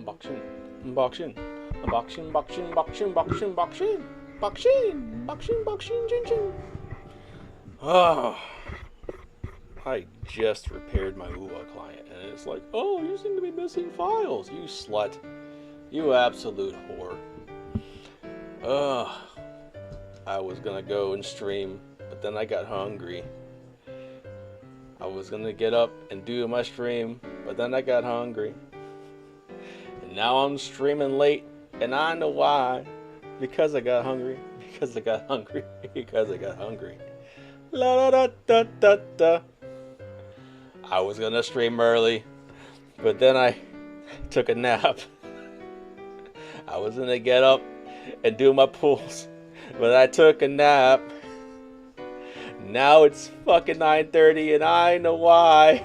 Unboxing. Unboxing. Unboxing, boxing, boxing, boxing, boxing. Boxing, boxing, boxing, chin chin. Oh, I just repaired my Lupa client, and it's like, oh, you seem to be missing files. You slut. You absolute whore. Ugh. I was gonna go and stream, but then I got hungry. I was gonna get up and do my stream, but then I got hungry. And now I'm streaming late, and I know why. Because I got hungry. Because I got hungry. Because I got hungry. La da da da da da. I was gonna stream early, but then I took a nap. I was gonna get up and do my pulls, but I took a nap. Now it's fucking 9:30 and I know why.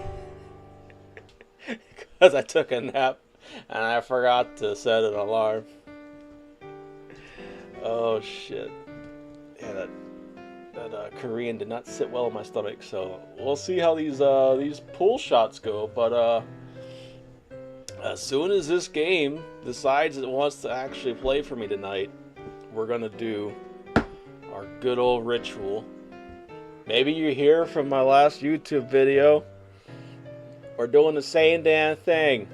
Because I took a nap and I forgot to set an alarm. Oh shit. Yeah, that Korean did not sit well in my stomach, so we'll see how these pull shots go, but as soon as this game decides it wants to actually play for me tonight, we're gonna do our good old ritual. Maybe you hear from my last YouTube video. We're doing the same damn thing.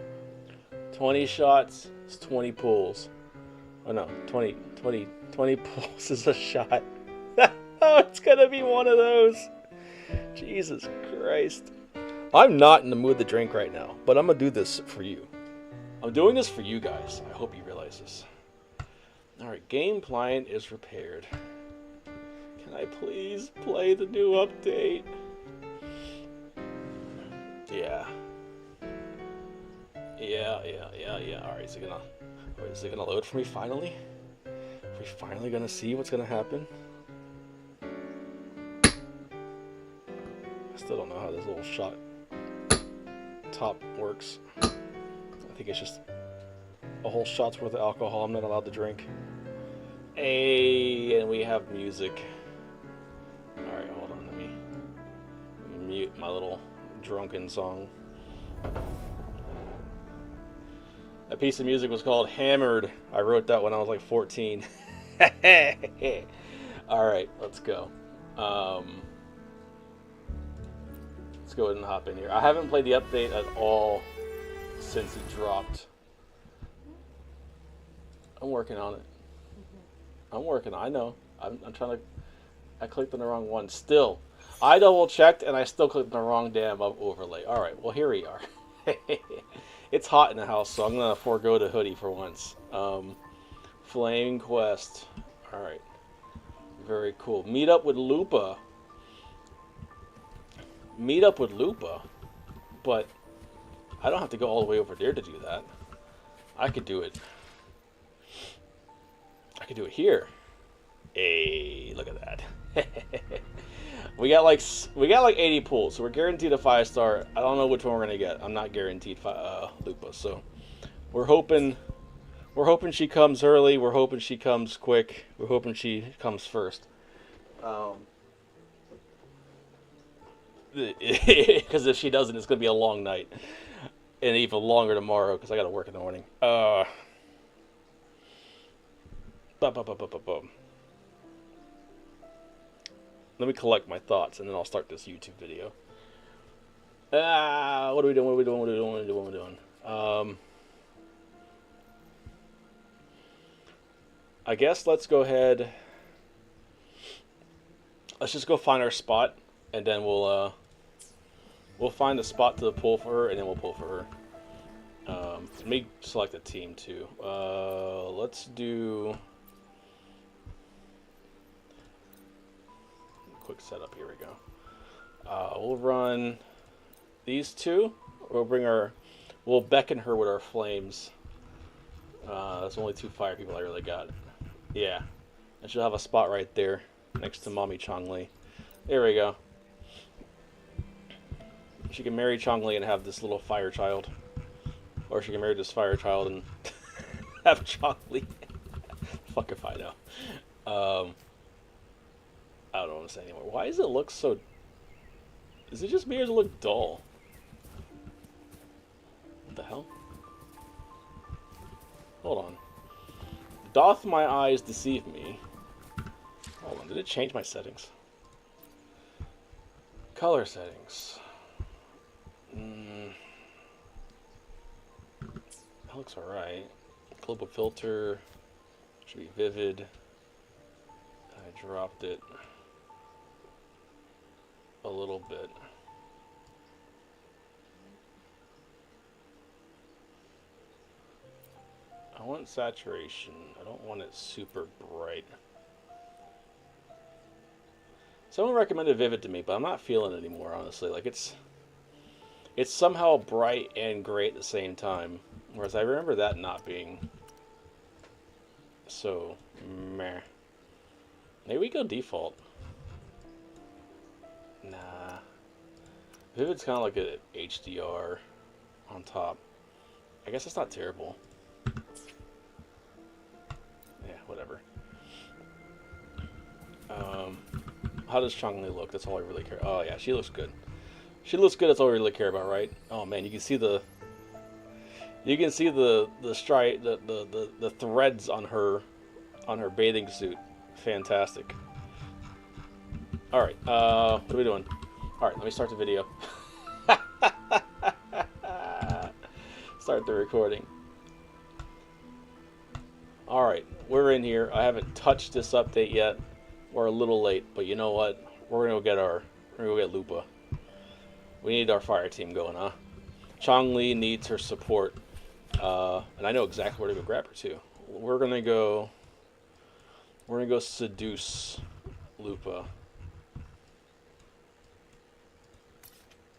20 shots is 20 pulls. Oh no, 20 pulls is a shot. Oh, it's gonna be one of those. Jesus Christ. I'm not in the mood to drink right now, but I'm gonna do this for you. I'm doing this for you guys. I hope you realize this. Alright, game client is repaired. Can I please play the new update? Yeah. Alright, is it gonna load for me finally? Are we finally gonna see what's gonna happen? I still don't know how this little shot top works. I think it's just a whole shot's worth of alcohol I'm not allowed to drink. Hey, and we have music. Alright, hold on, let me mute my little drunken song. That piece of music was called Hammered. I wrote that when I was like 14. Alright, let's go. Let's go ahead and hop in here. I haven't played the update at all since it dropped. I'm working on it. I know. I'm trying to... I clicked on the wrong one. Still. I double checked and I still clicked on the wrong damn overlay. Alright, well here we are. It's hot in the house, so I'm going to forego the hoodie for once. Flame Quest. Alright. Very cool. Meet up with Lupa. Meet up with Lupa. But I don't have to go all the way over there to do that. I could do it. I could do it here. Hey, look at that. we got like 80 pulls, so we're guaranteed a 5-star. I don't know which one we're gonna get. I'm not guaranteed Lupa, so we're hoping she comes early. We're hoping she comes quick. We're hoping she comes first. Because if she doesn't, it's gonna be a long night, and even longer tomorrow because I gotta work in the morning. Let me collect my thoughts, and then I'll start this YouTube video. What are we doing? I guess let's go ahead. Let's just go find our spot, and then we'll find a spot to pull for her, and then we'll pull for her. Let me select a team too. Let's do quick setup. Here we go. We'll run these two. We'll beckon her with our flames. That's only 2 fire people I really got. Yeah, and she'll have a spot right there next to Mommy Chongli. There we go. She can marry Chongli and have this little fire child, or she can marry this fire child and have Chongli. Fuck if I know. I don't know what to say anymore. Why does it look so... Is it just me or does it look dull? What the hell? Hold on. Doth my eyes deceive me? Hold on, did it change my settings? Color settings. That looks alright. Global filter. Should be vivid. I dropped it a little bit. I want saturation. I don't want it super bright. Someone recommended Vivid to me, but I'm not feeling it anymore, honestly. Like, it's somehow bright and gray at the same time. Whereas I remember that not being so meh. Maybe we go default. Nah. Vivid's kind of like a HDR on top. I guess it's not terrible. Yeah, whatever. How does Changli look? That's all I really care. Oh yeah, she looks good. She looks good. That's all we really care about, right? Oh man, you can see the stripe, the threads on her bathing suit. Fantastic. All right, what are we doing? All right, let me start the video. Start the recording. All right, we're in here. I haven't touched this update yet. We're a little late, but you know what? We're gonna go get Lupa. We need our fire team going, huh? Changli needs her support, and I know exactly where to go grab her too. We're gonna go seduce Lupa.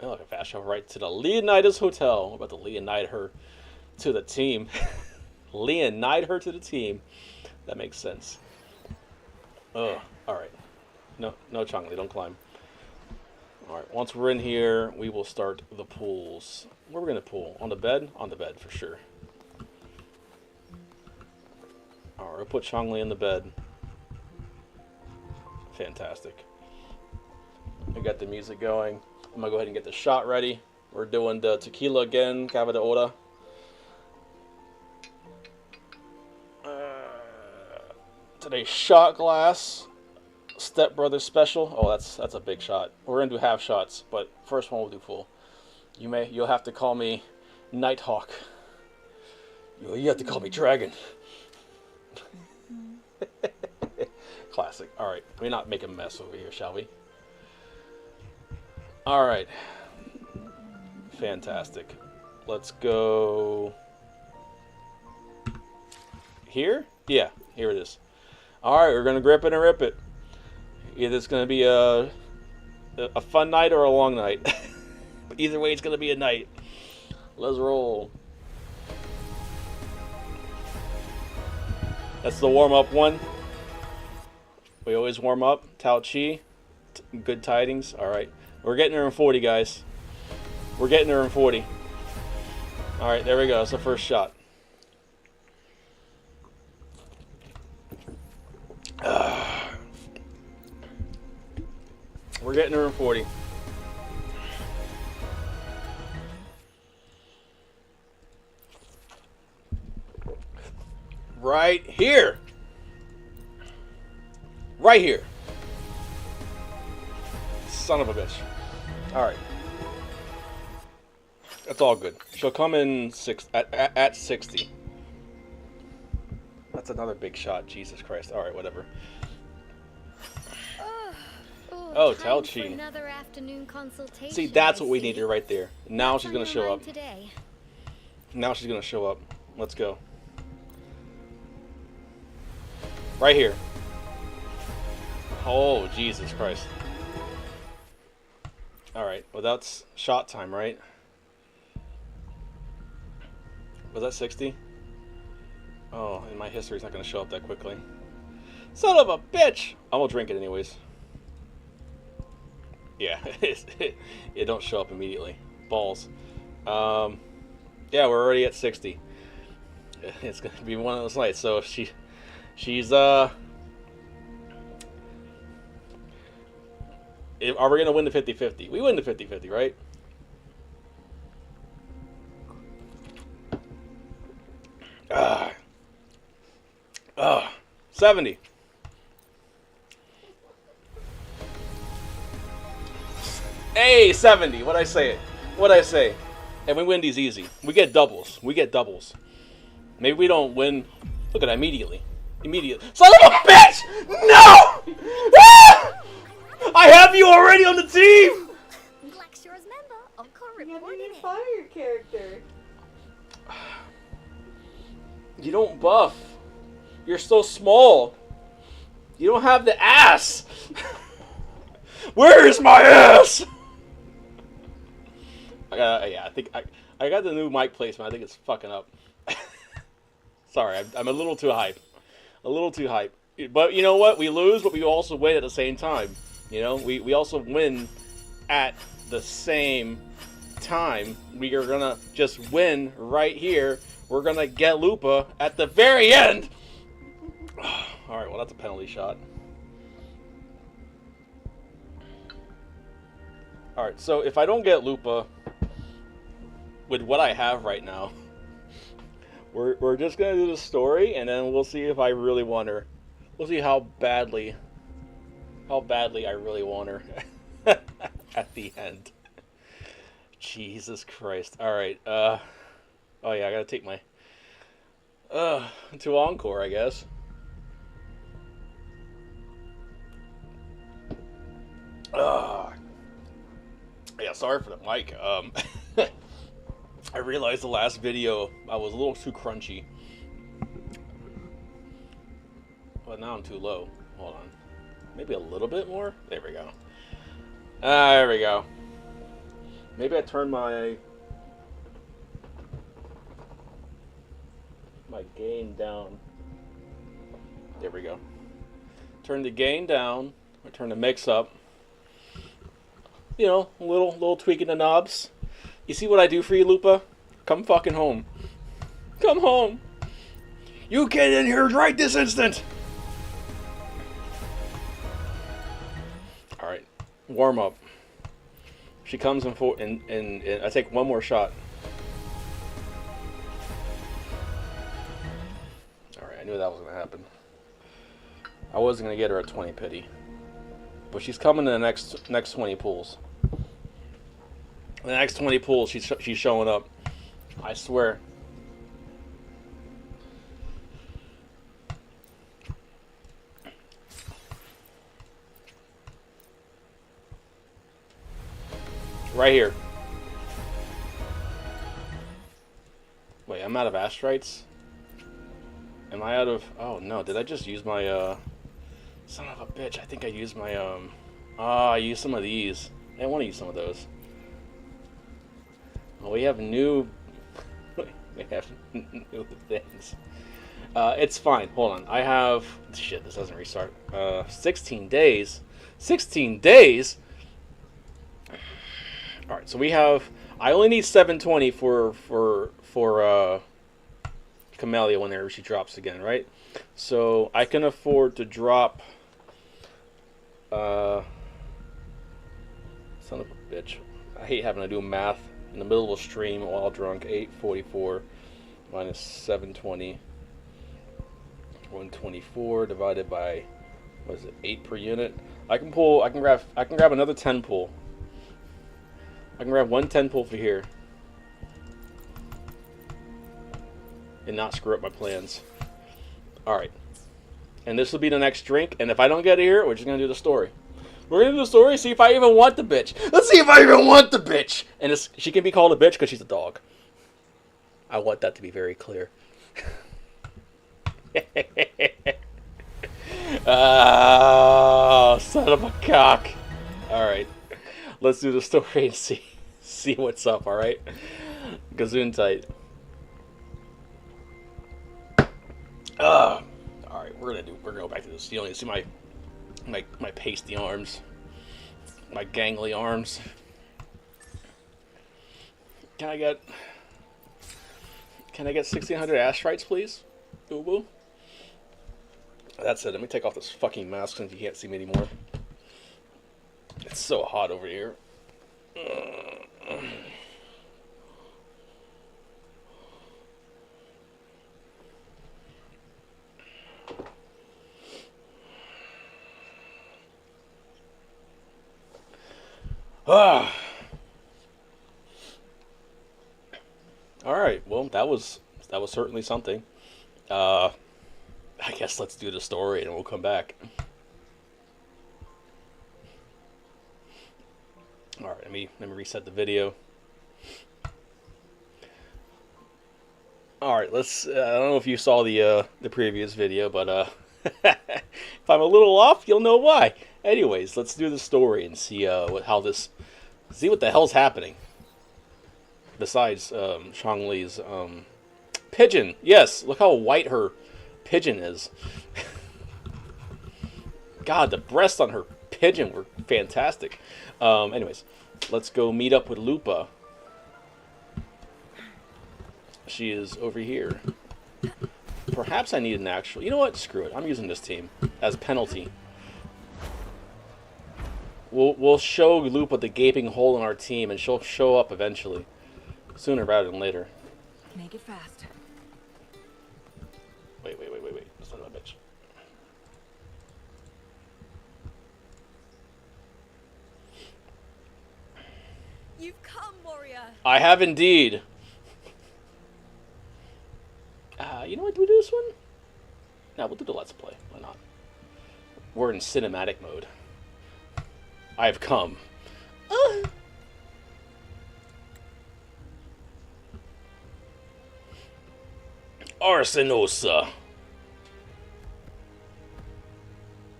Oh, look, a fast travel right to the Leonidas Hotel. We're about to Leonide her to the team. Leonide her to the team. That makes sense. Ugh. Alright. No, Changli, don't climb. Alright, once we're in here, we will start the pools. Where are we going to pool? On the bed? On the bed, for sure. Alright, we'll put Changli in the bed. Fantastic. We got the music going. I'm going to go ahead and get the shot ready. We're doing the tequila again, Cava de Ora. Today's shot glass. Step Brothers special. Oh, that's a big shot. We're gonna do half shots, but first one we'll do full. You'll have to call me Nighthawk. You have to call me Dragon. Classic. All right, let me not make a mess over here, shall we? All right. Fantastic. Let's go here. Yeah, here it is. All right, we're gonna grip it and rip it. Either it's gonna be a fun night or a long night. But either way, it's gonna be a night. Let's roll. That's the warm-up one. We always warm up. Tao Chi. Good tidings. All right, we're getting her in 40, guys. We're getting her in 40. All right, there we go. That's the first shot. We're getting her in 40. Right here. Right here. Son of a bitch. Alright. That's all good. She'll come in at 60. That's another big shot. Jesus Christ. Alright, whatever. Oh, Tao Chi. See, that's what we needed right there. Now she's going to show up. Now she's going to show up. Let's go. Right here. Oh, Jesus Christ. Alright, well that's shot time, right? Was that 60? Oh, and my history's not going to show up that quickly. Son of a bitch! I'm going to drink it anyways. Yeah, it don't show up immediately. Balls. Yeah, we're already at 60. It's gonna be one of those nights. So if she's are we gonna win the 50-50? We win the 50-50, right? 70. Hey, 70. What'd I say? What'd I say? And we win these easy. We get doubles. We get doubles. Maybe we don't win. Look at that immediately. Immediately. Son of a bitch! No! I have you already on the team! You haven't even fought your character. You don't buff. You're so small. You don't have the ass. Where's my ass? I think I got the new mic placement. I think it's fucking up. Sorry, I'm a little too hype. A little too hype. But you know what? We lose, but we also win at the same time. You know, we also win at the same time. We are gonna just win right here. We're gonna get Lupa at the very end. All right, well that's a penalty shot. All right, so if I don't get Lupa with what I have right now, we're just gonna do the story, and then we'll see if I really want her. We'll see how badly I really want her at the end. Jesus Christ! All right. Oh yeah, I gotta take my to Encore, I guess. Yeah, sorry for the mic. I realized the last video I was a little too crunchy. But now I'm too low. Hold on. Maybe a little bit more? There we go. There we go. Maybe I turned my gain down. There we go. Turn the gain down. I turn the mix up. You know, a little tweaking the knobs. You see what I do for you, Lupa? Come fucking home. Come home. You get in here right this instant. All right, warm up. She comes in for, and I take one more shot. All right, I knew that was gonna happen. I wasn't gonna get her at 20 pity, but she's coming in the next 20 pools. The next 20 pools, she's showing up. I swear. Right here. Wait, I'm out of astrites? Am I out of... Oh, no. Did I just use my, Son of a bitch. I think I used my, I used some of these. I didn't want to use some of those. Well, we have new... we have new things. It's fine. Hold on. I have... Shit, this doesn't restart. 16 days? 16 days?! Alright, so we have... I only need 720 for Camellia whenever she drops again, right? So I can afford to drop... son of a bitch. I hate having to do math in the middle of a stream while drunk. 844 minus 720. 124 divided by... What is it? 8 per unit? I can grab another 10 pull. I can grab one 10 pull for here. And not screw up my plans. Alright. And this will be the next drink. And if I don't get it here, we're just going to do the story. We're going to do the story, see if I even want the bitch. Let's see if I even want the bitch. And she can be called a bitch because she's a dog. I want that to be very clear. Oh, son of a cock. Alright. Let's do the story and see what's up, alright? Gazoon tight. Alright, we're gonna go back to this. You don't need to see my pasty arms. My gangly arms. Can I get 1600 astrites, please? Boo-boo. That's it. Let me take off this fucking mask since you can't see me anymore. It's so hot over here. Ah. All right. Well, that was certainly something. I guess let's do the story and we'll come back. All right. Let me reset the video. All right. Let's. I don't know if you saw the previous video, but if I'm a little off, you'll know why. Anyways, let's do the story and see see what the hell's happening. Besides Chong-Li's pigeon. Yes, look how white her pigeon is. God, the breasts on her pigeon were fantastic. Anyways, let's go meet up with Lupa. She is over here. Perhaps I need an actual... You know what? Screw it. I'm using this team as penalty. We'll show Lupa the gaping hole in our team, and she'll show up eventually. Sooner rather than later. Make it fast. Wait. Son of a bitch. You've come, warrior. I have indeed. You know what? Do we do this one? No, we'll do the Let's Play. Why not? We're in cinematic mode. I have come. Arsenosa.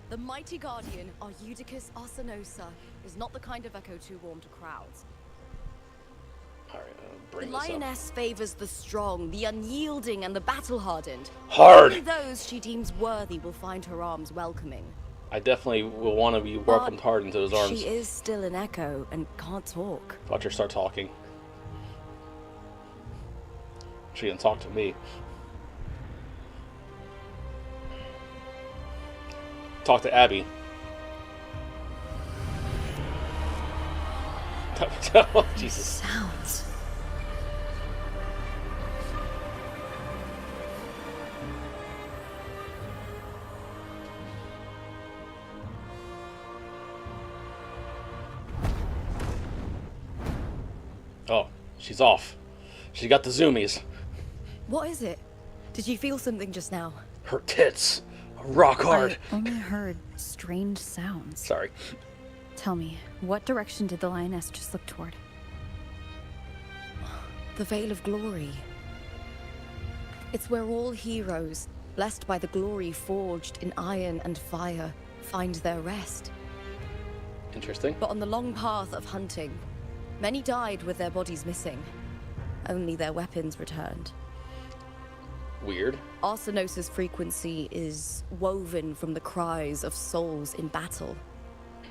The mighty guardian, Eudicus Arsenosa, is not the kind of echo too warm to crowds. Alright, The bring this up. lioness favors the strong, the unyielding, and the battle-hardened. Hard! Only those she deems worthy will find her arms welcoming. I definitely will want to be welcomed hard into those arms. She is still an echo and can't talk. Watch her start talking. She didn't talk to me. Talk to Abby. Oh, Jesus. Sounds. Oh, she's off. She got the zoomies. What is it? Did you feel something just now? Her tits. Rock hard. I only heard strange sounds. Sorry. Tell me, what direction did the lioness just look toward? The Veil of Glory. It's where all heroes, blessed by the glory forged in iron and fire, find their rest. Interesting. But on the long path of hunting, many died with their bodies missing. Only their weapons returned. Weird. Arsenosa's frequency is woven from the cries of souls in battle.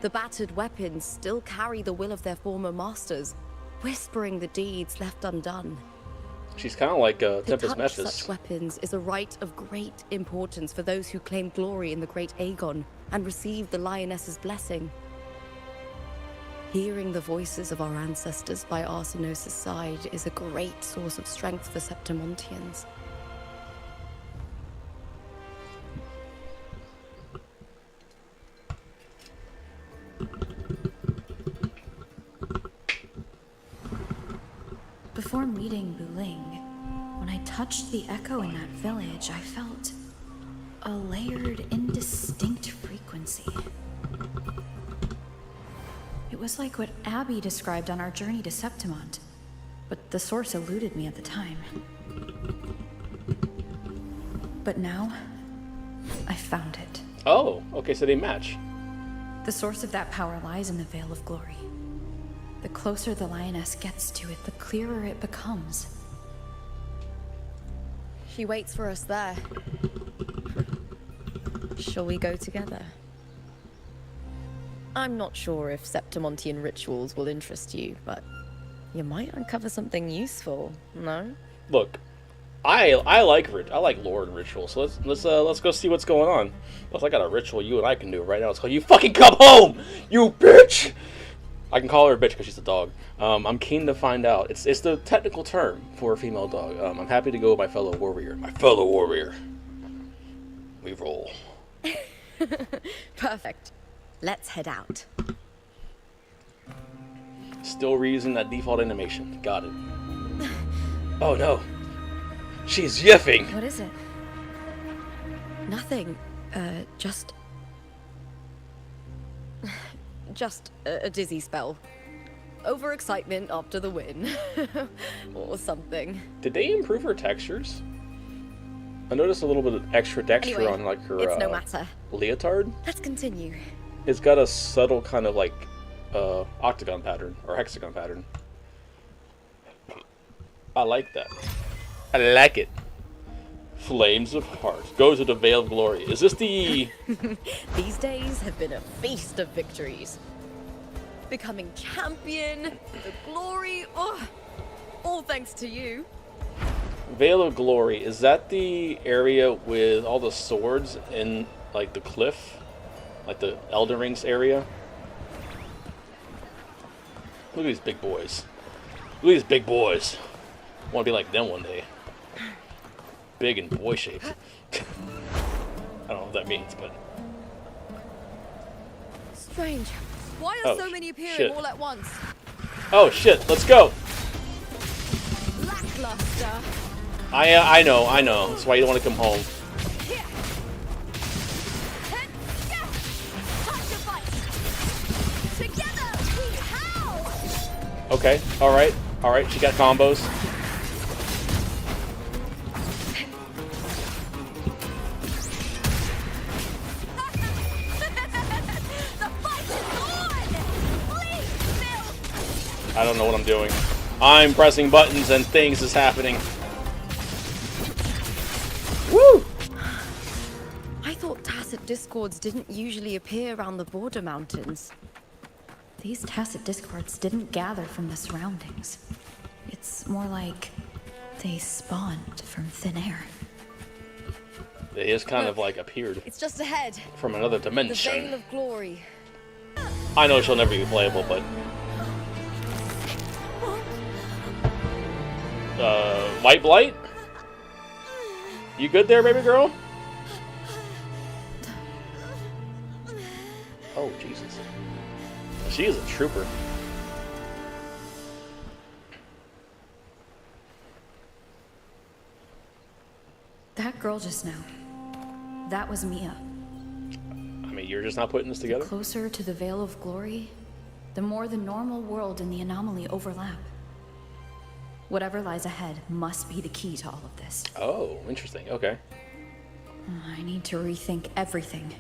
The battered weapons still carry the will of their former masters, whispering the deeds left undone. She's kind of like To Tempest touch Mephis. such weapons is a rite of great importance for those who claim glory in the great Aegon and receive the lioness's blessing. Hearing the voices of our ancestors by Arsenosa's side is a great source of strength for Septimontians. Before meeting Buling, when I touched the echo in that village, I felt a layered, indistinct frequency. It was like what Abby described on our journey to Septimont, but the source eluded me at the time. But now, I found it. Oh, okay, so they match. The source of that power lies in the Veil of Glory. The closer the lioness gets to it, the clearer it becomes. She waits for us there. Shall we go together? I'm not sure if Septimontian rituals will interest you, but you might uncover something useful, no? Look, I like lore and rituals. So let's go see what's going on. Plus, I got a ritual you and I can do right now. It's called "You fucking come home, you bitch." I can call her a bitch because she's a dog. I'm keen to find out. It's the technical term for a female dog. I'm happy to go with my fellow warrior. My fellow warrior. We roll. Perfect. Let's head out. Still reusing that default animation. Got it. Oh no. She's yiffing. What is it? Nothing. Just a dizzy spell. Overexcitement after the win. Or something. Did they improve her textures? I noticed a little bit of extra texture Anyway, on like her it's no matter. leotard. Let's continue. It's got a subtle kind of like octagon pattern or hexagon pattern. I like that. I like it. Flames of Heart. Go to the Veil of Glory. Is this the... These days have been a feast of victories. Becoming champion, the glory, all thanks to you. Veil of Glory. Is that the area with all the swords in like the cliff? Like the Elden Rings area? Look at these big boys. Look at these big boys. I want to be like them one day. Big and boy shaped. I don't know what that means, but... Strange. Why are so many appearing shit. all at once? Oh shit, let's go! Lackluster. I know. That's why you don't want to come home. Here. Time to fight. Together we howl. Okay, alright, she got combos. The fight is on. Please, Phil. I don't know what I'm doing. I'm pressing buttons and things is happening. Woo! I thought tacit discords didn't usually appear around the border mountains. These tacit discords didn't gather from the surroundings. It's more like they spawned from thin air. They just kind of like appeared It's just ahead. from another The dimension. Veil of Glory. I know she'll never be playable, but... White Blight? You good there, baby girl? Oh, Jesus. She is a trooper. That girl just now. That was Mia. I mean, you're just not putting this together? Closer to the Veil of Glory, the more the normal world and the anomaly overlap. Whatever lies ahead must be the key to all of this. Oh, interesting. Okay. I need to rethink everything.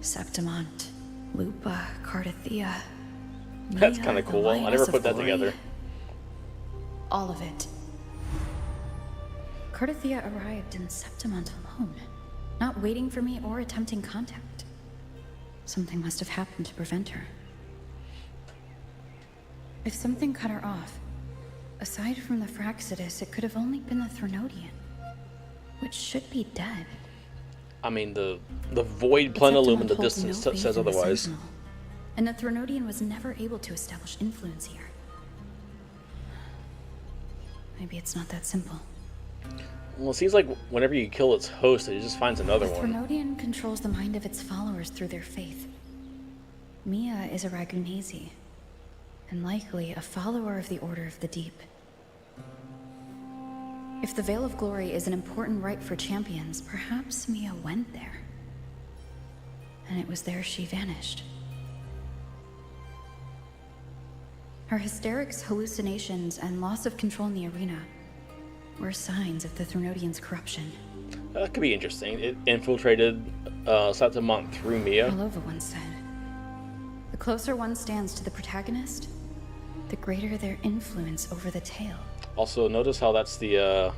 Septimont, Lupa, Cardathia. That's Mia, kind of the cool. I never Lioness put of that Glory. together. All of it. Cardathia arrived in Septimont alone, not waiting for me or attempting contact. Something must have happened to prevent her. If something cut her off, aside from the Fraxidus, it could have only been the Threnodian, which should be dead. I mean, the void plenilum in the Septimont holds distance no faith says in the otherwise. Sentinel, and the Threnodian was never able to establish influence here. Maybe it's not that simple. Well, it seems like whenever you kill its host, it just finds another The one. Threnodian controls the mind of its followers through their faith. Mia is a Ragunesi, and likely a follower of the Order of the Deep. If the Veil of Glory is an important rite for champions, perhaps Mia went there. And it was there she vanished. Her hysterics, hallucinations, and loss of control in the arena were signs of the Threnodian's corruption. That could be interesting. It infiltrated Septimont through Mia. Alova once said, the closer one stands to the protagonist, the greater their influence over the tale. Also, notice how that's the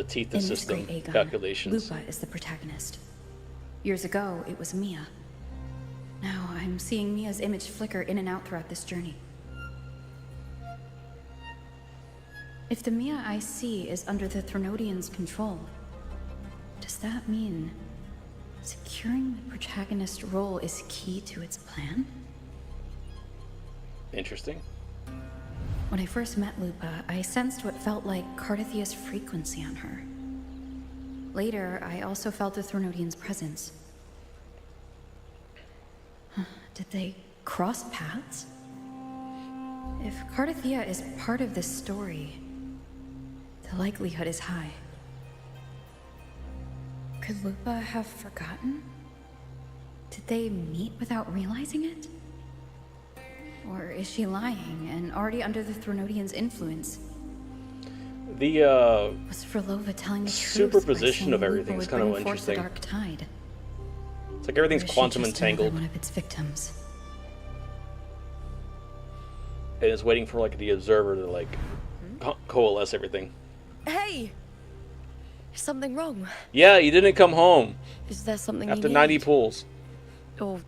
teeth In this system great Aegon, calculations. Lupa is the protagonist. Years ago, it was Mia. Now I'm seeing Mia's image flicker in and out throughout this journey. If the Mia I see is under the Threnodian's control, does that mean securing the protagonist role is key to its plan? Interesting. When I first met Lupa, I sensed what felt like Cardathia's frequency on her. Later, I also felt the Threnodian's presence. Did they cross paths? If Cardathia is part of this story, the likelihood is high. Could Lupa have forgotten? Did they meet without realizing it? Or is she lying and already under the Threnodians' influence? The Was Frolova telling the truth? superposition of everything is kind of interesting. The dark tide. It's like everything's Or is she quantum just another entangled, one of its victims. and it's waiting for like the observer to like coalesce everything. Hey! Is something wrong? Yeah, you didn't come home Is there something after you 90 need? pulls. Or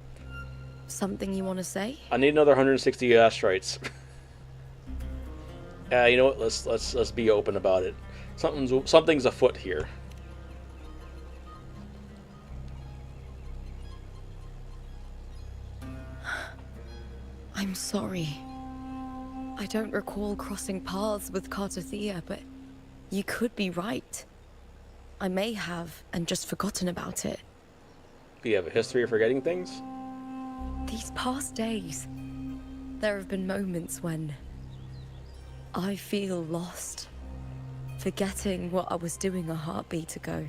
something you want to say? I need another 160 astrites. You know what? Let's be open about it. Something's afoot here. I'm sorry. I don't recall crossing paths with Cardathia, but you could be right. I may have, and just forgotten about it. Do you have a history of forgetting things? These past days, there have been moments when I feel lost, forgetting what I was doing a heartbeat ago.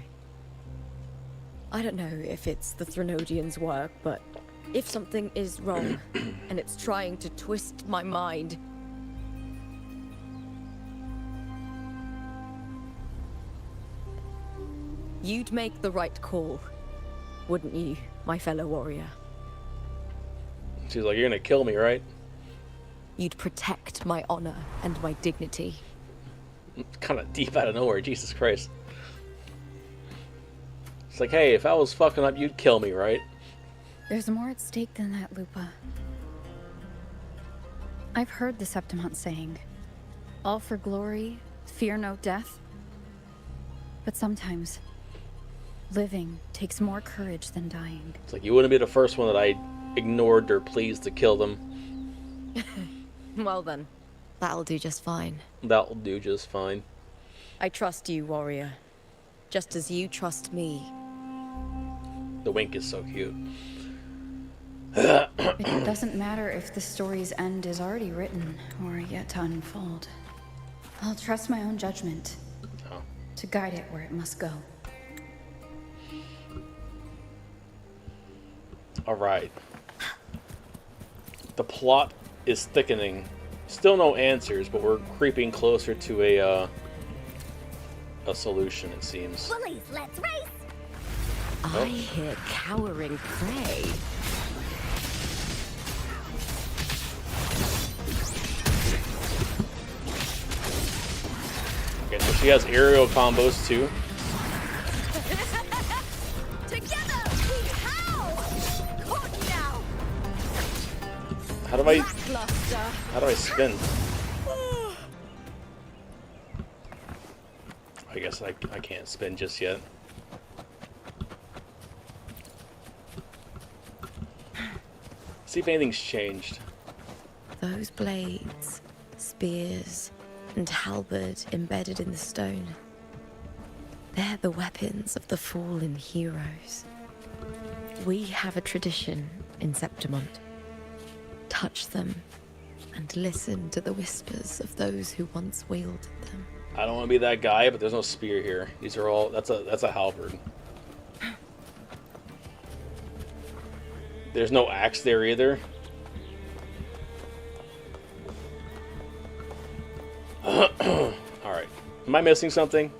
I don't know if it's the Threnodians' work, but if something is wrong, and it's trying to twist my mind, you'd make the right call, wouldn't you, my fellow warrior? She's like, you're gonna kill me, right? You'd protect my honor and my dignity. It's kind of deep out of nowhere, Jesus Christ. It's like, hey, if I was fucking up, you'd kill me, right? There's more at stake than that, Lupa. I've heard the Septimont saying, all for glory, fear no death. But sometimes, living takes more courage than dying. It's like, you wouldn't be the first one that I ignored or pleased to kill them. Well then, that'll do just fine. That'll do just fine. I trust you, warrior. Just as you trust me. The wink is so cute. It doesn't matter if the story's end is already written or yet to unfold. I'll trust my own judgment Oh. to guide it where it must go. Alright. The plot is thickening. Still no answers, but we're creeping closer to a solution, it seems. Bullies, let's race! I hear cowering prey. Okay, so she has aerial combos too. Together, we howl! Caught now! How do I Lackluster. spin? I guess I can't spin just yet. See if anything's changed. Those blades, spears, and halberd embedded in the stone. They're the weapons of the fallen heroes. We have a tradition in Septimont. Touch them and listen to the whispers of those who once wielded them. I don't want to be that guy, but there's no spear here. These are all that's a halberd. There's no axe there either. Alright. Am I missing something?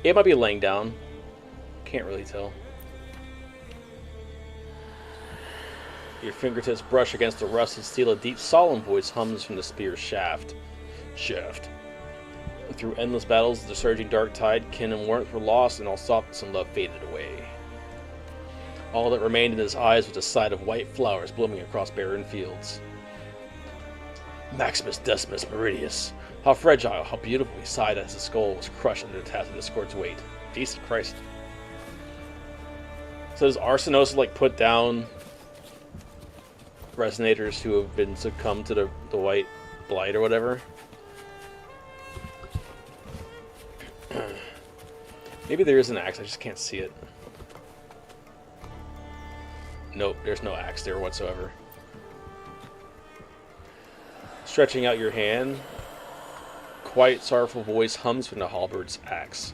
It might be laying down. Can't really tell. Your fingertips brush against the rusted steel. A deep, solemn voice hums from the spear's shaft. Through endless battles, the surging dark tide, kin and warmth were lost, and all softness and love faded away. All that remained in his eyes was a sight of white flowers blooming across barren fields. Maximus Decimus Meridius. How fragile, how beautiful, he sighed as his skull was crushed under the task of Discord's weight. Jesus Christ. So does Arsenos like put down resonators who have been succumbed to the white blight or whatever? Maybe there is an axe, I just can't see it. Nope, there's no axe there whatsoever. Stretching out your hand, quiet, sorrowful voice hums from the halberd's axe.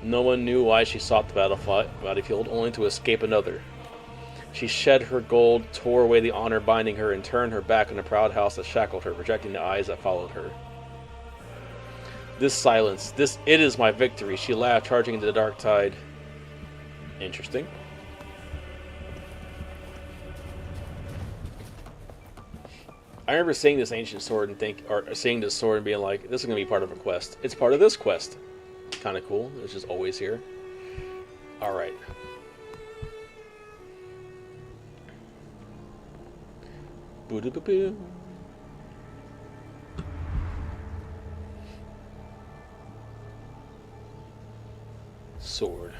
No one knew why she sought the battlefield, only to escape another. She shed her gold, tore away the honor binding her, and turned her back on the proud house that shackled her, rejecting the eyes that followed her. This silence, it is my victory, she laughed, charging into the dark tide. Interesting. I remember seeing this ancient sword and seeing this sword and being like, this is going to be part of a quest. It's part of this quest. Kind of cool. It's just always here. Alright. Boo-doo-boo-boo. Sword.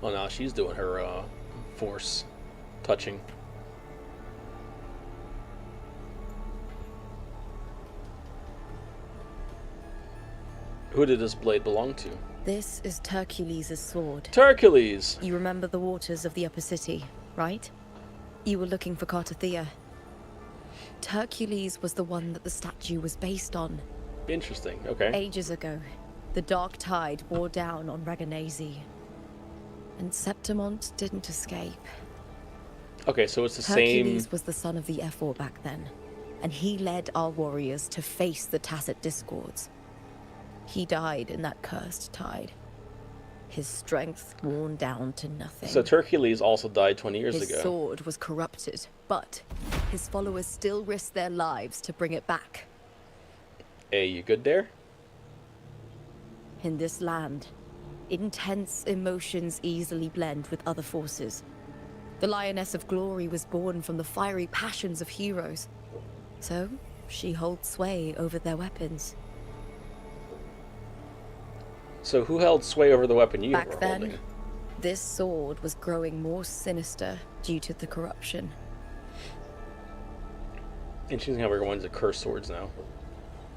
Well, now she's doing her force touching. Who did this blade belong to? This is Hercules' sword. Hercules! You remember the waters of the upper city, right? You were looking for Cartothea. Hercules was the one that the statue was based on. Interesting, okay. Ages ago, the dark tide bore down on Reganese. And Septimont didn't escape. Okay, so it's the same... Hercules was the son of the Ephor back then, and he led our warriors to face the Tacit Discords. He died in that cursed tide. His strength worn down to nothing. So Hercules also died 20 years ago. His sword was corrupted, but his followers still risked their lives to bring it back. Hey, you good there? In this land, intense emotions easily blend with other forces. The Lioness of Glory was born from the fiery passions of heroes. So, she holds sway over their weapons. So who held sway over the weapon you were Back then, holding? this sword was growing more sinister due to the corruption. Interesting how everyone's a cursed swords now.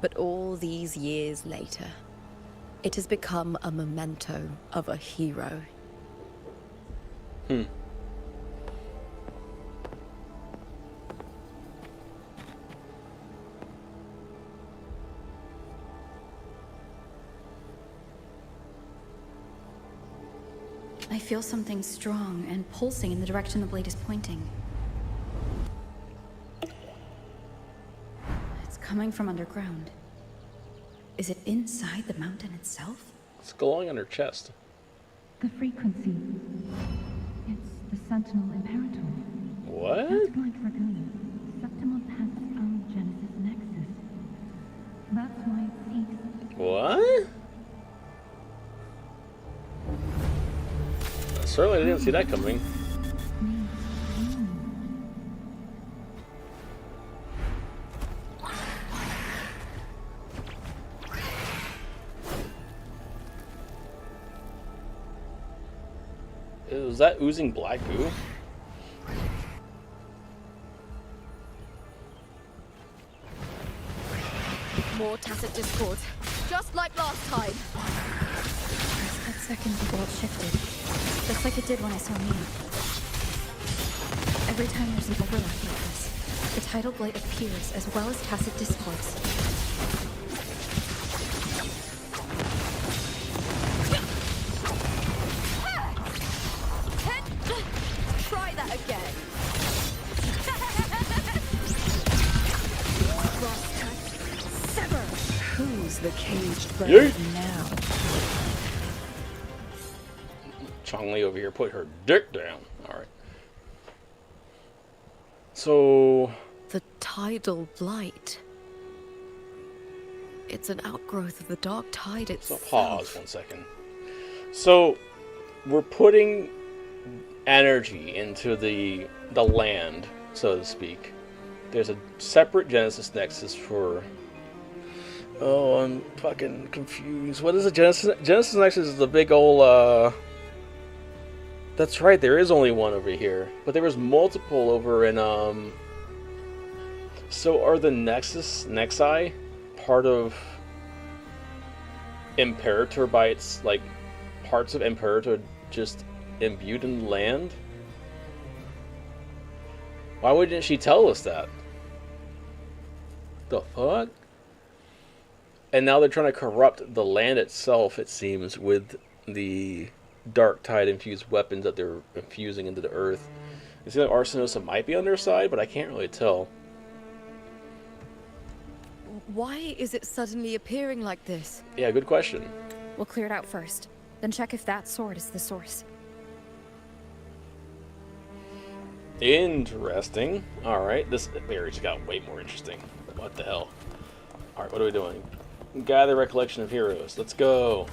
But all these years later, it has become a memento of a hero. I feel something strong and pulsing in the direction the blade is pointing. It's coming from underground. Is it inside the mountain itself? It's glowing on her chest. The frequency. It's the Sentinel Imperator. What? Just like Dragona, Septimont has its own Genesis Nexus. That's why it seeks. What? Certainly didn't see that coming. Is that oozing black goo? More Tacit Discords, just like last time. That second the bolt shifted, just like it did when I saw Mia. Every time there's an overlap like this, the tidal blight appears as well as Tacit Discords. Try that again. Sever. Who's the caged bird Yeet. now? Chong-Li over here put her dick down. Alright. So... The tidal blight. It's an outgrowth of the dark tide So itself. pause 1 second. So, we're putting energy into the land, so to speak. There's a separate Genesis Nexus for... Oh, I'm fucking confused. What is a Genesis? Genesis Nexus is the big old, That's right, there is only one over here. But there was multiple over in, So are the Nexi part of Imperator by its, like, parts of Imperator just imbued in the land? Why wouldn't she tell us that? The fuck? And now they're trying to corrupt the land itself, it seems, with the dark tide infused weapons that they're infusing into the earth. It seems like Arsenosa might be on their side, but I can't really tell. Why is it suddenly appearing like this? Yeah, good question. We'll clear it out first, then check if that sword is the source. Interesting. Alright, this area just got way more interesting. What the hell? Alright, what are we doing? Gather recollection of heroes. Let's go.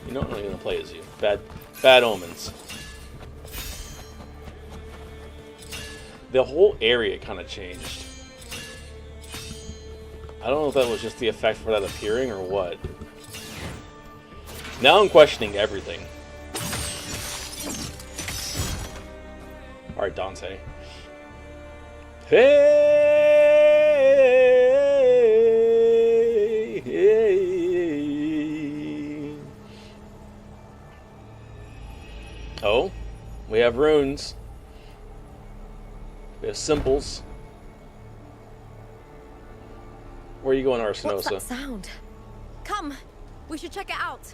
You know, I'm not even gonna play as you. Bad omens. The whole area kind of changed. I don't know if that was just the effect for that appearing or what. Now I'm questioning everything. Alright, Dante. Hey, hey. Oh, we have runes. We have symbols. Where are you going, What's Arsenosa? that sound? Come, we should check it out.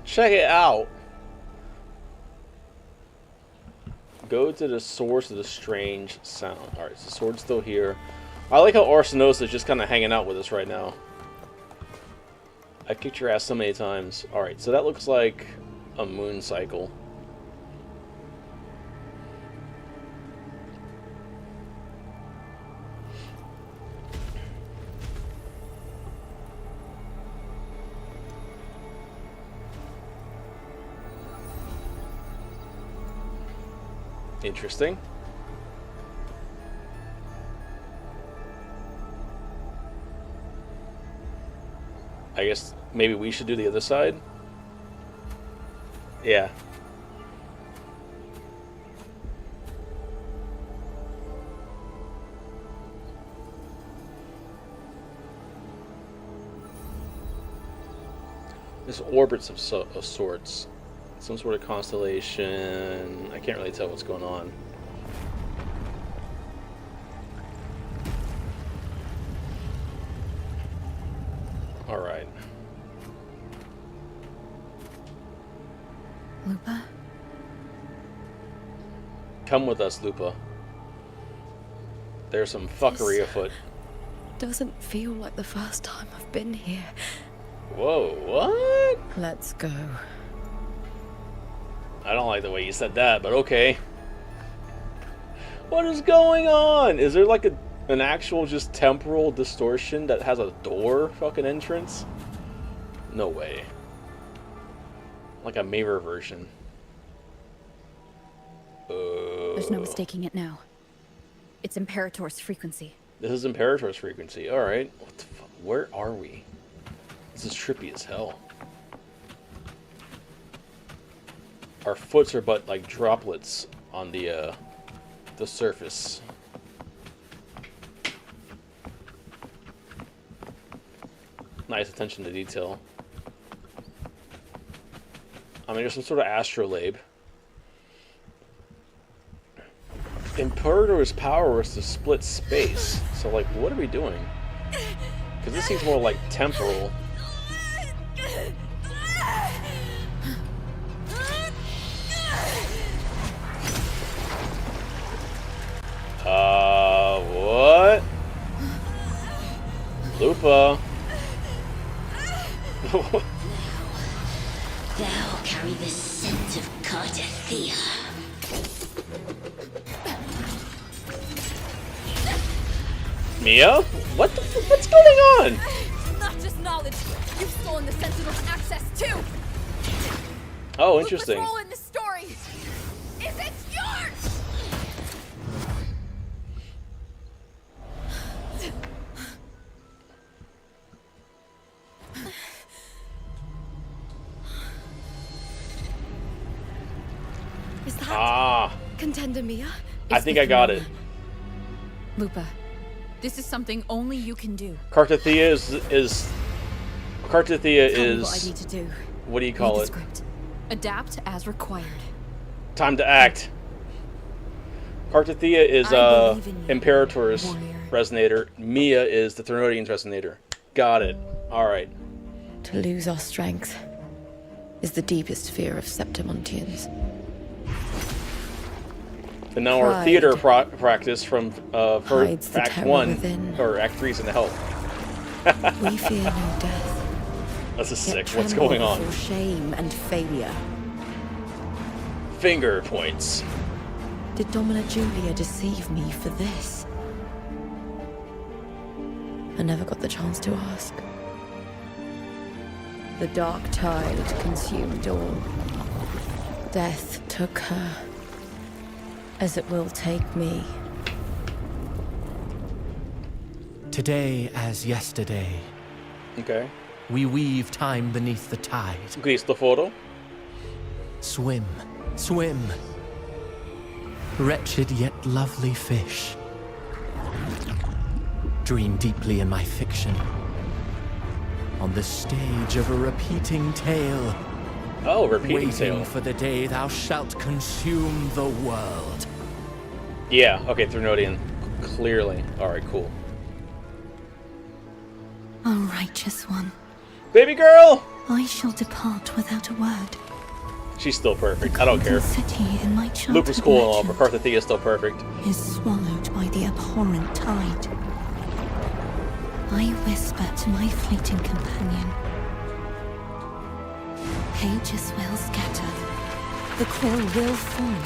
Check it out. Go to the source of the strange sound. Alright, so the sword's still here. I like how Arsenosa is just kind of hanging out with us right now. I kicked your ass so many times. Alright, so that looks like a moon cycle. Interesting. I guess maybe we should do the other side. Yeah. There's orbits of sorts. Some sort of constellation. I can't really tell what's going on. Alright. Lupa? Come with us, Lupa. There's some fuckery afoot. Doesn't feel like the first time I've been here. Whoa, what? Let's go. I don't like the way you said that, but okay. What is going on? Is there like an actual just temporal distortion that has a door fucking entrance? No way. Like a mirror version. There's no mistaking it now. It's Imperator's frequency. This is Imperator's frequency. Alright. What the fuck? Where are we? This is trippy as hell. Our foots are but like droplets on the surface. Nice attention to detail. I mean, there's some sort of astrolabe. Imperator's power was to split space. So, like, what are we doing? Because this seems more like temporal. What? Lupa. Thou carry the scent of Cardathea. Mia? What's going on? Not just knowledge. You've stolen the Sentinel's access too. Oh, interesting. Lupa's role in the story. Is it yours? Is that Ah, Contender Mia? I think I got it. Lupa, this is something only you can do. Cardathea is Cardathea Tell me what I is need to do. what do you Read call the it? script. Adapt as required. Time to act. Cartathea is I believe in you, Imperator's warrior. resonator. Mia is the Threnodian's resonator. Got it. Alright. To lose our strength is the deepest fear of Septimontians. And now our Pride theater practice from hides first the Act terror 1, within. or Act 3's in the hell. We fear no death. This is Yet sick. What's tremble going on? before shame and failure. Finger points. Did Domina Julia deceive me for this? I never got the chance to ask. The dark tide consumed all. Death took her, as it will take me. Today as yesterday, Okay. we weave time beneath the tide. Questo photo. Swim, swim. Wretched yet lovely fish. Dream deeply in my fiction. On the stage of a repeating tale. Oh, repeating Waiting tale. for the day thou shalt consume the world. Yeah, okay, Threnodian. Clearly. Alright, cool. O righteous one, Baby girl! I shall depart without a word. She's still perfect. I don't care. City in my childhood Lupa's cool and all, but legend Cartathea is still perfect. is swallowed by the abhorrent tide. I whisper to my fleeting companion. Pages will scatter. The quill will form.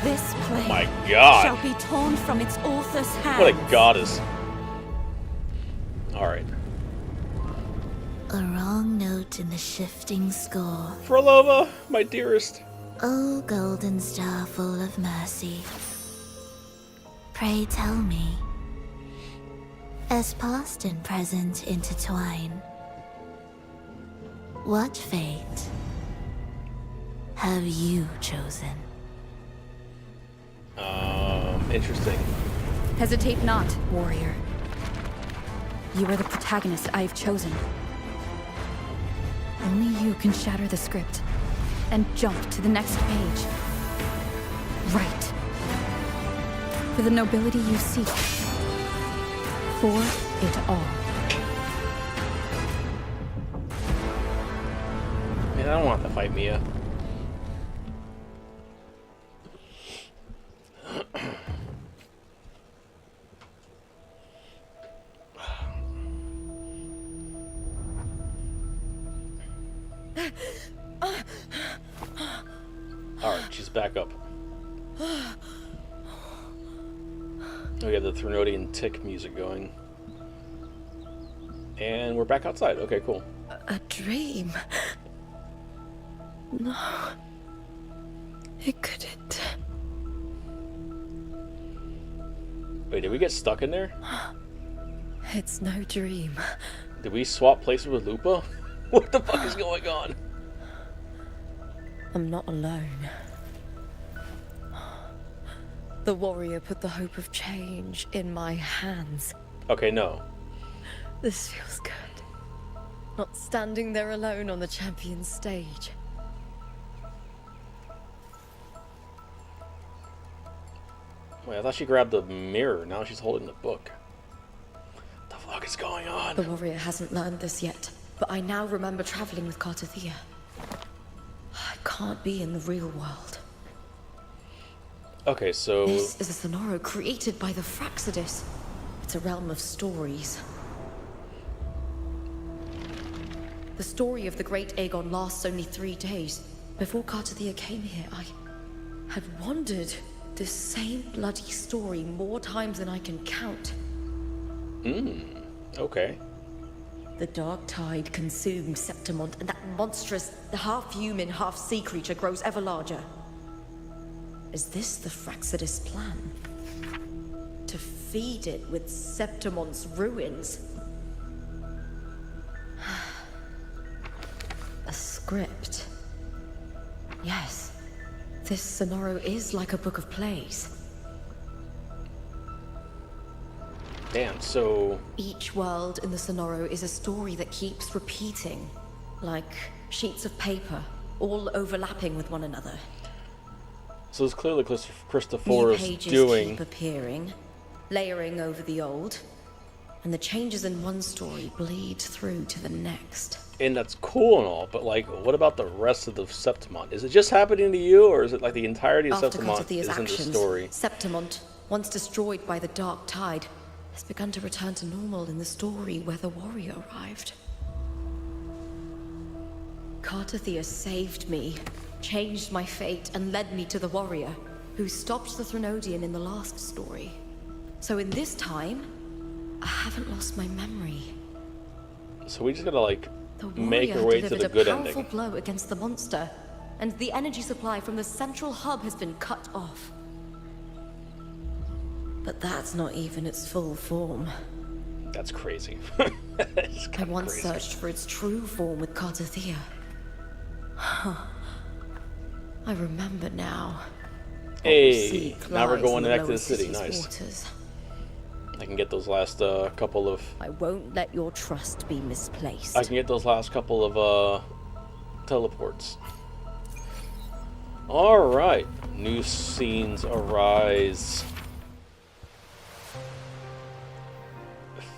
This play My god. shall be torn from its author's hand. What a goddess. Alright. A wrong note in the shifting score. Frolova, my dearest. O golden star full of mercy. Pray tell me, as past and present intertwine, what fate have you chosen? Interesting. Hesitate not, warrior. You are the protagonist I have chosen. Only you can shatter the script and jump to the next page. Right. For the nobility you seek. For it all. Man, I don't want to fight Mia. Alright, she's back up. We got the Threnodian tick music going. And we're back outside. Okay, cool. A dream. No. It couldn't. Wait, did we get stuck in there? It's no dream. Did we swap places with Lupa? What the fuck is going on? I'm not alone. The warrior put the hope of change in my hands. Okay, no. This feels good. Not standing there alone on the champion stage. Wait, I thought she grabbed the mirror. Now she's holding the book. What the fuck is going on? The warrior hasn't learned this yet, but I now remember traveling with Cartathea. I can't be in the real world. Okay, so... This is a Sonoro created by the Fraxidus. It's a realm of stories. The story of the Great Aegon lasts only 3 days. Before Cartathea came here, I had wandered this same bloody story more times than I can count. Okay. The dark tide consumed Septimont, and that monstrous, half-human, half-sea creature grows ever larger. Is this the Fraxidus plan? To feed it with Septimont's ruins? A script. Yes, this Sonoro is like a book of plays. Damn, so... Each world in the Sonoro is a story that keeps repeating, like sheets of paper all overlapping with one another. So it's clearly New Christopher's pages doing. keep appearing, layering over the old, and the changes in one story bleed through to the next. And that's cool and all, but like, what about the rest of the Septimont? Is it just happening to you, or is it like the entirety of After Septimont Cotathea's is in the actions, story? Septimont, once destroyed by the Dark Tide, has begun to return to normal in the story where the warrior arrived. Cotathea saved me, changed my fate, and led me to the warrior, who stopped the Threnodian in the last story. So in this time, I haven't lost my memory. So we just gotta like The make warrior our way to delivered the good a powerful ending. blow against the monster, and the energy supply from the central hub has been cut off. But that's not even its full form. That's crazy. It's I kinda once crazy. searched for its true form with Cotathea. I remember now. Hey, Seek now we're lies going in back to the lower city. city's Nice. waters. I can get those last couple of. I won't let your trust be misplaced. I can get those last couple of teleports. All right, new scenes arise.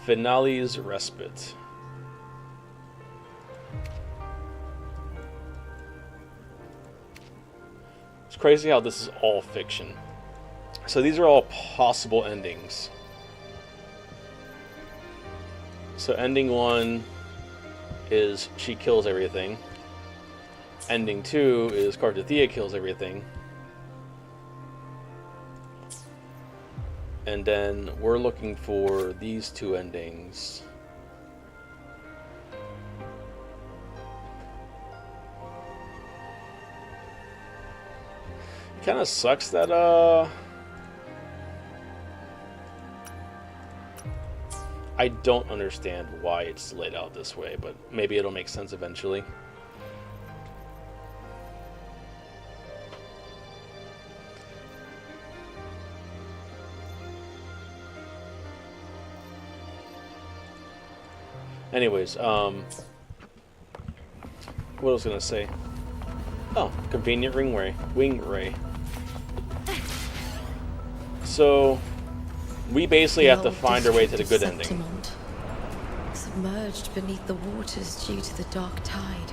Finale's respite. It's crazy how this is all fiction. So these are all possible endings. So ending 1 is she kills everything. Ending 2 is Cartathea kills everything. And then we're looking for these two endings. It kind of sucks that I don't understand why it's laid out this way, but maybe it'll make sense eventually. Anyways, what was I gonna say? Oh, convenient wing ray. So we basically have to old find our way to the district good of ending. Septimont, submerged beneath the waters due to the dark tide.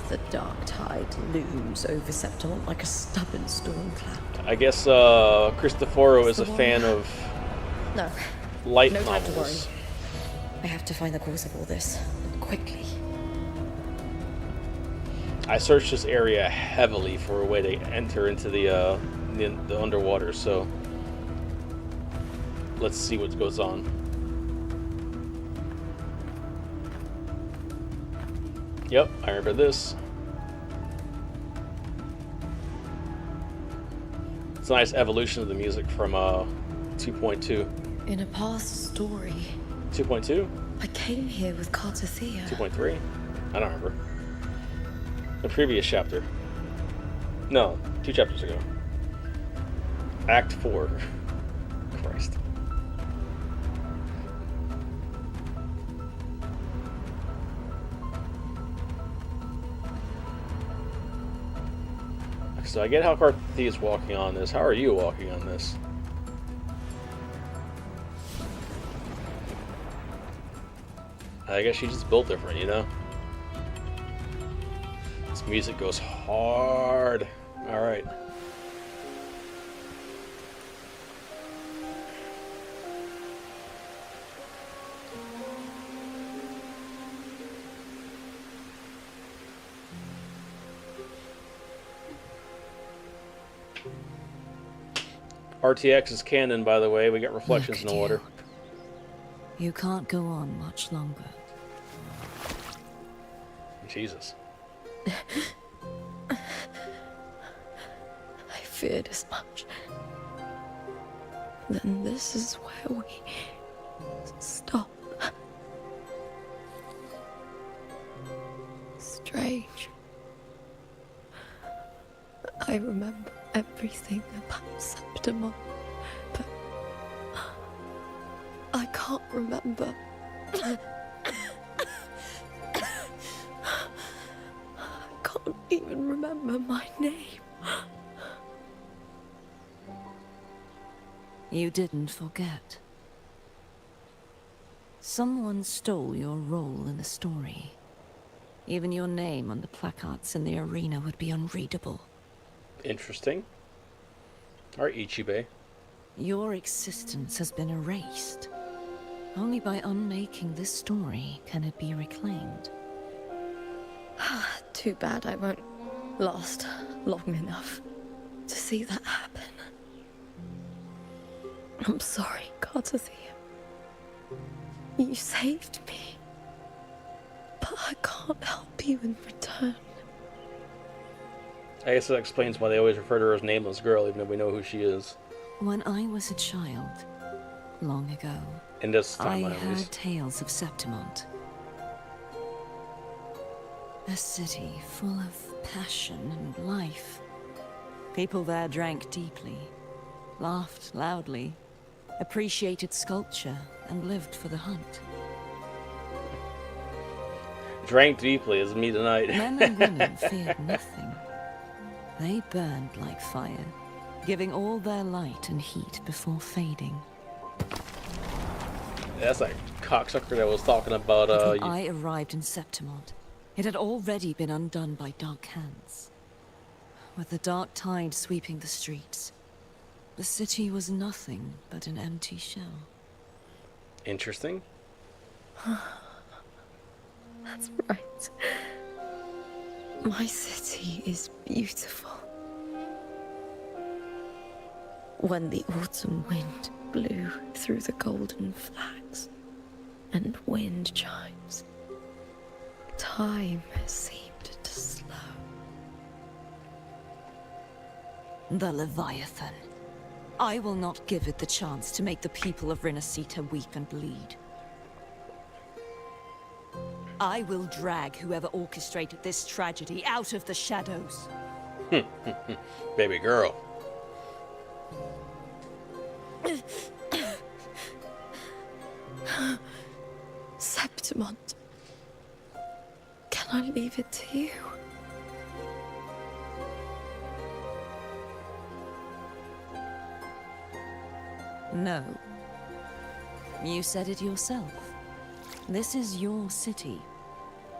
The dark tide looms over Septimont like a stubborn storm cloud. I guess Cristoforo is a fan of No, light no time to worry. novels. I have to find the cause of all this, quickly. I searched this area heavily for a way to enter into the underwater, so let's see what goes on. Yep, I remember this. It's a nice evolution of the music from 2.2. In a past story, 2.2? I came here with Cartathea. 2.3? I don't remember. The previous chapter. No, 2 chapters ago. Act 4. Christ. So I get how Carthy is walking on this. How are you walking on this? I guess she's just built different, you know? This music goes hard. Alright. RTX is canon, by the way. We got reflections in the water. You can't go on much longer. Jesus. I feared as much. Then this is where we stop. Strange. I remember everything about Septimont, but I can't remember even remember my name. You didn't forget. Someone stole your role in the story. Even your name on the placards in the arena would be unreadable. Interesting. Or Ichibe. Your existence has been erased. Only by unmaking this story can it be reclaimed. Too bad I won't last long enough to see that happen. I'm sorry, Gardathia. You saved me. But I can't help you in return. I guess that explains why they always refer to her as Nameless Girl, even though we know who she is. When I was a child, long ago, In this I timeline, at least. heard tales of Septimont. A city full of passion and life. People there drank deeply, laughed loudly, appreciated sculpture, and lived for the hunt. Drank deeply as me tonight. Men and women feared nothing. They burned like fire, giving all their light and heat before fading. That's that cocksucker that was talking about, When I arrived in Septimont, it had already been undone by dark hands. With the dark tide sweeping the streets, the city was nothing but an empty shell. Interesting. That's right. My city is beautiful. When the autumn wind blew through the golden flags and wind chimes, time seemed to slow. The Leviathan. I will not give it the chance to make the people of Rinascita weep and bleed. I will drag whoever orchestrated this tragedy out of the shadows. Baby girl. Septimont, can I leave it to you? No. You said it yourself. This is your city.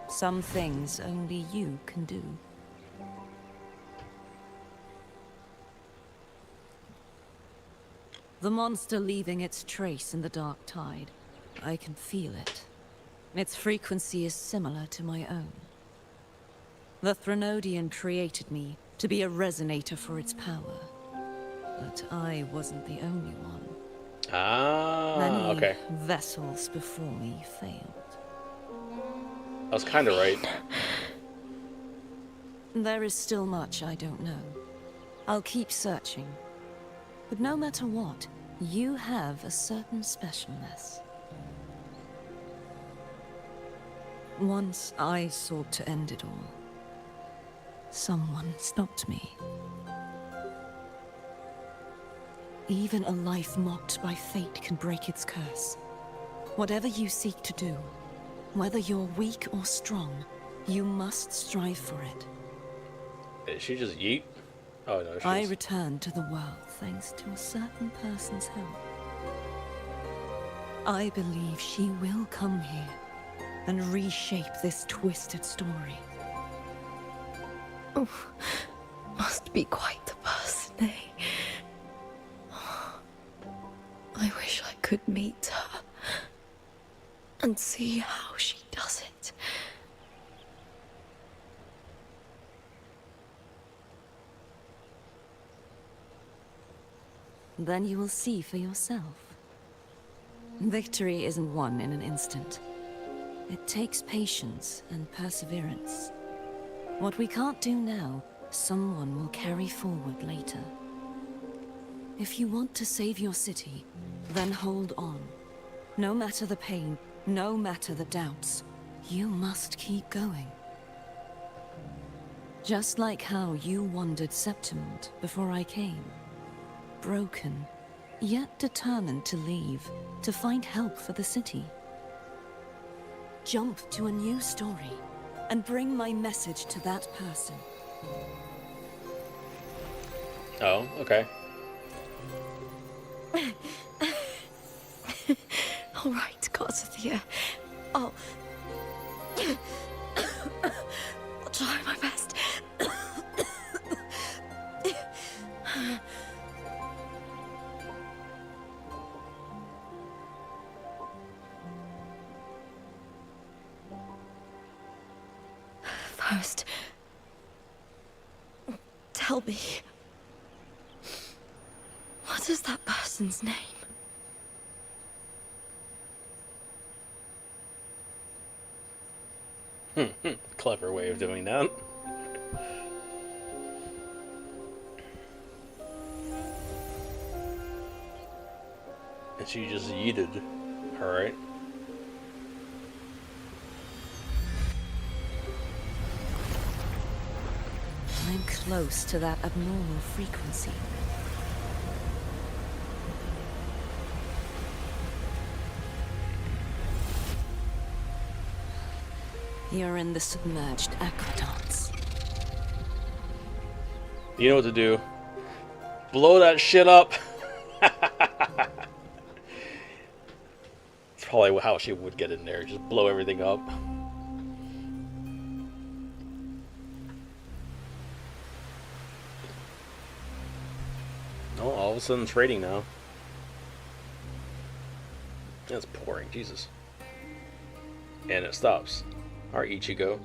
Some things only you can do. The monster leaving its trace in the dark tide. I can feel it. Its frequency is similar to my own. The Threnodian created me to be a resonator for its power. But I wasn't the only one. Ah, Many okay. vessels before me failed. I was kind of right. There is still much I don't know. I'll keep searching. But no matter what, you have a certain specialness. Once I sought to end it all. Someone stopped me. Even a life mocked by fate can break its curse. Whatever you seek to do, whether you're weak or strong, you must strive for it. Did she just yeet? Oh no, I she's... returned to the world thanks to a certain person's help. I believe she will come here and reshape this twisted story. Oh, must be quite the person, eh? I wish I could meet her and see how she does it. Then you will see for yourself. Victory isn't won in an instant. It takes patience and perseverance. What we can't do now, someone will carry forward later. If you want to save your city, then hold on. No matter the pain, no matter the doubts, you must keep going. Just like how you wandered Septimont before I came. Broken, yet determined to leave, to find help for the city. Jump to a new story, and bring my message to that person. Oh, okay. All right, Garcia. I'll try my best. First, tell me, what is that person's name? Clever way of doing that. And she just yeeted. Alright. I'm close to that abnormal frequency. You're in the submerged aqueducts. You know what to do. Blow that shit up. It's probably how she would get in there. Just blow everything up. Oh, all of a sudden it's raining now. That's pouring, Jesus. And it stops. Alright, Ichigo.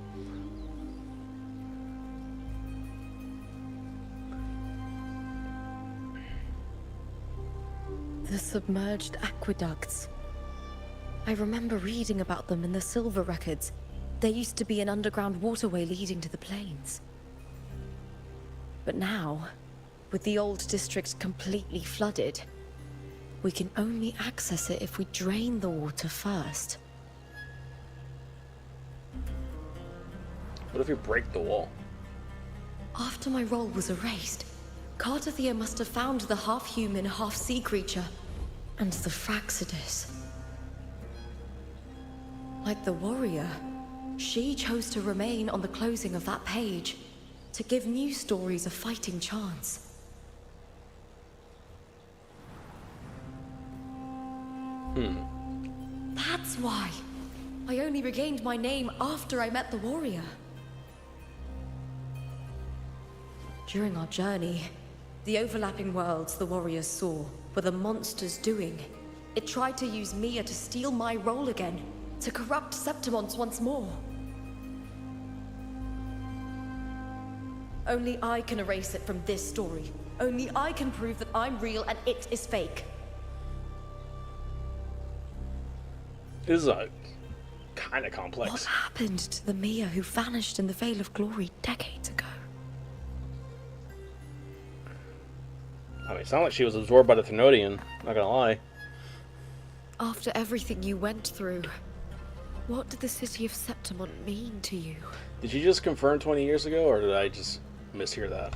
The submerged aqueducts. I remember reading about them in the Silver records. There used to be an underground waterway leading to the plains. But now, with the old district completely flooded, we can only access it if we drain the water first. What if we break the wall? After my role was erased, Cartathea must have found the half-human, half-sea creature, and the Fraxidus. Like the warrior, she chose to remain on the closing of that page, to give new stories a fighting chance. That's why. I only regained my name after I met the warrior. During our journey, the overlapping worlds the warriors saw were the monsters doing. It tried to use Mia to steal my role again, to corrupt Septimons once more. Only I can erase it from this story. Only I can prove that I'm real and it is fake. This is kind of complex. What happened to the Mia who vanished in the Veil of Glory decades ago? I mean, it sounded like she was absorbed by the Thenodian, not gonna lie. After everything you went through, what did the city of Septimon mean to you? Did you just confirm 20 years ago, or did I just mishear that?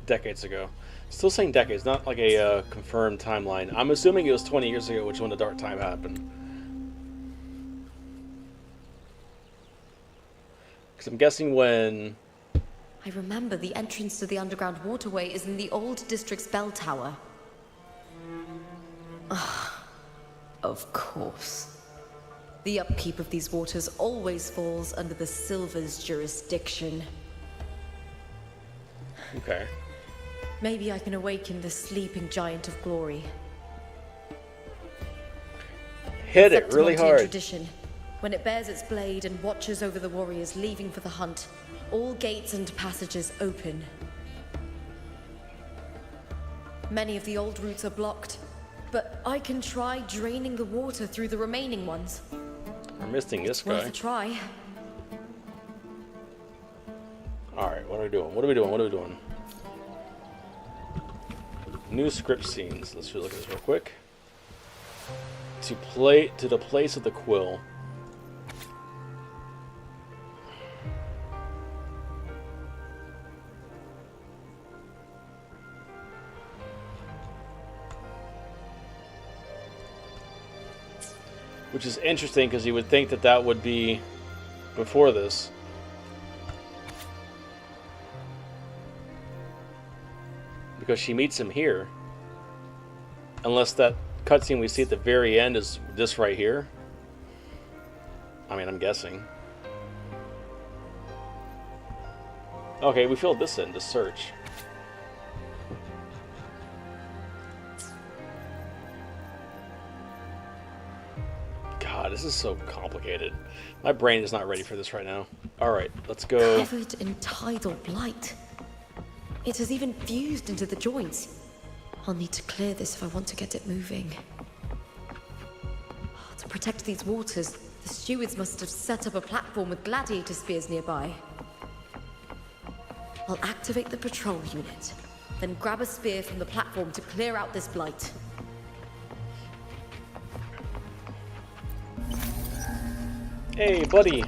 Decades ago. Still saying decades, not like a confirmed timeline. I'm assuming it was 20 years ago, which is when the Dark Time happened. Because I'm guessing when... I remember the entrance to the underground waterway is in the old district's bell tower. Of course. The upkeep of these waters always falls under the Silver's jurisdiction. Okay. Maybe I can awaken the sleeping giant of glory. Hit it really Septimontian hard. tradition. When it bears its blade and watches over the warriors leaving for the hunt, all gates and passages open. Many of the old routes are blocked, but I can try draining the water through the remaining ones. We're missing this Worth guy. a try. Alright, what are we doing? What are we doing? What are we doing? New script scenes. Let's look at this real quick. To the place of the quill. Which is interesting because you would think that that would be before this. because she meets him here. Unless that cutscene we see at the very end is this right here. I mean, I'm guessing. Okay, we filled this in to search. God, this is so complicated. My brain is not ready for this right now. Alright, let's go. Covered in tidal blight. It has even fused into the joints. I'll need to clear this if I want to get it moving. To protect these waters, the stewards must have set up a platform with gladiator spears nearby. I'll activate the patrol unit, then grab a spear from the platform to clear out this blight. Hey, buddy!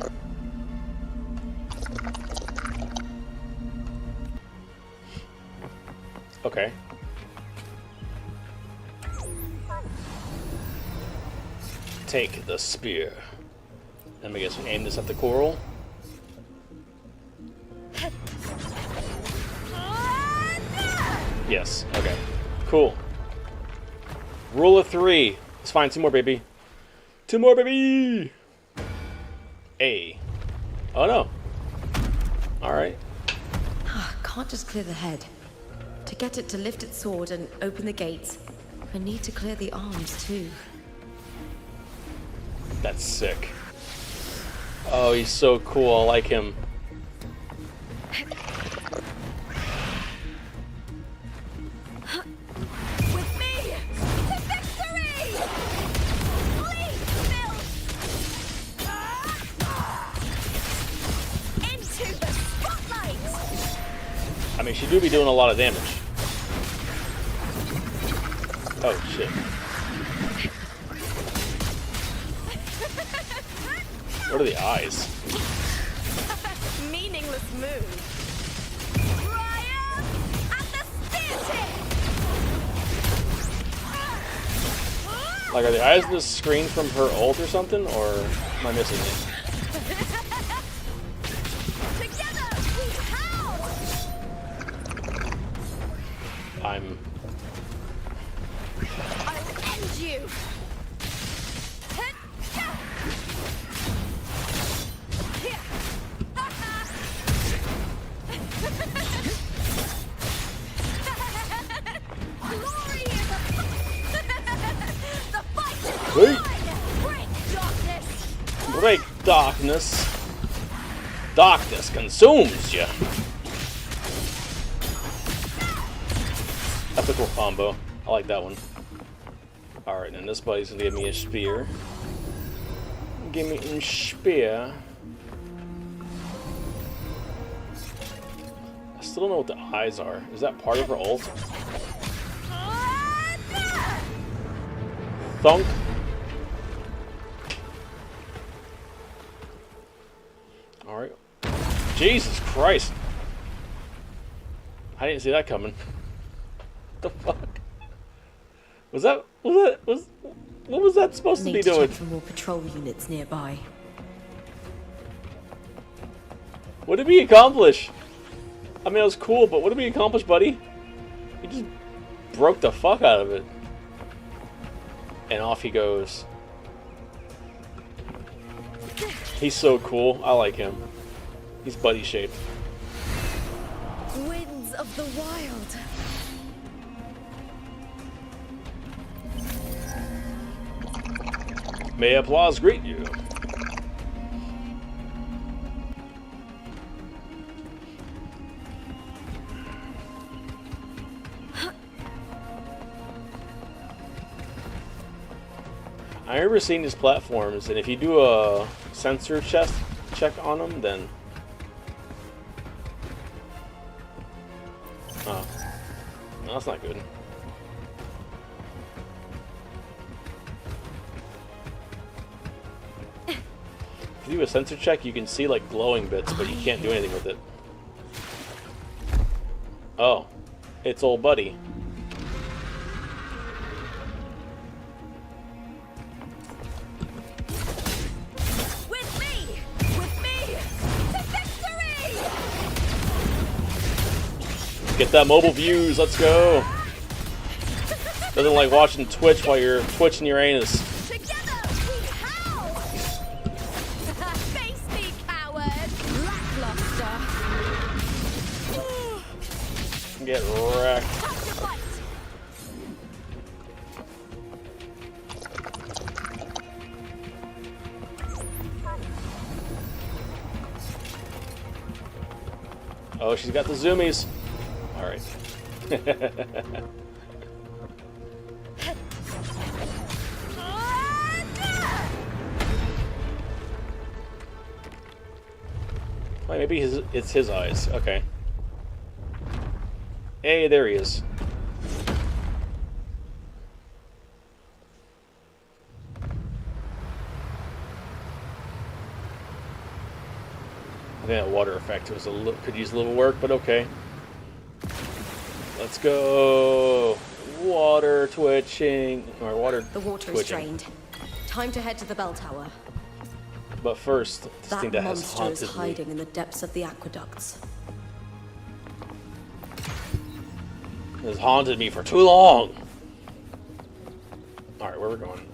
Okay. Take the spear. Let me guess, we aim this at the coral? Yes, okay. Cool. Rule of 3. Let's find 2 more, baby. 2 more, baby! A. Oh no. Alright. Can't just clear the head. To get it to lift its sword and open the gates, I need to clear the arms too. That's sick. Oh, he's so cool. I like him. With me to victory! Please, Bill! Into the spotlight! I mean, she do be doing a lot of damage. Oh, shit. What are the eyes? Meaningless move. Triumph at the spear tip! Like, are the eyes in the screen from her ult or something? Or am I missing it? Together we howl! I'll end you! Glory is the fight is Wait. on! Break darkness! Break darkness. Darkness consumes you. That's a cool combo. I like that one. Alright, and this buddy's gonna give me a spear. Give me a spear. I still don't know what the eyes are. Is that part of her ult? Thunk. Alright. Jesus Christ. I didn't see that coming. What the fuck? What was that supposed to be Need to doing? check for more patrol units nearby. What did we accomplish? I mean, it was cool, but what did we accomplish, buddy? We just broke the fuck out of it. And off he goes. He's so cool. I like him. He's buddy shaped. Winds of the wild. May applause greet you. I remember seeing these platforms, and if you do a sensor check on them, then... Oh. No, that's not good. If you do a sensor check, you can see like glowing bits, but you can't do anything with it. Oh. It's old buddy. With me to victory! Get that mobile views. Let's go. Doesn't like watching Twitch while you're twitching your anus. Together we howl! Face me, coward! Lackluster! Get wrecked. Time to fight! Oh, she's got the zoomies. Alright. Well, maybe it's his eyes. Okay. Hey, there he is. I think that water effect was could use a little work, but okay. Let's go. Water twitching or water. The water is drained. Time to head to the bell tower. But first, this That thing that has monster is haunted hiding me. in the depths of the aqueducts. It has haunted me for too long. All right, where we're going?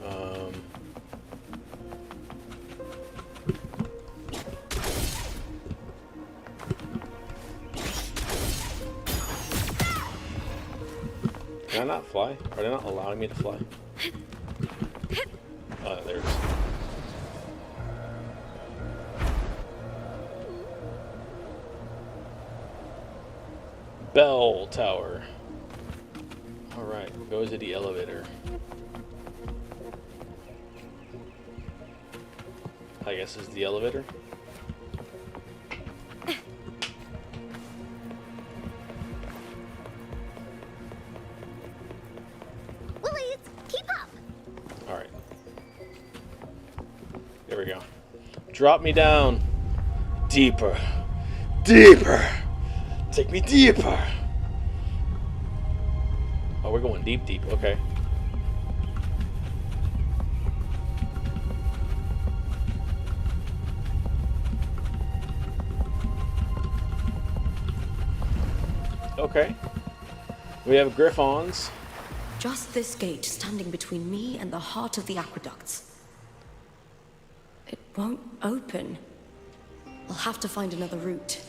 Can I not fly? Are they not allowing me to fly? Oh, there it is. Bell tower. Alright, we'll go to the elevator. I guess this is the elevator. Willie, keep up! Alright. There we go. Drop me down. Deeper. Deeper! Take me deeper! Oh, we're going deep, deep. Okay. Okay. We have griffons. Just this gate standing between me and the heart of the aqueducts. It won't open. I'll have to find another route.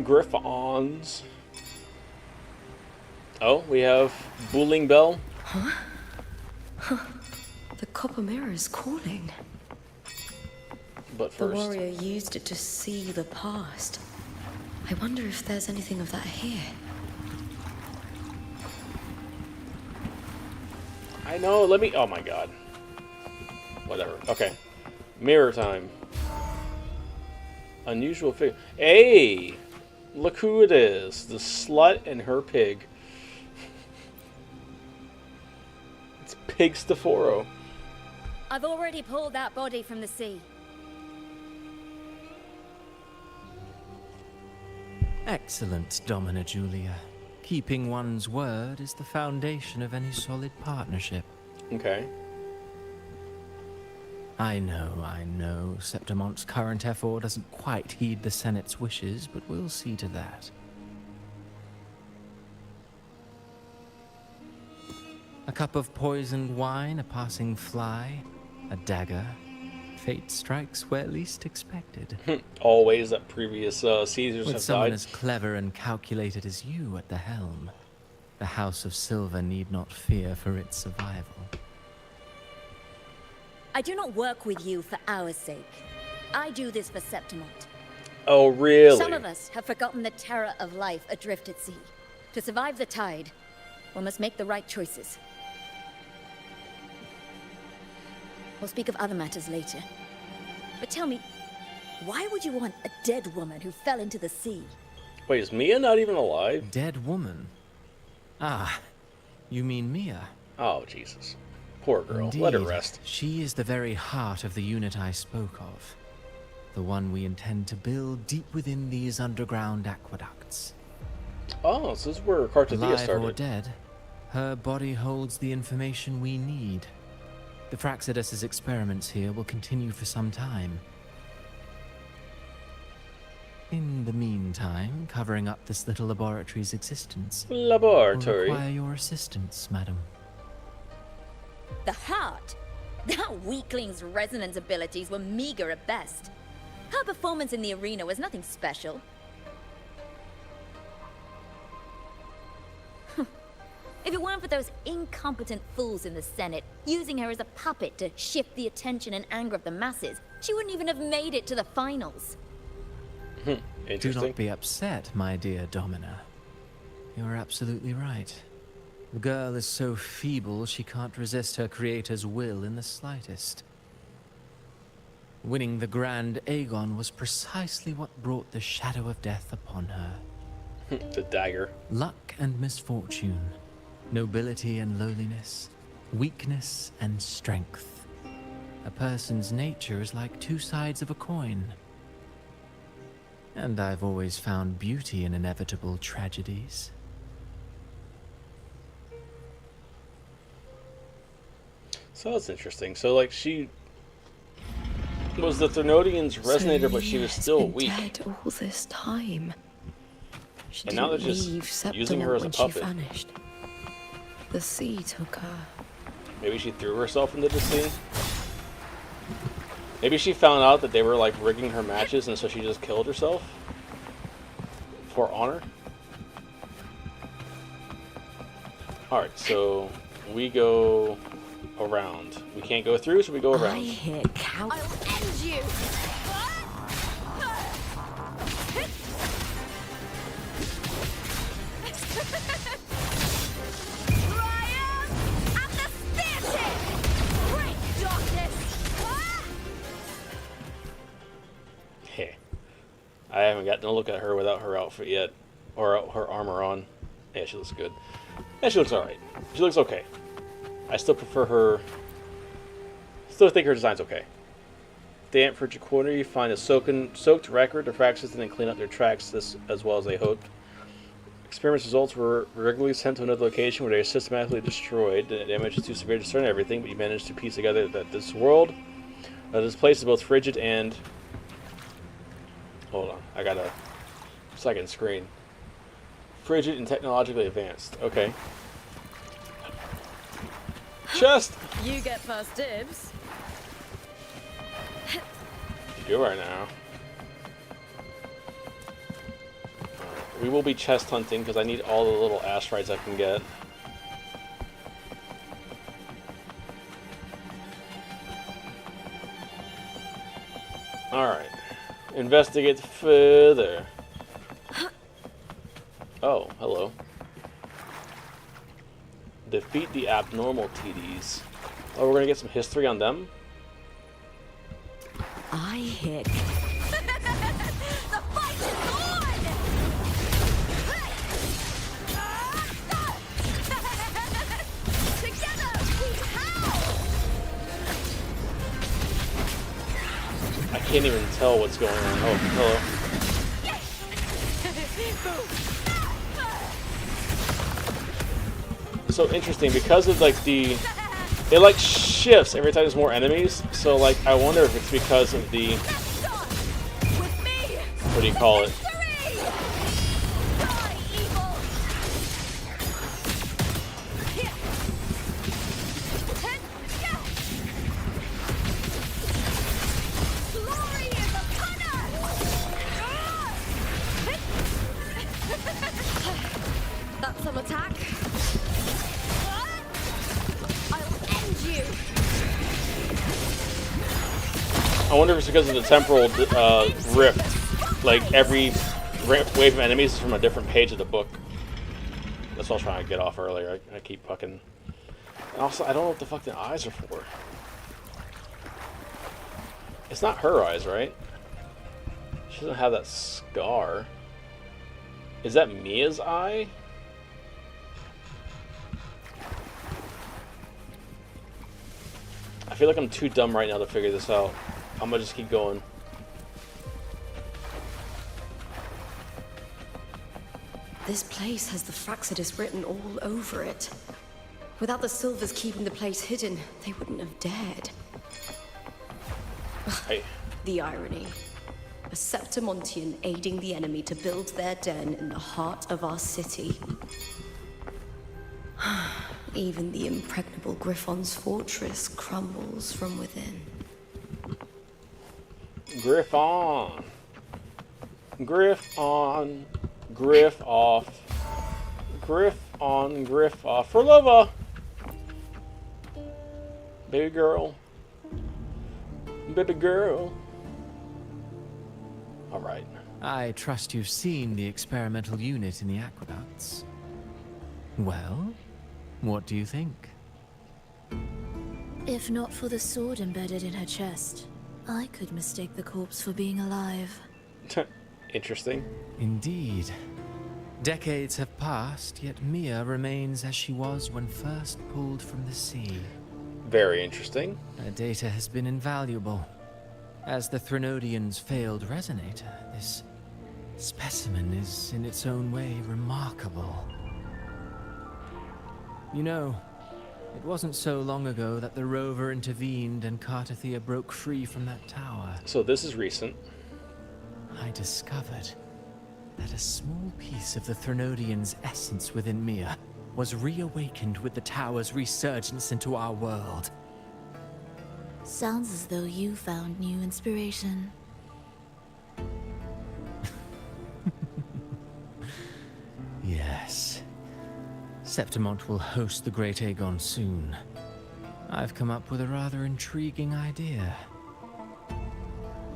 Griffons. Oh, we have Booling Bell. The copper mirror is calling. But The first, warrior used it to see the past. I wonder if there's anything of that here. I know. Let me. Oh my god. Whatever. Okay. Mirror time. Unusual figure. Hey, look who it is. The slut and her pig. It's Pig Staforo. I've already pulled that body from the sea. Excellent, Domina Julia. Keeping one's word is the foundation of any solid partnership. Okay. I know. Septimont's current effort doesn't quite heed the Senate's wishes, but we'll see to that. A cup of poisoned wine, a passing fly, a dagger. Fate strikes where least expected. Always that previous Caesars With have someone died. as clever and calculated as you at the helm, the House of Silver need not fear for its survival. I do not work with you for our sake. I do this for Septimont. Oh, really? Some of us have forgotten the terror of life adrift at sea. To survive the tide, one must make the right choices. We'll speak of other matters later. But tell me, why would you want a dead woman who fell into the sea? Wait, is Mia not even alive? Dead woman? Ah, you mean Mia? Oh, Jesus. Poor girl. Indeed, Let her rest. She is the very heart of the unit I spoke of. The one we intend to build deep within these underground aqueducts. Oh, so this is where Cartathea Alive started. or dead, her body holds the information we need. The Fraxidus's experiments here will continue for some time. In the meantime, covering up this little laboratory's existence will Laboratory. require your assistance, madam. The heart? That weakling's resonance abilities were meager at best. Her performance in the arena was nothing special. If it weren't for those incompetent fools in the Senate, using her as a puppet to shift the attention and anger of the masses, she wouldn't even have made it to the finals. Do Interesting. not be upset, my dear Domina. You are absolutely right. The girl is so feeble she can't resist her creator's will in the slightest. Winning the Grand Aegon was precisely what brought the shadow of death upon her. The dagger. Luck and misfortune, nobility and lowliness, weakness and strength. A person's nature is like two sides of a coin. And I've always found beauty in inevitable tragedies. So that's interesting. So like she was the Thermodians resonator, but she was still weak. Dead all this time. She And now didn't they're just leave using her as a when puppet. she vanished. The sea took her. Maybe she threw herself into the sea. Maybe she found out that they were like rigging her matches, and so she just killed herself for honor. All right, so we go around. We can't go through, so we go I around. hear cow. I'll end you! Triumph at the theater! Great darkness! Hey, I haven't gotten a look at her without her outfit yet, or her armor on. Yeah, she looks good. Yeah, she looks alright. She looks okay. I still prefer her. Still think her design's okay. Damp for Jaquardi, find a soaked record of fractions and then clean up their tracks as well as they hoped. Experiments results were regularly sent to another location where they are systematically destroyed. The damage is too severe to discern everything, but you managed to piece together that this place is both frigid and... Hold on, I got a second screen. Frigid and technologically advanced. Okay. Chest! You get first dibs. You do right now. We will be chest hunting because I need all the little asteroids I can get. Alright. Investigate further. Oh, hello. Defeat the abnormal TDs. Oh, we're gonna get some history on them? I hear. The fight is on! Together we howl! I can't even tell what's going on. Oh, hello. So interesting because of like it like shifts every time there's more enemies. So like I wonder if it's because of the With me! what do you call it? Victory! Die, evil! Glory is upon us! That's some attack. I'll end you! I wonder if it's because of the temporal rift. Like every wave of enemies is from a different page of the book. That's what I was trying to get off earlier. I keep fucking. And also, I don't know what the fuck the eyes are for. It's not her eyes, right? She doesn't have that scar. Is that Mia's eye? I feel like I'm too dumb right now to figure this out. I'm gonna just keep going. This place has the Fraxidus written all over it. Without the Silvers keeping the place hidden, they wouldn't have dared. Hey. The irony. A Septimontian aiding the enemy to build their den in the heart of our city. Even the impregnable Griffon's fortress crumbles from within. Griff on. Griff on. Griff off. Griff on, griff off. For Lupa! Baby girl. Baby girl. Alright. I trust you've seen the experimental unit in the aqueducts. Well, what do you think? If not for the sword embedded in her chest, I could mistake the corpse for being alive. Interesting. Indeed. Decades have passed, yet Mia remains as she was when first pulled from the sea. Very interesting. Her data has been invaluable. As the Threnodian's failed resonator, this specimen is in its own way remarkable. You know, it wasn't so long ago that the rover intervened and Cartathea broke free from that tower. So this is recent. I discovered that a small piece of the Threnodian's essence within Mia was reawakened with the tower's resurgence into our world. Sounds as though you found new inspiration. Yes. Septimont will host the Great Aegon soon. I've come up with a rather intriguing idea.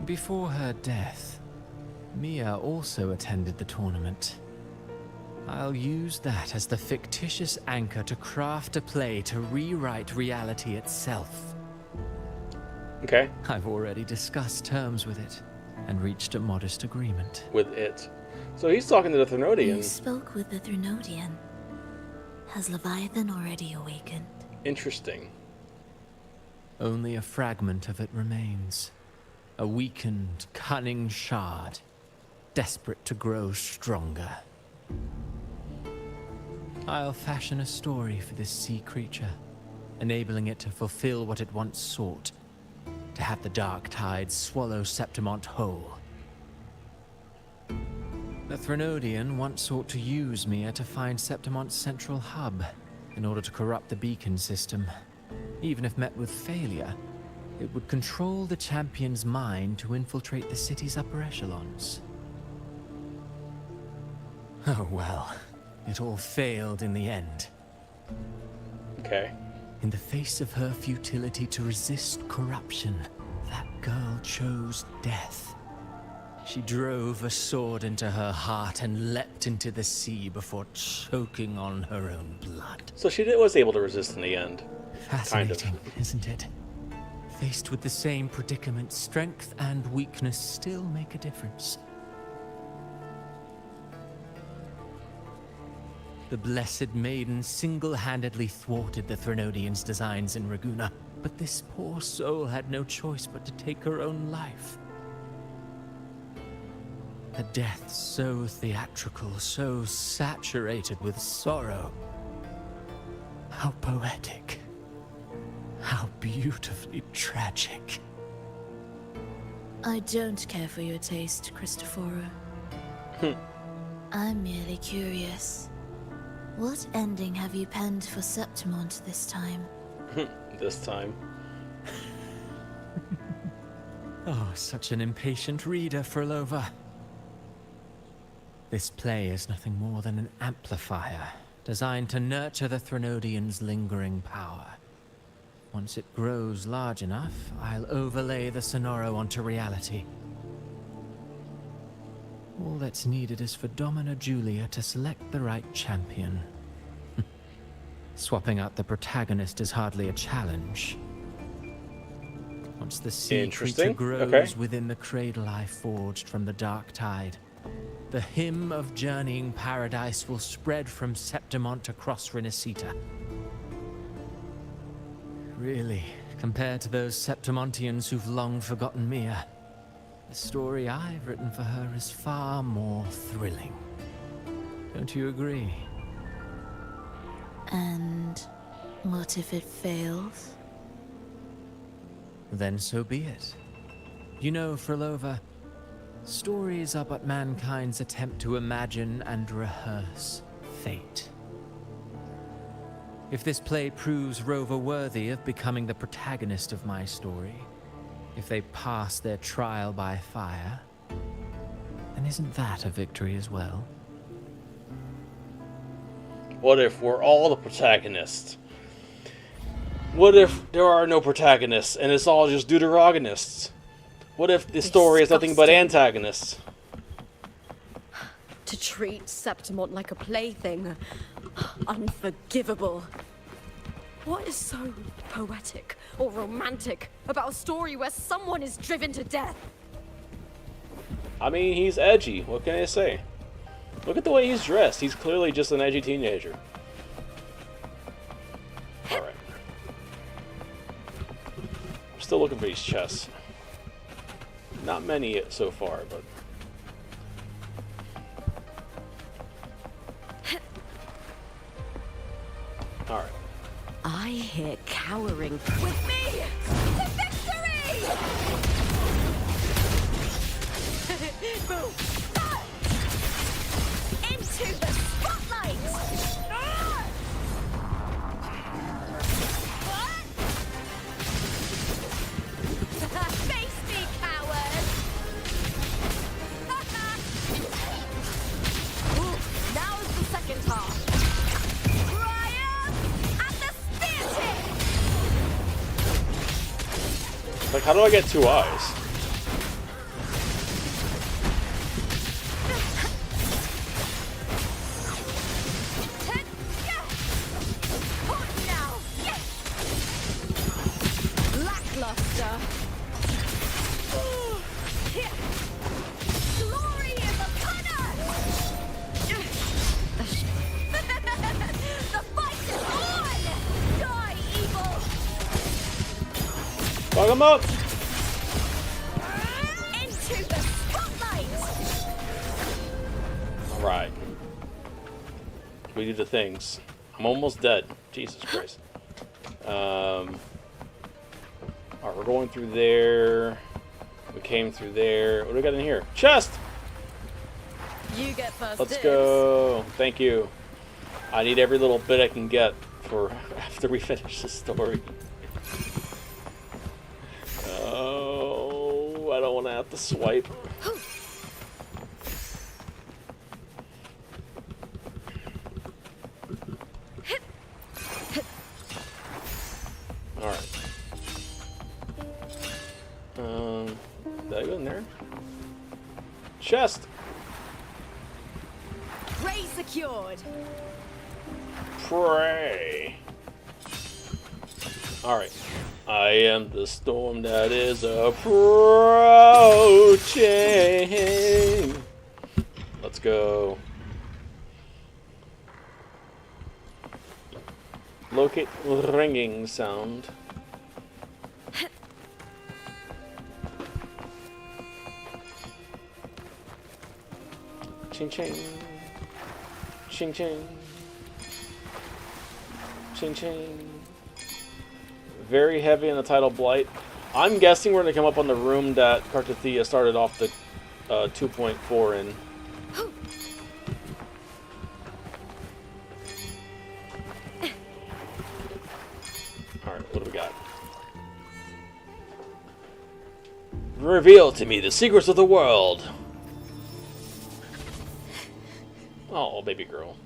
Before her death, Mia also attended the tournament. I'll use that as the fictitious anchor to craft a play to rewrite reality itself. Okay. I've already discussed terms with it, and reached a modest agreement. With it. So he's talking to the You Threnodian. spoke with the Threnodian. Has Leviathan already awakened? Interesting. Only a fragment of it remains. A weakened, cunning shard, desperate to grow stronger. I'll fashion a story for this sea creature, enabling it to fulfill what it once sought, to have the dark tide swallow Septimont whole. The Threnodian once sought to use Mia to find Septimont's central hub, in order to corrupt the beacon system. Even if met with failure, it would control the champion's mind to infiltrate the city's upper echelons. Oh well, it all failed in the end. Okay. In the face of her futility to resist corruption, that girl chose death. She drove a sword into her heart and leapt into the sea before choking on her own blood. So she was able to resist in the end. Fascinating, isn't it? Faced with the same predicament, strength and weakness still make a difference. The Blessed Maiden single-handedly thwarted the Threnodian's designs in Raguna, but this poor soul had no choice but to take her own life. A death so theatrical, so saturated with sorrow. How poetic. How beautifully tragic. I don't care for your taste, Cristoforo. I'm merely curious. What ending have you penned for Septimont this time? This time. Oh, such an impatient reader, Frolova. This play is nothing more than an amplifier, designed to nurture the Threnodian's lingering power. Once it grows large enough, I'll overlay the Sonoro onto reality. All that's needed is for Domina Julia to select the right champion. Swapping out the protagonist is hardly a challenge. Once the sea creature grows within the cradle I forged from the dark tide, the hymn of journeying paradise will spread from Septimont across Renacita. Really, compared to those Septimontians who've long forgotten Mia, the story I've written for her is far more thrilling. Don't you agree? And what if it fails? Then so be it. You know, Frolova, Stories are but mankind's attempt to imagine and rehearse fate. If this play proves Rover worthy of becoming the protagonist of my story, if they pass their trial by fire, then isn't that a victory as well? What if we're all the protagonists? What if there are no protagonists and it's all just deuterogonists? What if the story is nothing but antagonists? To treat Septimont like a plaything. Unforgivable. What is so poetic or romantic about a story where someone is driven to death? I mean, he's edgy. What can I say? Look at the way he's dressed. He's clearly just an edgy teenager. Alright. I'm still looking for these chests. Not many so far, but... Alright. I hear cowering. With me! To victory! Boom! Ah! Into the spotlight! Ah! What? Face me, coward! Ooh, now is the second half. Like, how do I get 2 eyes? Lackluster. Glory is upon us! The fight is on! Die, evil! Fuck him up! Into the spotlight! Alright. We do the things. I'm almost dead. Jesus Christ. Alright, we're going through there. We came through there. What do we got in here? Chest! You get first. Let's go. Thank you. I need every little bit I can get for after we finish the story. Oh, I don't want to have to swipe. Alright. Did I go in there? Chest! Prey secured. Pray. Alright. I am the storm that is approaching. Let's go. Locate ringing sound. Ching ching. Ching ching. Ching ching. Very heavy in the title Blight. I'm guessing we're going to come up on the room that Cartathea started off the 2.4 in. Alright, what do we got? Reveal to me the secrets of the world. Oh, baby girl.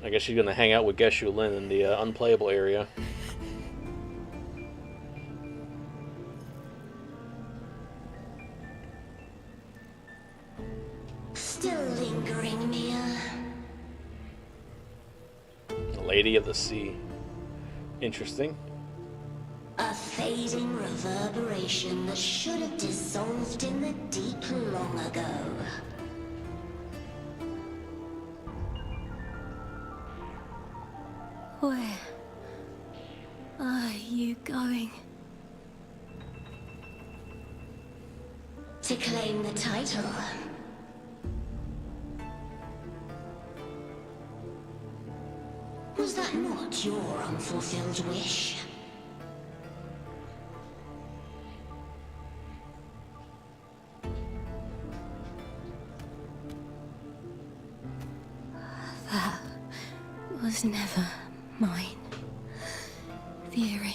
I guess she's gonna hang out with Geshu Lin in the unplayable area. Still lingering, Mia. The Lady of the Sea. Interesting. A fading reverberation that should have dissolved in the deep long ago. Where are you going? To claim the title. Was that not your unfulfilled wish? was never mine. The arena.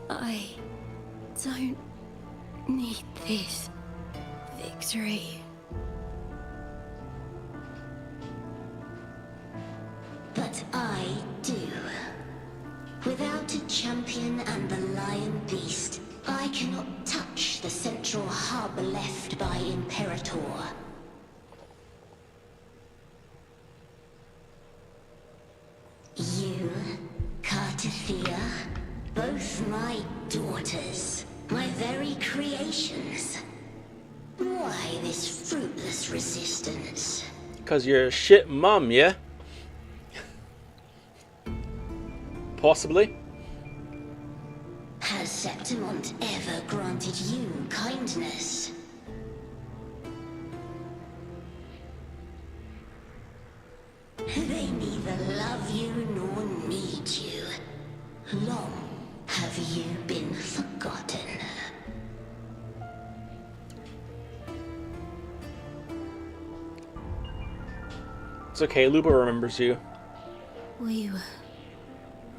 I don't need this victory. But I do. Without a champion and the lion beast, I cannot touch the central hub left by Imperator. You, Cartathea, both my daughters, my very creations. Why this fruitless resistance? 'Cause you're a shit mum, yeah? Possibly. Has Septimont ever granted you kindness? They neither love you nor need you. Long have you been forgotten. It's okay, Lupa remembers you. We were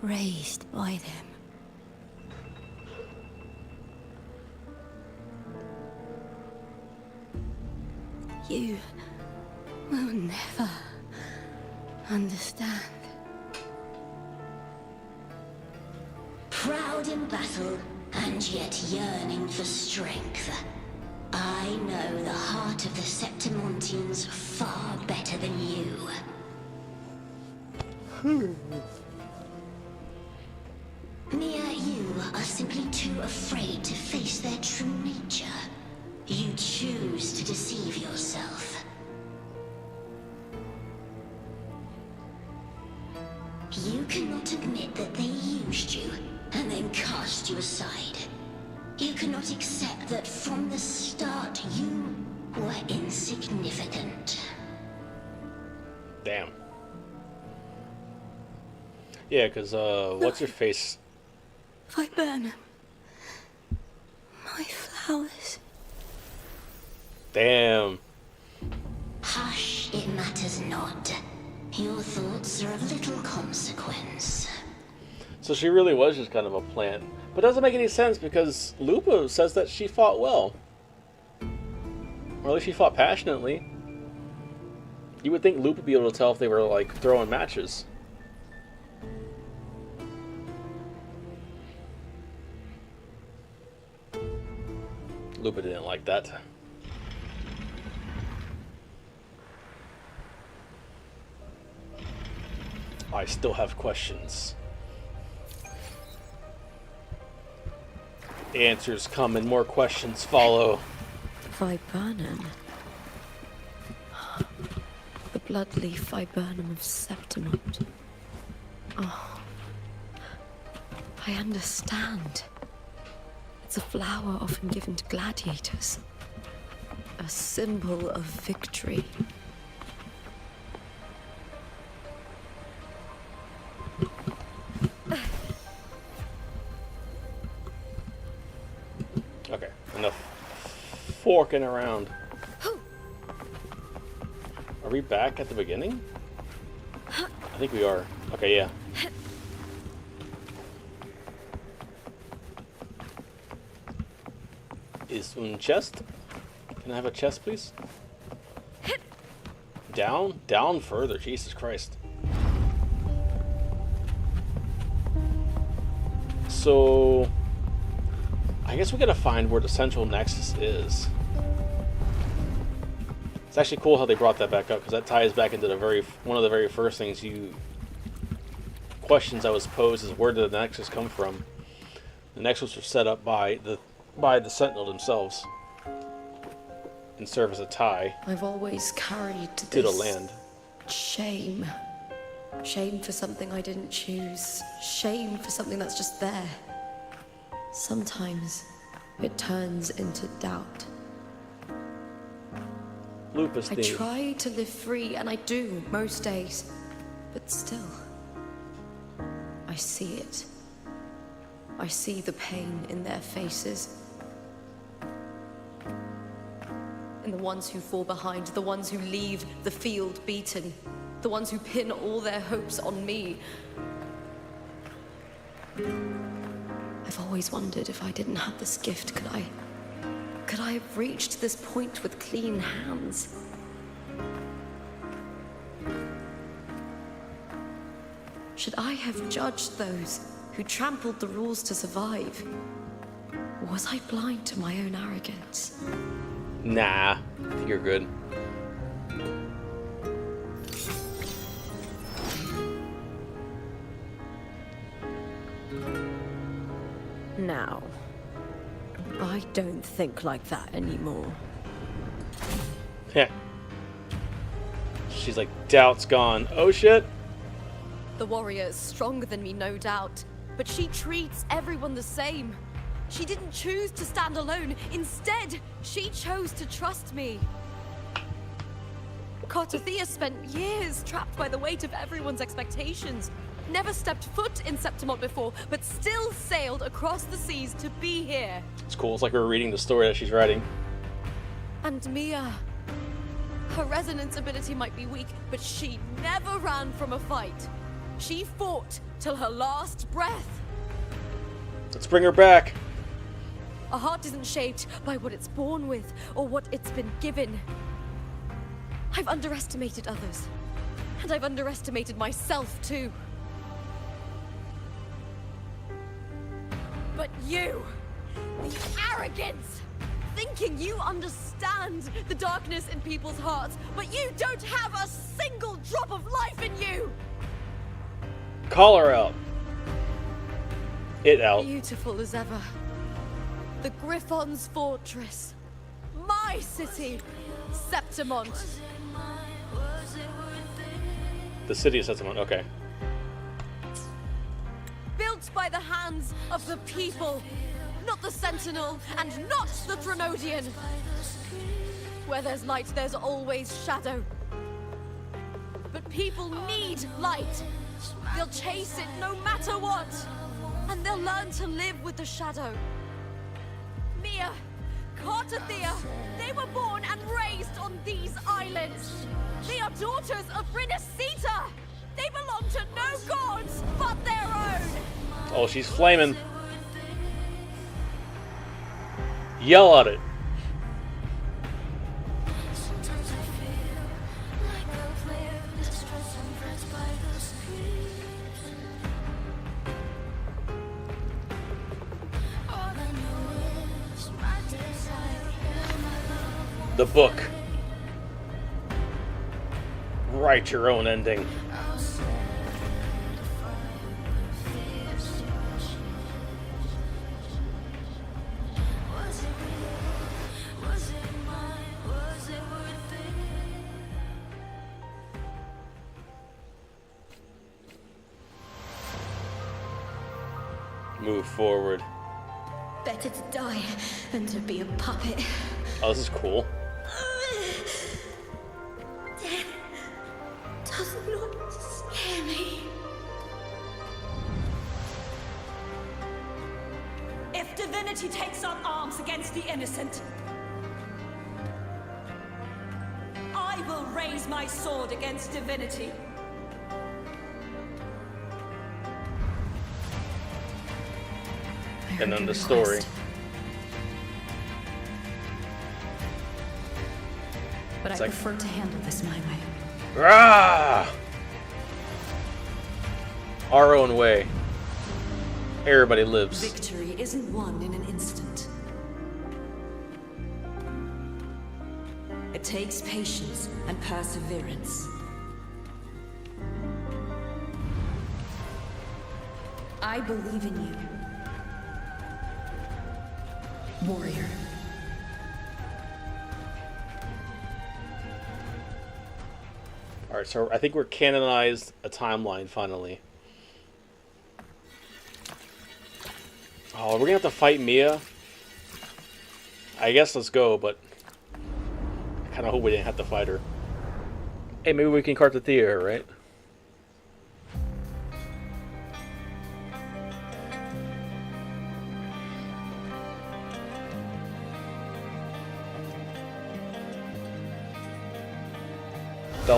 raised by them. You will never understand. Proud in battle, and yet yearning for strength. I know the heart of the Septimontians far better than you. Mia, you are simply too afraid to face their true nature. You choose to deceive yourself. You cannot admit that they used you and then cast you aside. You cannot accept that from the start you were insignificant. Damn. Yeah, 'cause what's your face? Viburnum. My flowers. Damn. Hush, it matters not. Your thoughts are of little consequence. So she really was just kind of a plant. But it doesn't make any sense because Lupa says that she fought well. Or at least she fought passionately. You would think Lupa would be able to tell if they were like throwing matches. Lupa didn't like that. I still have questions. Answers come and more questions follow. Viburnum. The bloodleaf viburnum of Septimont. Oh. I understand. It's a flower often given to gladiators. A symbol of victory. Okay, enough forking around. Are we back at the beginning? I think we are. Okay, yeah. Is un chest? Can I have a chest, please? Down? Down further. Jesus Christ. So I guess we gotta find where the central nexus is. It's actually cool how they brought that back up because that ties back into the one of the very first things questions I was posed is where did the nexus come from? The nexus was set up by the Sentinel themselves and serve as a tie. I've always carried to the this land. Shame. Shame for something I didn't choose. Shame for something that's just there. Sometimes it turns into doubt. Lupus I theme. try to live free, and I do most days. But still, I see it. I see the pain in their faces. in the ones who fall behind, the ones who leave the field beaten, the ones who pin all their hopes on me. I've always wondered if I didn't have this gift, could I have reached this point with clean hands? Should I have judged those who trampled the rules to survive? Or was I blind to my own arrogance? Nah, I think you're good. Now, I don't think like that anymore. Yeah. She's like, doubt's gone. Oh shit. The warrior is stronger than me, no doubt, but she treats everyone the same. She didn't choose to stand alone. Instead, she chose to trust me. Cartothea spent years trapped by the weight of everyone's expectations. Never stepped foot in Septimont before, but still sailed across the seas to be here. It's cool. It's like we're reading the story that she's writing. And Mia. Her resonance ability might be weak, but she never ran from a fight. She fought till her last breath. Let's bring her back. A heart isn't shaped by what it's born with or what it's been given. I've underestimated others, and I've underestimated myself too. But you, the arrogance, thinking you understand the darkness in people's hearts, but you don't have a single drop of life in you. Call her out. It out. Beautiful as ever. The Griffon's fortress. My city, Septimont. The city of Septimont, okay. Built by the hands of the people, not the Sentinel and not the Threnodian. Where there's light, there's always shadow. But people need light. They'll chase it no matter what. And they'll learn to live with the shadow. Mia, Cartothea, they were born and raised on these islands. They are daughters of Brinacita. They belong to no gods but their own. Oh, she's flaming. Yell at it. The book. Write your own ending. Move forward. Better to die than to be a puppet. Oh, this is cool. Death does not scare me. If divinity takes up arms against the innocent, I will raise my sword against divinity. And then the story. But It's I like- prefer to handle this my way. Rah! Our own way. Everybody lives. Victory isn't won in an instant. It takes patience and perseverance. I believe in you, warrior. Alright, so I think we're canonized a timeline finally. Oh, we're gonna have to fight Mia? I guess let's go, but I kinda hope we didn't have to fight her. Hey, maybe we can Cartothea her, right? The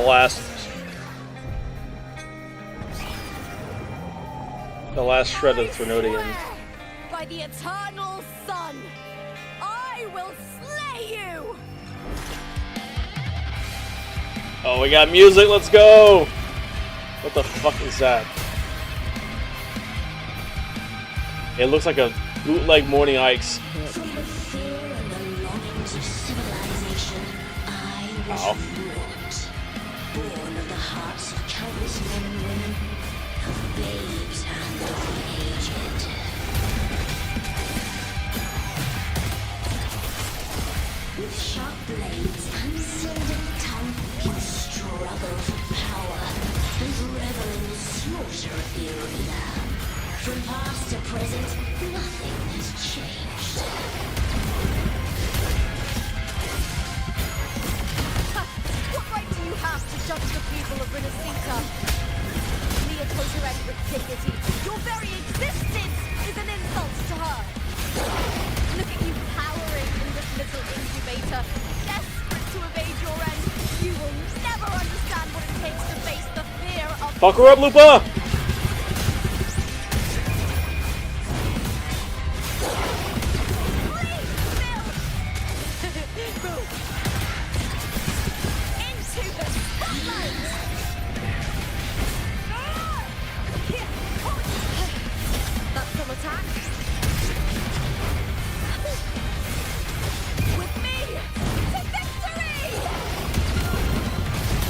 last shred of Threnodian. By the eternal sun, I will slay you! Oh, we got music, let's go! What the fuck is that? It looks like a bootleg Morning Ike's. From the fear and the longings of civilization, I was Ow. wrought. Born of the hearts of countless men and women, of babes and of the aged. With sharp blades and silver tongue, he'll struggle for power and revel in the slaughter of the arena. From past to present, nothing has changed. What right do you have to judge the people of Renacita? Neototerec ridiculity. Your very existence is an insult to her. Look at you cowering in this little incubator, desperate to evade your end. You will never understand what it takes to face the fear of... Fuck her up, Lupa!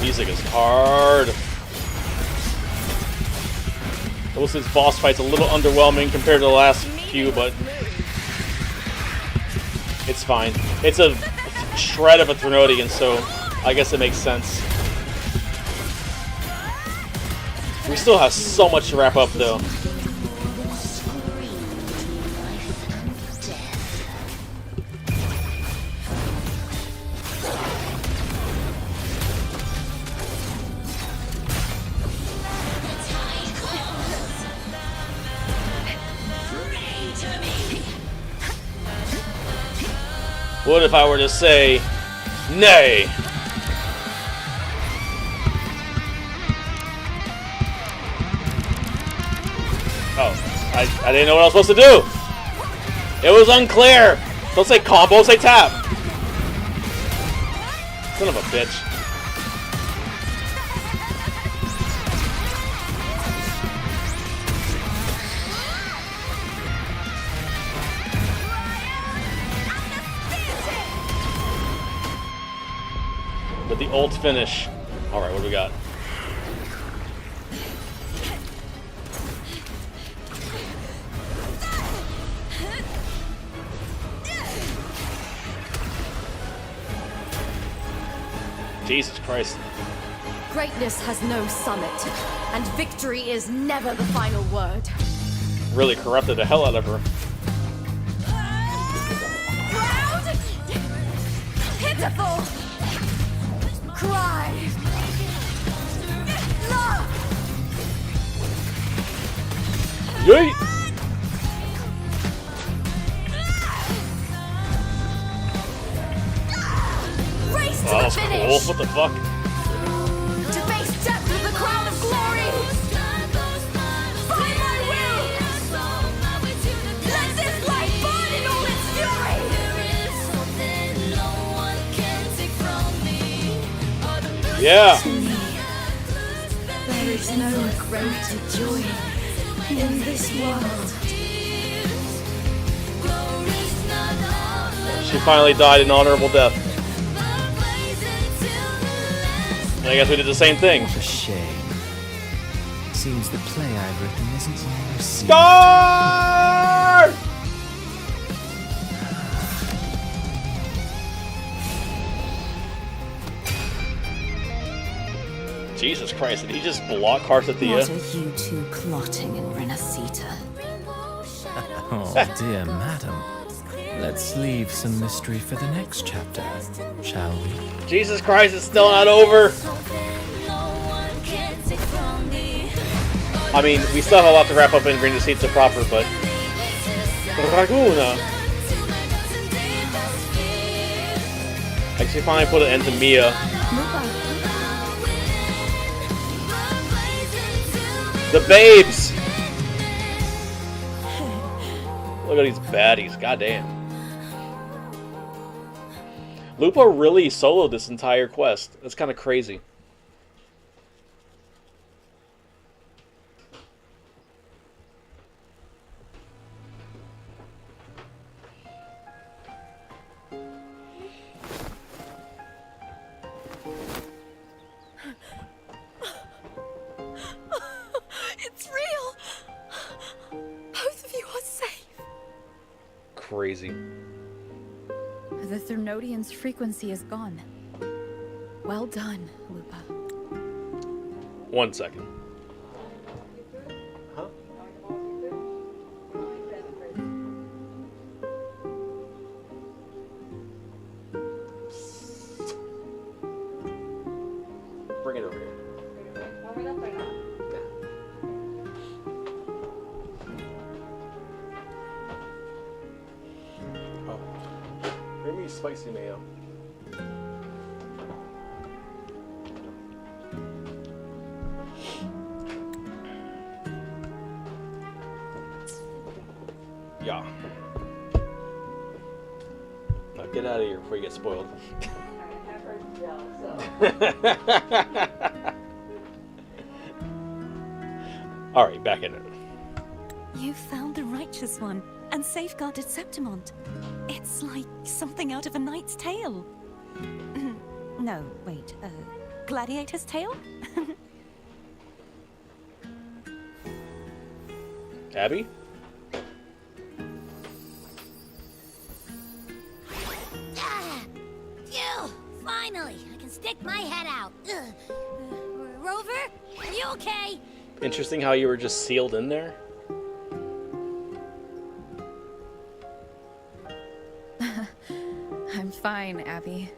Music is hard. Wilson's boss fight's a little underwhelming compared to the last few, but it's fine. It's a shred of a Threnodian, so I guess it makes sense. We still have so much to wrap up, though. What if I were to say, nay? Oh, I didn't know what I was supposed to do. It was unclear. Don't say combo, say tap. Son of a bitch. With the ult finish. Alright, what do we got? Jesus Christ. Greatness has no summit, and victory is never the final word. Really corrupted the hell out of her. Proud! Pitiful! Cry! Love! Yeet! Race to Oh, the that was finish! cool. What the fuck? To face death with the crown of glory! By my will! Let this light burn in all its fury! Yeah! There is no greater joy in this world. She finally died an honorable death. And I guess we did the same thing. What a shame. Seems the play I've written isn't well received. Scar! Jesus Christ, did he just block Carthethia? What are you two plotting in Renacita? Oh, dear madam. Let's leave some mystery for the next chapter, shall we? Jesus Christ, it's still not over! I mean, we still have a lot to wrap up in Renacita proper, but... Raguna! I actually finally put an end to Mia. The babes! Look at these baddies, goddamn. Lupa really soloed this entire quest. That's kind of crazy. It's real! Both of you are safe. Crazy. The Thermodian's frequency is gone. Well done, Lupa. 1 second. Huh? Bring it over here. Oh. Bring me spicy mayo. Yeah. Now get out of here before you get spoiled. I have heard gel, so. Alright, back in it. You found the righteous one and safeguarded Septimont. It's like something out of a knight's tale. No, wait, gladiator's tale? Abby? Phew! Finally, I can stick my head out. Rover, are you okay? Interesting how you were just sealed in there. I'm fine, Abby.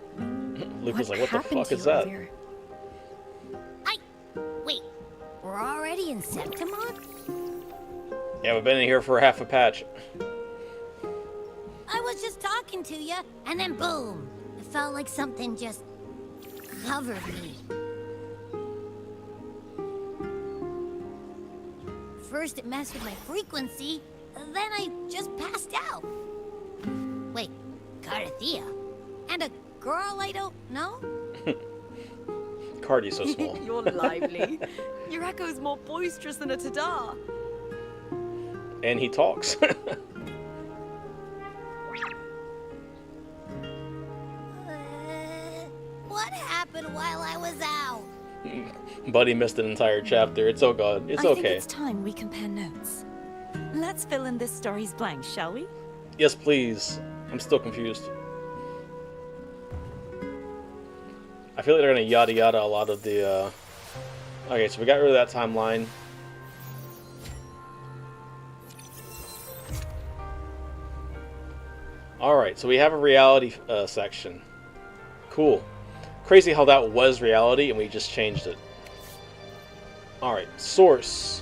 Luke was like, what the happened fuck to is you that? earlier? Wait, we're already in Septimont? Yeah, we've been in here for half a patch. I was just talking to you, and then boom! It felt like something just covered me. First it messed with my frequency, then I just passed out. Wait, Carthea? And a girl I don't know? Cardi's so small. You're lively. Your echo's more boisterous than a Tadar. And he talks. What happened while I was out? Buddy missed an entire chapter. It's oh god. It's I think okay. it's time we compare notes. Let's fill in this story's blanks, shall we? Yes, please. I'm still confused. I feel like they're gonna yada yada a lot of the, Okay, so we got rid of that timeline. Alright, so we have a reality section. Cool. Crazy how that was reality and we just changed it. Alright, source.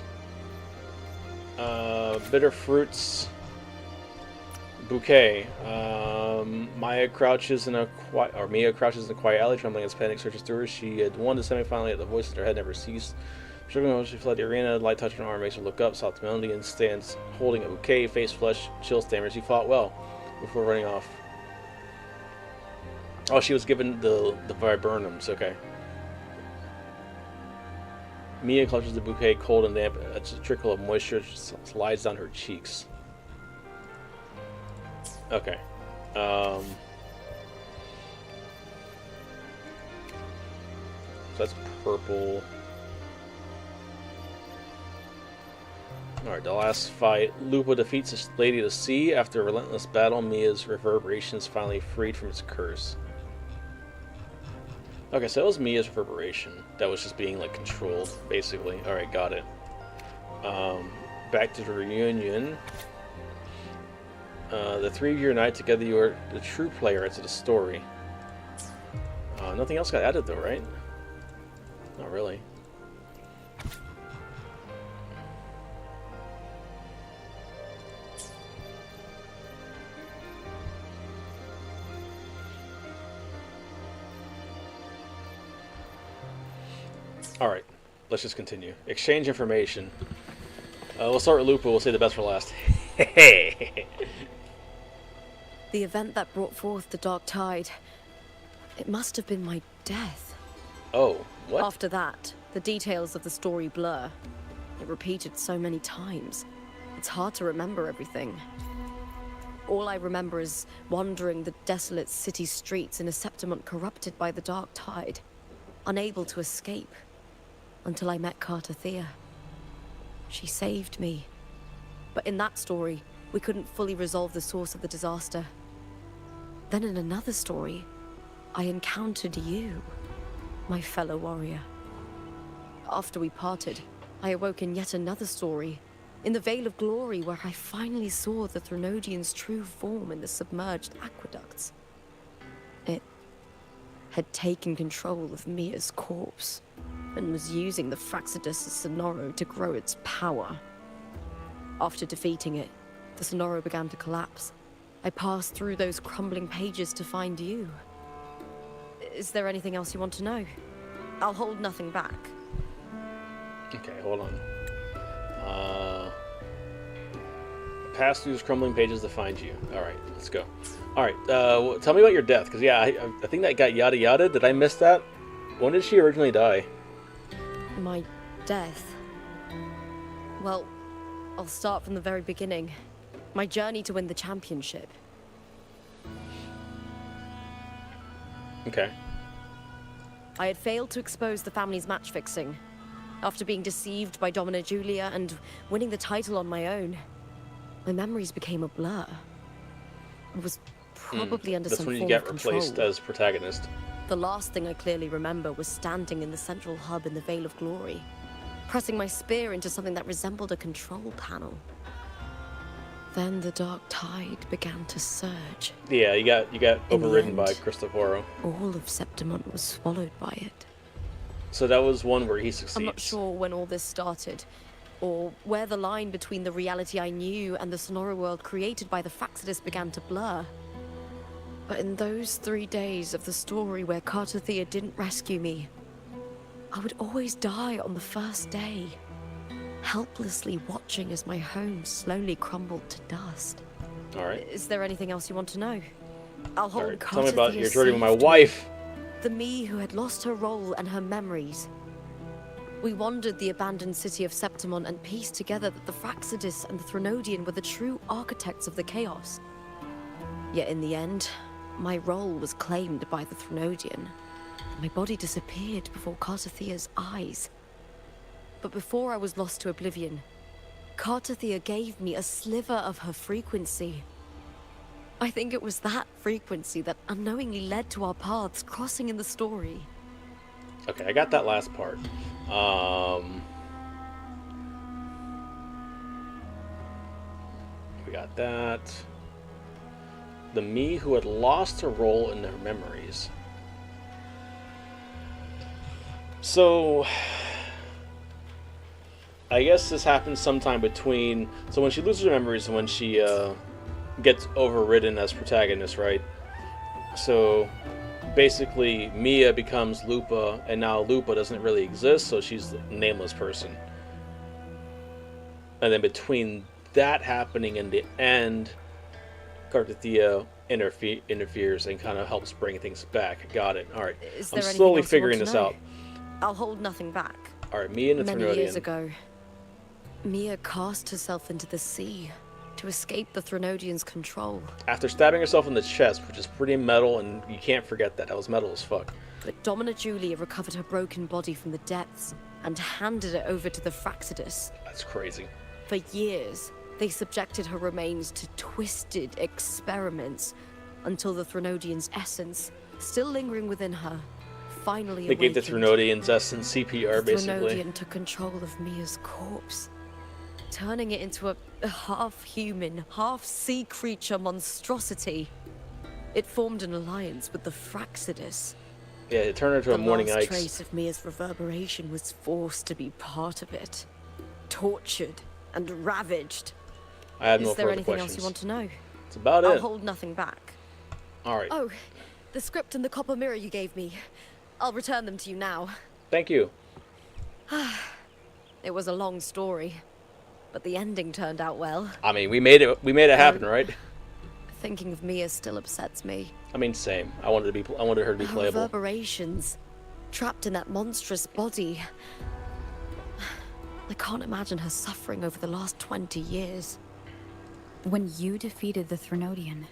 Bitter fruits. Bouquet. Mia crouches in a quiet alley, trembling as panic searches through her. She had won the semifinal, yet the voice in her head never ceased. Struggling when she fled the arena, light touched her arm, makes her look up, saw the melody, and stands holding a bouquet, face flush, chill stammers. She fought well before running off. Oh, she was given the viburnums, okay. Mia clutches the bouquet, cold and damp. A trickle of moisture slides down her cheeks. Okay. So that's purple. Alright, the last fight. Lupa defeats the Lady of the Sea. After a relentless battle, Mia's reverberations finally freed from its curse. Okay, so that was Mia's reverberation. That was just being, like, controlled, basically. Alright, got it. Back to the reunion. The three of you unite together. You are the true player into the story. Nothing else got added, though, right? Not really. Alright. let's just continue. Exchange information. We'll start with Lupa. We'll say the best for last. Hey. The event that brought forth the Dark Tide. It must have been my death. Oh, what? After that, the details of the story blur. It repeated so many times. It's hard to remember everything. All I remember is wandering the desolate city streets in a Septimont corrupted by the Dark Tide, unable to escape, until I met Cartathea. She saved me. But in that story, we couldn't fully resolve the source of the disaster. Then in another story, I encountered you, my fellow warrior. After we parted, I awoke in yet another story, in the Veil of Glory, where I finally saw the Threnodian's true form in the submerged aqueducts. It had taken control of Mia's corpse, and was using the Fraxidus Sonoro to grow its power. After defeating it, the Sonoro began to collapse. I passed through those crumbling pages to find you. Is there anything else you want to know? I'll hold nothing back. Okay, hold on. Pass through these crumbling pages to find you. Alright, let's go. Alright, tell me about your death, because yeah, I think that got yada yada. Did I miss that? When did she originally die? My death. Well, I'll start from the very beginning. My journey to win the championship. Okay. I had failed to expose the family's match fixing. After being deceived by Domina Julia and winning the title on my own, my memories became a blur. I was probably under some form of control. That's when you get replaced as protagonist. The last thing I clearly remember was standing in the central hub in the Veil of Glory, pressing my spear into something that resembled a control panel. Then the Dark Tide began to surge. Yeah, you got overridden by Cristoforo. All of Septimont was swallowed by it. So that was one where he succeeds. I'm not sure when all this started, or where the line between the reality I knew and the Sonoro world created by the Fraxidus began to blur. But in those 3 days of the story where Cartathea didn't rescue me, I would always die on the first day, helplessly watching as my home slowly crumbled to dust. Alright. Is there anything else you want to know? I'll hold Alright, Cartathea tell me about your journey with my saved. wife. The me who had lost her role and her memories. We wandered the abandoned city of Septimont and pieced together that the Fraxidus and the Threnodian were the true architects of the chaos. Yet in the end, my role was claimed by the Threnodian, and my body disappeared before Cartathea's eyes. But before I was lost to oblivion, Cartathea gave me a sliver of her frequency. I think it was that frequency that unknowingly led to our paths crossing in the story. Okay, I got that last part. We got that. The me who had lost her role in their memories. So, I guess this happens sometime between... So when she loses her memories and when she gets overridden as protagonist, right? So basically Mia becomes Lupa, and now Lupa doesn't really exist, so she's the nameless person. And then between that happening and the end, Cartathea interferes and kind of helps bring things back. Got it. Alright. I'm slowly figuring this out. I'll hold nothing back. Alright, Mia and the Many Threnodian. years ago, Mia cast herself into the sea to escape the Threnodian's control. After stabbing herself in the chest, which is pretty metal, and you can't forget that. That was metal as fuck. But Domina Julia recovered her broken body from the depths and handed it over to the Fraxidus. That's crazy. For years, they subjected her remains to twisted experiments until the Threnodian's essence, still lingering within her, finally They gave the awakened. Threnodian's essence CPR, basically. The Threnodian took control of Mia's corpse, turning it into a half-human, half-sea creature monstrosity. It formed an alliance with the Fraxidus. Yeah, it turned her into a morning The ice. last trace of Mia's reverberation was forced to be part of it. Tortured and ravaged. I have no Is there further anything questions. else you want to know? That's about I'll it. hold nothing back. Alright. Oh, the script and the copper mirror you gave me. I'll return them to you now. Thank you. It was a long story, but the ending turned out well. I mean, we made it happen, right? Thinking of Mia still upsets me. I mean, same. I wanted her to be Her playable. reverberations, trapped in that monstrous body. I can't imagine her suffering over the last 20 years. When you defeated the Threnodian,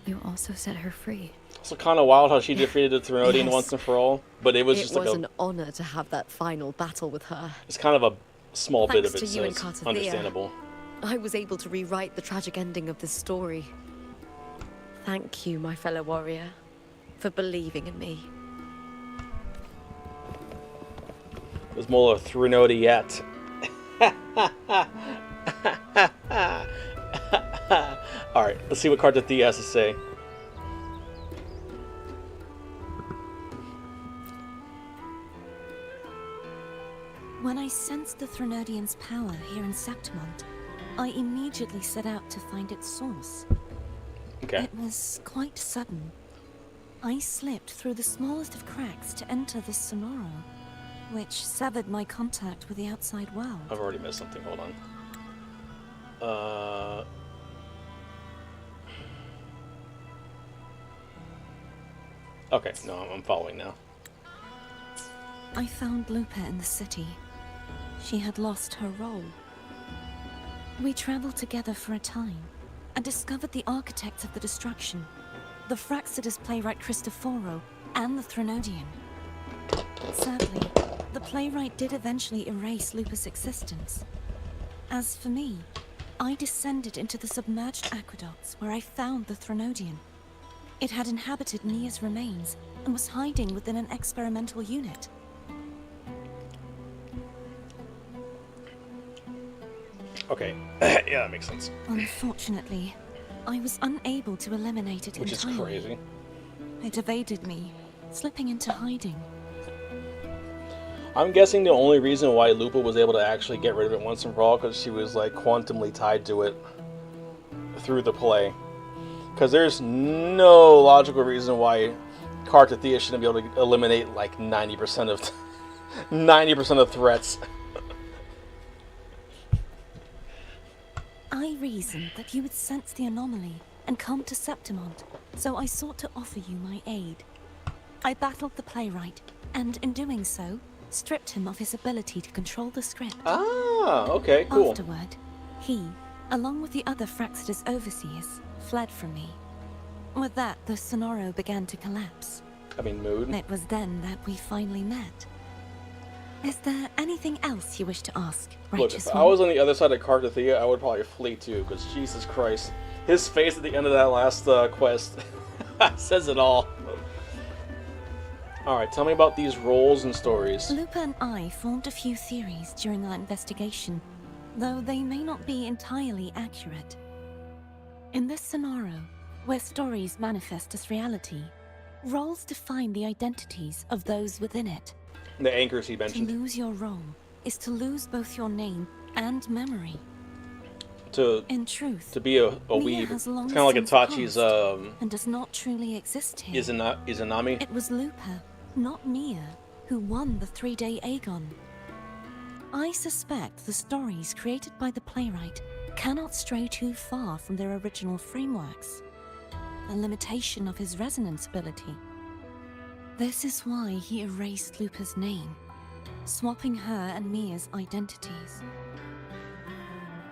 you also set her free. It's kind of wild how she defeated the Threnodian Yes. once and for all, but it was just like an honor to have that final battle with her. it's kind of a small bit Thanks of to it, you so and it's Carter understandable. I was able to rewrite the tragic ending of this story. Thank you, my fellow warrior, for believing in me. There's more of Threnody yet. Alright, let's see what Carter Thea has to say. When I sensed the Threnodian's power here in Septimont, I immediately set out to find its source. Okay. It was quite sudden. I slipped through the smallest of cracks to enter this Sonoro, which severed my contact with the outside world. I've already missed something, hold on. Okay, no, I'm following now. I found Lupa in the city. She had lost her role. We traveled together for a time, and discovered the architects of the destruction, the Fraxidus playwright Cristoforo, and the Threnodian. Sadly, the playwright did eventually erase Lupa's existence. As for me, I descended into the submerged aqueducts where I found the Threnodian. It had inhabited Mia's remains and was hiding within an experimental unit. Okay, yeah, that makes sense. Unfortunately, I was unable to eliminate it Which is entirely. crazy. It evaded me, slipping into hiding. I'm guessing the only reason why Lupa was able to actually get rid of it once and for all because she was like quantumly tied to it through the play. Because there's no logical reason why Carter Thea shouldn't be able to eliminate like 90% of 90% of threats. I reasoned that you would sense the anomaly and come to Septimont, so I sought to offer you my aid. I battled the playwright, and in doing so, stripped him of his ability to control the script. Ah, okay, cool. Afterward, he, along with the other Fraxidus overseers, fled from me. With that, the Sonoro began to collapse. I mean, mood. It was then that we finally met. Is there anything else you wish to ask, Look, Righteous if One? I was on the other side of Carter Thea, I would probably flee too, because Jesus Christ. His face at the end of that last quest says it all. Alright, tell me about these roles and stories. Lupa and I formed a few theories during our investigation, though they may not be entirely accurate. In this scenario, where stories manifest as reality, roles define the identities of those within it. The anchors he To mentioned. lose your role is to lose both your name and memory. In truth, To be a Mia weeb, has it's long kind of like since Itachi's passed and does not truly exist here. Izanami. It was Lupa, not Mia, who won the 3-day Aegon. I suspect the stories created by the playwright cannot stray too far from their original frameworks, a limitation of his resonance ability. This is why he erased Lupa's name, swapping her and Mia's identities.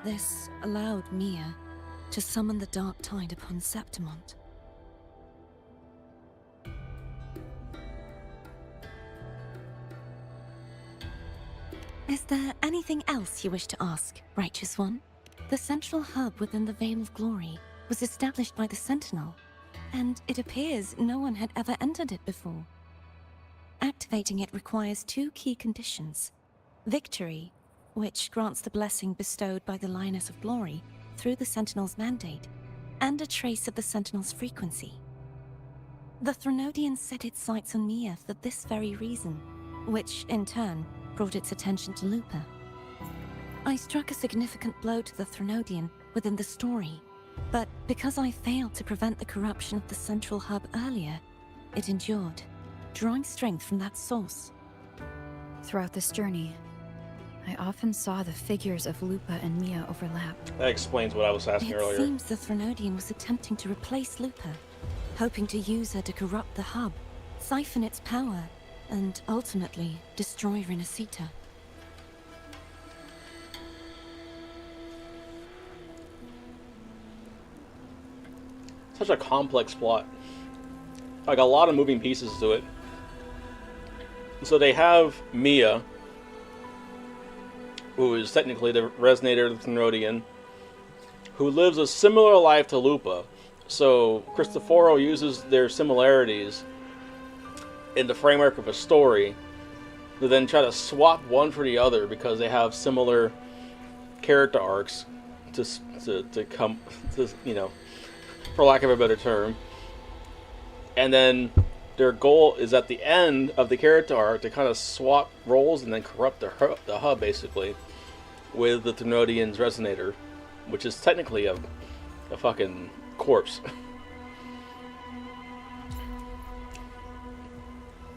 This allowed Mia to summon the Dark Tide upon Septimont. Is there anything else you wish to ask, Righteous One? The central hub within the Veil of Glory was established by the Sentinel, and it appears no one had ever entered it before. Activating it requires 2 key conditions: victory, which grants the blessing bestowed by the Lioness of Glory through the Sentinel's mandate, and a trace of the Sentinel's frequency. The Threnodian set its sights on Mia for this very reason, which, in turn, brought its attention to Lupa. I struck a significant blow to the Threnodian within the story, but because I failed to prevent the corruption of the central hub earlier, it endured, drawing strength from that source. Throughout this journey, I often saw the figures of Lupa and Mia overlap. That explains what I was asking earlier. It seems the Threnodian was attempting to replace Lupa, hoping to use her to corrupt the hub, siphon its power, and ultimately destroy Renacita. Such a complex plot. Like a lot of moving pieces to it. So they have Mia, who is technically the resonator of the Threnodian, who lives a similar life to Lupa. So Cristoforo uses their similarities in the framework of a story to then try to swap one for the other because they have similar character arcs to come to, you know, for lack of a better term. And then their goal is at the end of the character arc to kind of swap roles and then corrupt the hub basically with the Threnodian's resonator, which is technically a fucking corpse.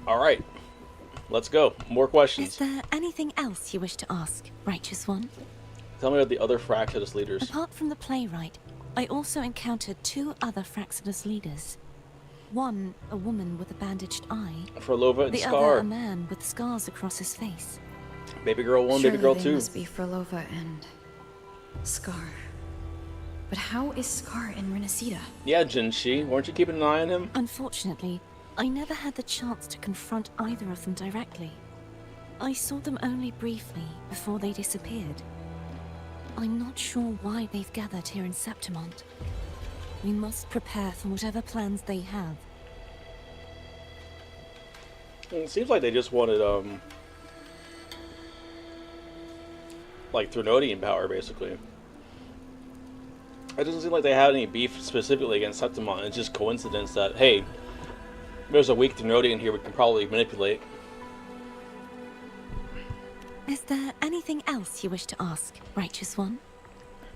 Alright, let's go. More questions. Is there anything else you wish to ask, Righteous One? Tell me about the other Fraxidus leaders. Apart from the playwright, I also encountered 2 other Fraxidus leaders. One, a woman with a bandaged eye. Frolova and the Scar. The other, a man with scars across his face. Baby girl 1, Surely baby girl they 2. Must be Frolova and Scar. But how is Scar in Renacita? Yeah, Jinshi, weren't you keeping an eye on him? Unfortunately, I never had the chance to confront either of them directly. I saw them only briefly before they disappeared. I'm not sure why they've gathered here in Septimont. We must prepare for whatever plans they have. It seems like they just wanted, like Threnodian power, basically. It doesn't seem like they had any beef specifically against Septimont. It's just coincidence that, hey, there's a weak Threnodian here we can probably manipulate. Is there anything else you wish to ask, Righteous One?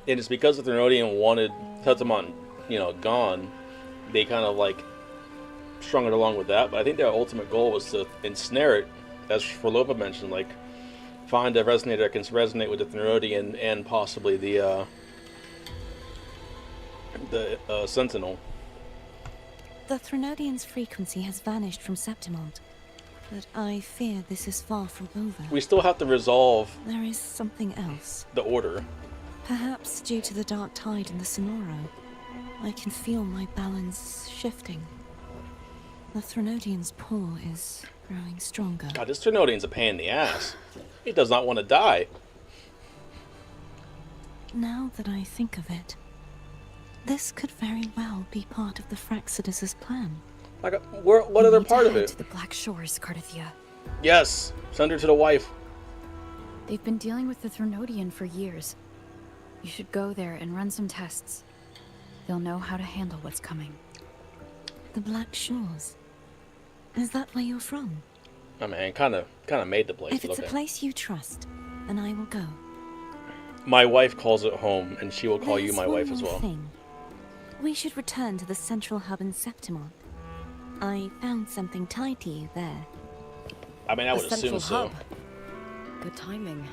And it's because the Threnodian wanted Septimont, you know, gone, they kind of like strung it along with that. But I think their ultimate goal was to ensnare it, as Frolova mentioned, like find a resonator that can resonate with the Threnodian and possibly the Sentinel. The Threnodian's frequency has vanished from Septimont, but I fear this is far from over. We still have to resolve. There is something else. The Order. Perhaps due to the dark tide in the Sonoro, I can feel my balance shifting. The Threnodian's pull is growing stronger. God, this Threnodian's a pain in the ass. He does not want to die. Now that I think of it, this could very well be part of the Fraxidus' plan. Like, what other part of it? To the Black Shores, Cardathia. Yes, send her to the wife. They've been dealing with the Threnodian for years. You should go there and run some tests. They'll know how to handle what's coming. The Black Shores? Is that where you're from? I mean, kind of made the place. If it's a place you trust, then I will go. My wife calls it home, and she will call you my wife as well. Thing. We should return to the central hub in Septimont. I found something tied to you there. I mean, I would assume so. Good timing.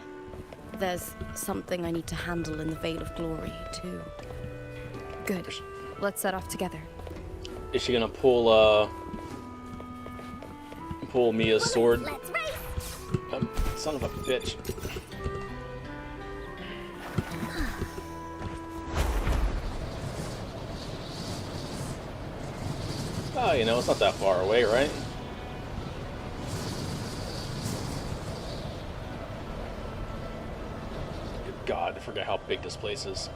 There's something I need to handle in the Veil of Glory, too. Good. Let's set off together. Is she gonna pull Mia's sword? Son of a bitch. Oh, you know, it's not that far away, right? Good God, I forgot how big this place is.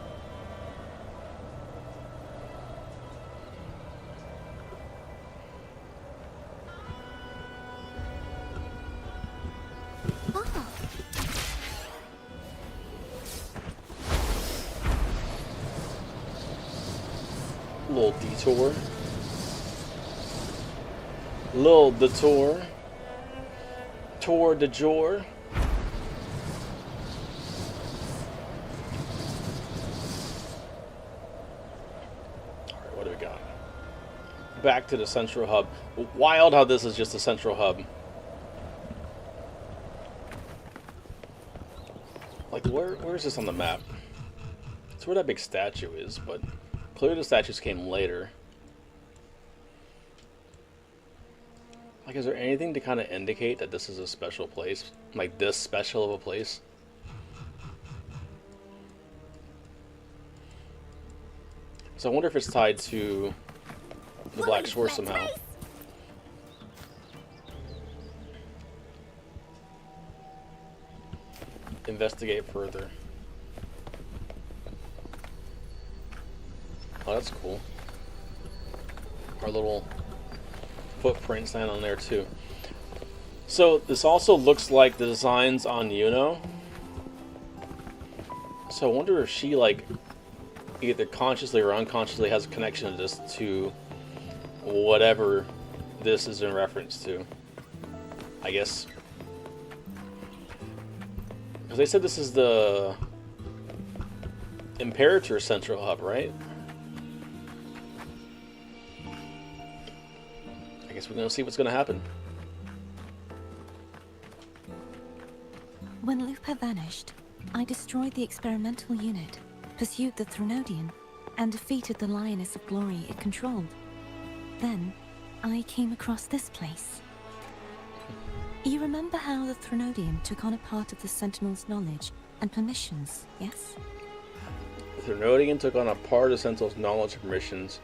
Little detour. Little detour. Tour de jour. Alright, what do we got? Back to the central hub. Wild how this is just a central hub. Like, where is this on the map? It's where that big statue is, but clearly the statues came later. Like, is there anything to kind of indicate that this is a special place? Like, this special of a place? So I wonder if it's tied to the Black Shore somehow. Investigate further. Oh, that's cool. Our little footprints down on there too. So this also looks like the designs on Yuno. So I wonder if she, like, either consciously or unconsciously has a connection to this, to whatever this is in reference to. I guess. Because they said this is the Imperator Central Hub, right? I guess we're going to see what's going to happen. When Lupa vanished, I destroyed the experimental unit, pursued the Threnodian, and defeated the Lioness of Glory it controlled. Then, I came across this place. You remember how the Threnodian took on a part of the Sentinel's knowledge and permissions, yes? The Threnodian took on a part of the Sentinel's knowledge and permissions.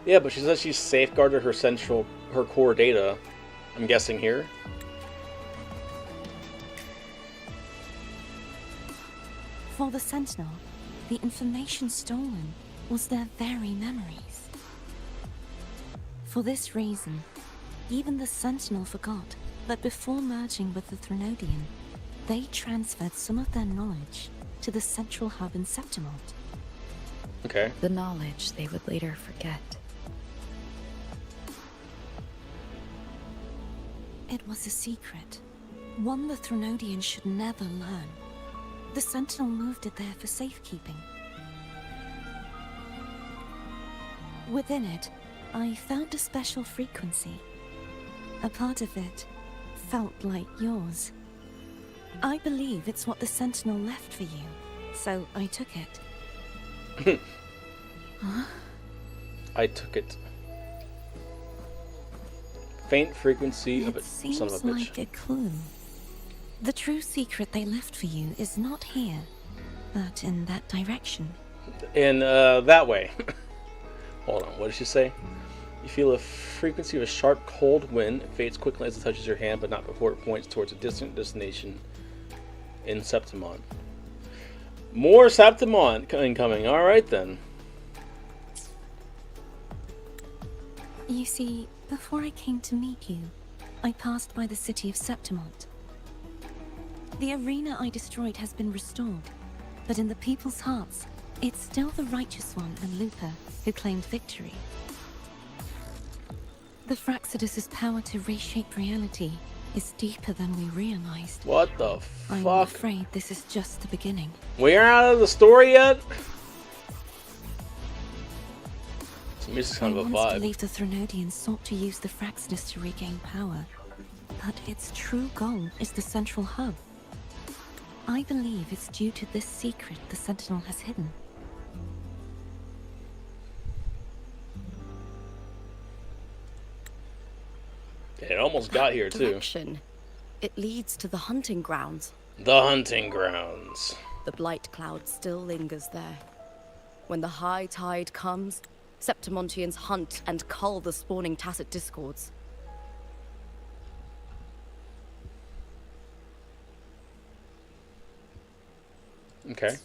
Yeah, but she says she safeguarded her core data. I'm guessing here. For the Sentinel, the information stolen was their very memories. For this reason, even the Sentinel forgot that before merging with the Threnodian, they transferred some of their knowledge to the central hub in Septimont. Okay. The knowledge they would later forget. It was a secret, one the Threnodian should never learn. The Sentinel moved it there for safekeeping. Within it, I found a special frequency. A part of it felt like yours. I believe it's what the Sentinel left for you, so I took it. Huh? I took it. Faint frequency of a son of a bitch. It seems like a clue. The true secret they left for you is not here, but in that direction. In that way. Hold on, what did she say? You feel a frequency of a sharp, cold wind. It fades quickly as it touches your hand, but not before it points towards a distant destination in Septimont. More Septimont incoming. Alright then. You see, before I came to meet you, I passed by the city of Septimont. The arena I destroyed has been restored, but in the people's hearts, it's still the Righteous One and Lupa who claimed victory. The Fraxidus' power to reshape reality is deeper than we realized. What the fuck? I'm afraid this is just the beginning. We're out of the story yet? To me, this is kind of a vibe. I believe the Threnodians sought to use the Fraxidus to regain power, but its true goal is the central hub. I believe it's due to this secret the Sentinel has hidden. It almost got here too. Direction. It leads to the hunting grounds. The hunting grounds. The blight cloud still lingers there. When the high tide comes, Septimontians hunt and cull the spawning tacit discords. Okay.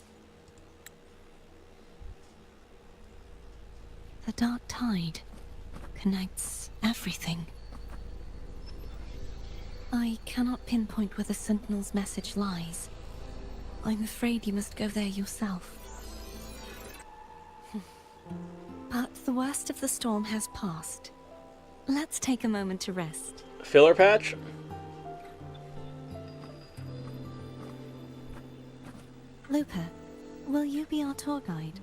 The dark tide connects everything. I cannot pinpoint where the Sentinel's message lies. I'm afraid you must go there yourself. But the worst of the storm has passed. Let's take a moment to rest. Filler patch? Lupa, will you be our tour guide?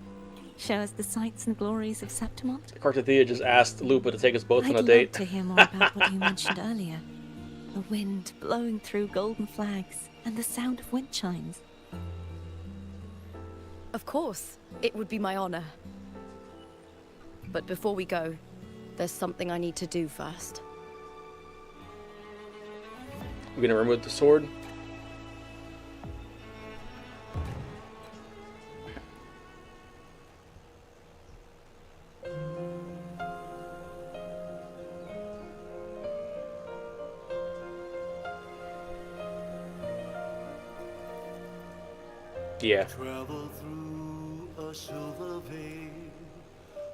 Show us the sights and glories of Septimont? Cartathea just asked Lupa to take us both on a I'd date. love to hear more about what you mentioned earlier. The wind blowing through golden flags and the sound of wind chimes. Of course, it would be my honor. But before we go, there's something I need to do first. We're gonna remove the sword. Yeah. Travel through a silver veil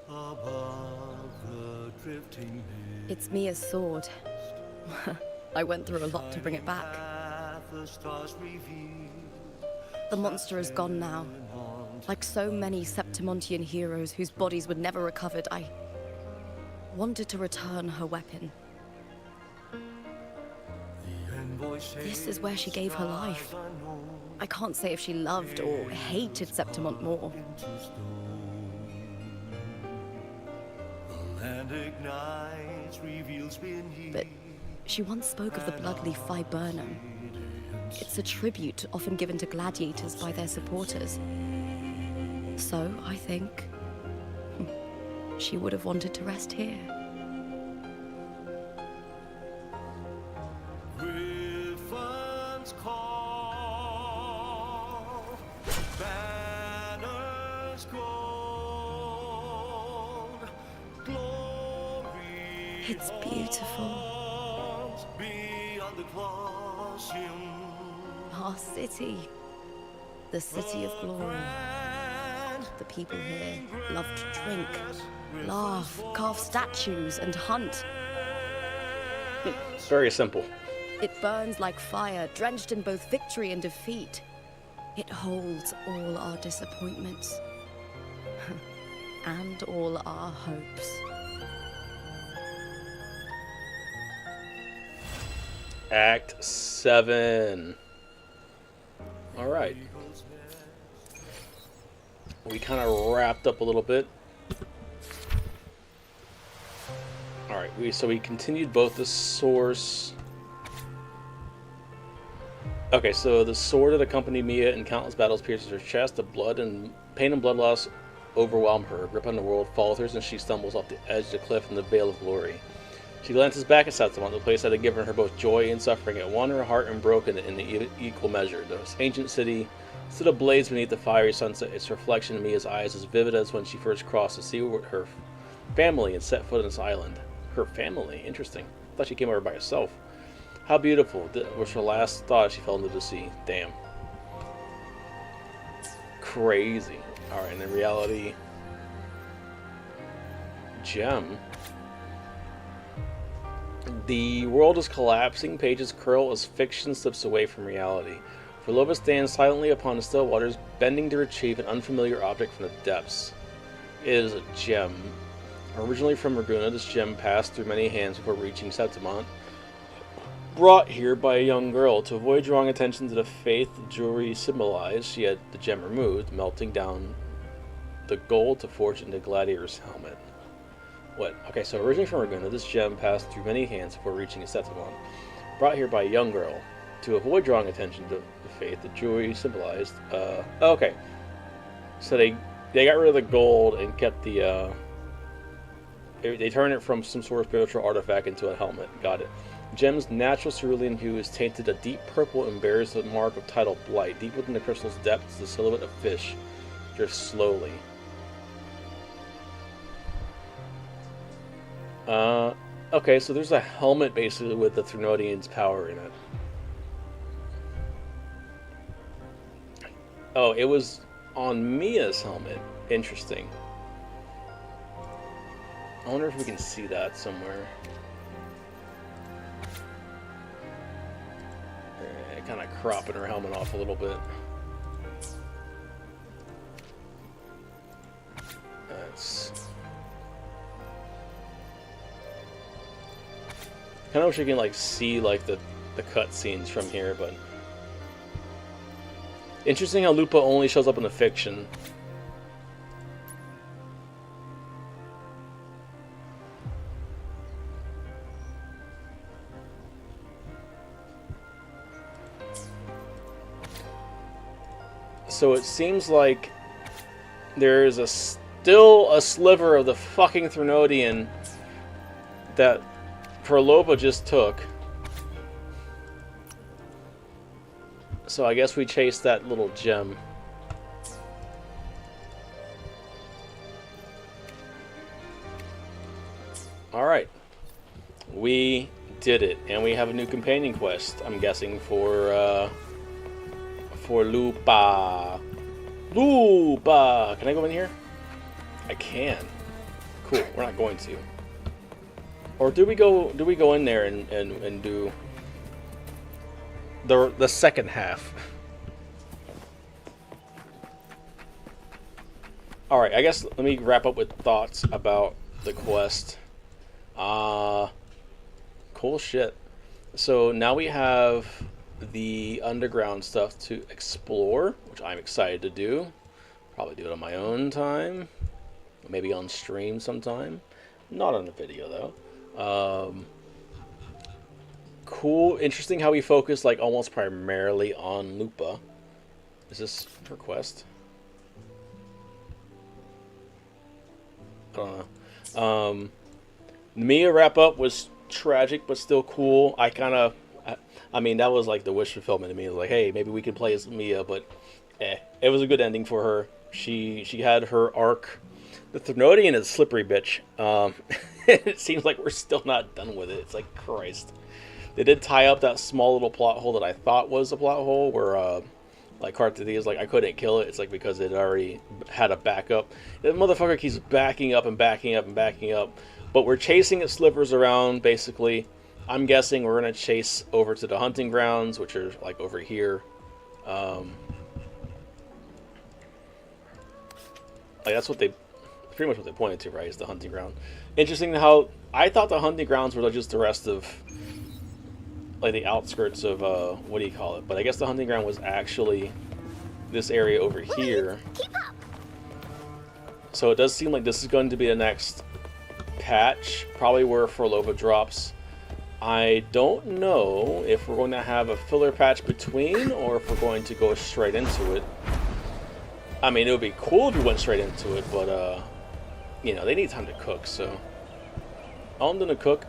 above the drifting mist. It's Mia's sword. I went through a lot to bring it back. The monster is gone now. Like so many Septimontian heroes whose bodies were never recovered, I wanted to return her weapon. This is where she gave her life. I can't say if she loved or hated Septimont more. But she once spoke of the bloodleaf viburnum. It's a tribute often given to gladiators by their supporters. So, I think, she would have wanted to rest here. It's beautiful. Our city. The city of glory. The people here love to drink, laugh, carve statues, and hunt. It's very simple. It burns like fire, drenched in both victory and defeat. It holds all our disappointments. And all our hopes. Act 7. Alright. We kind of wrapped up a little bit. Alright, so we continued both the source. Okay, so the sword that accompanied Mia in countless battles pierces her chest. The blood and pain and blood loss overwhelm her. A grip on the world falters and she stumbles off the edge of the cliff in the Veil of Glory. She glances back at Septimont, the place that had given her both joy and suffering. It won her heart and broken it in the equal measure. The ancient city stood ablaze beneath the fiery sunset, its reflection in Mia's eyes as vivid as when she first crossed to see her family and set foot on this island. Her family? Interesting. I thought she came over by herself. How beautiful was her last thought as she fell into the sea. Damn. Crazy. Alright, and in reality... Gem. The world is collapsing, pages curl as fiction slips away from reality. For Lupa stands silently upon the still waters, bending to retrieve an unfamiliar object from the depths. It is a gem. Originally from Raguna, this gem passed through many hands before reaching Septimont. Brought here by a young girl. To avoid drawing attention to the faith the jewelry symbolized, she had the gem removed, melting down the gold to forge into Gladiator's helmet. What? Okay, so originally from Raguna, this gem passed through many hands before reaching Septimont. Brought here by a young girl. To avoid drawing attention to the faith the jewelry symbolized. Okay. So they got rid of the gold and kept the, they turned it from some sort of spiritual artifact into a helmet. Got it. The gem's natural cerulean hue is tainted a deep purple and bears the mark of tidal blight. Deep within the crystal's depths, the silhouette of fish drifts slowly. Okay, so there's a helmet basically with the Thrunodian's power in it. Oh, it was on Mia's helmet. Interesting. I wonder if we can see that somewhere. Kind of cropping her helmet off a little bit. That's... kind of wish I can like see like the cut scenes from here, but interesting how Lupa only shows up in the fiction. So it seems like there's still a sliver of the fucking Threnodian that Lupa just took. So I guess we chase that little gem. Alright. We did it. And we have a new companion quest, I'm guessing, for Lupa. Lupa! Can I go in here? I can. Cool. We're not going to. Or do we go in there and do the second half? Alright, I guess let me wrap up with thoughts about the quest. Cool shit. So now we have the underground stuff to explore, which I'm excited to do. Probably do it on my own time. Maybe on stream sometime. Not on a video though. Cool. Interesting how we focus like almost primarily on Lupa. Is this her quest? I don't know. Mia wrap up was tragic but still cool. I mean, that was like the wish fulfillment to me. It was like, hey, maybe we could play as Mia, but it was a good ending for her. She had her arc. The Threnodian is a slippery bitch. It seems like we're still not done with it. It's like, Christ. They did tie up that small little plot hole that I thought was a plot hole where like Carthadia like I couldn't kill it. It's like because it already had a backup. That motherfucker keeps backing up and backing up and backing up. But we're chasing its slivers around, basically. I'm guessing we're going to chase over to the hunting grounds, which are, like, over here. Like, that's what pretty much what they pointed to, right, is the hunting ground. Interesting how, I thought the hunting grounds were like just the rest of, like, the outskirts of, what do you call it? But I guess the hunting ground was actually this area over here. So it does seem like this is going to be the next patch, probably where Lupa drops. I don't know if we're going to have a filler patch between or if we're going to go straight into it. I mean, it would be cool if we went straight into it, but you know, they need time to cook, so I'm gonna cook.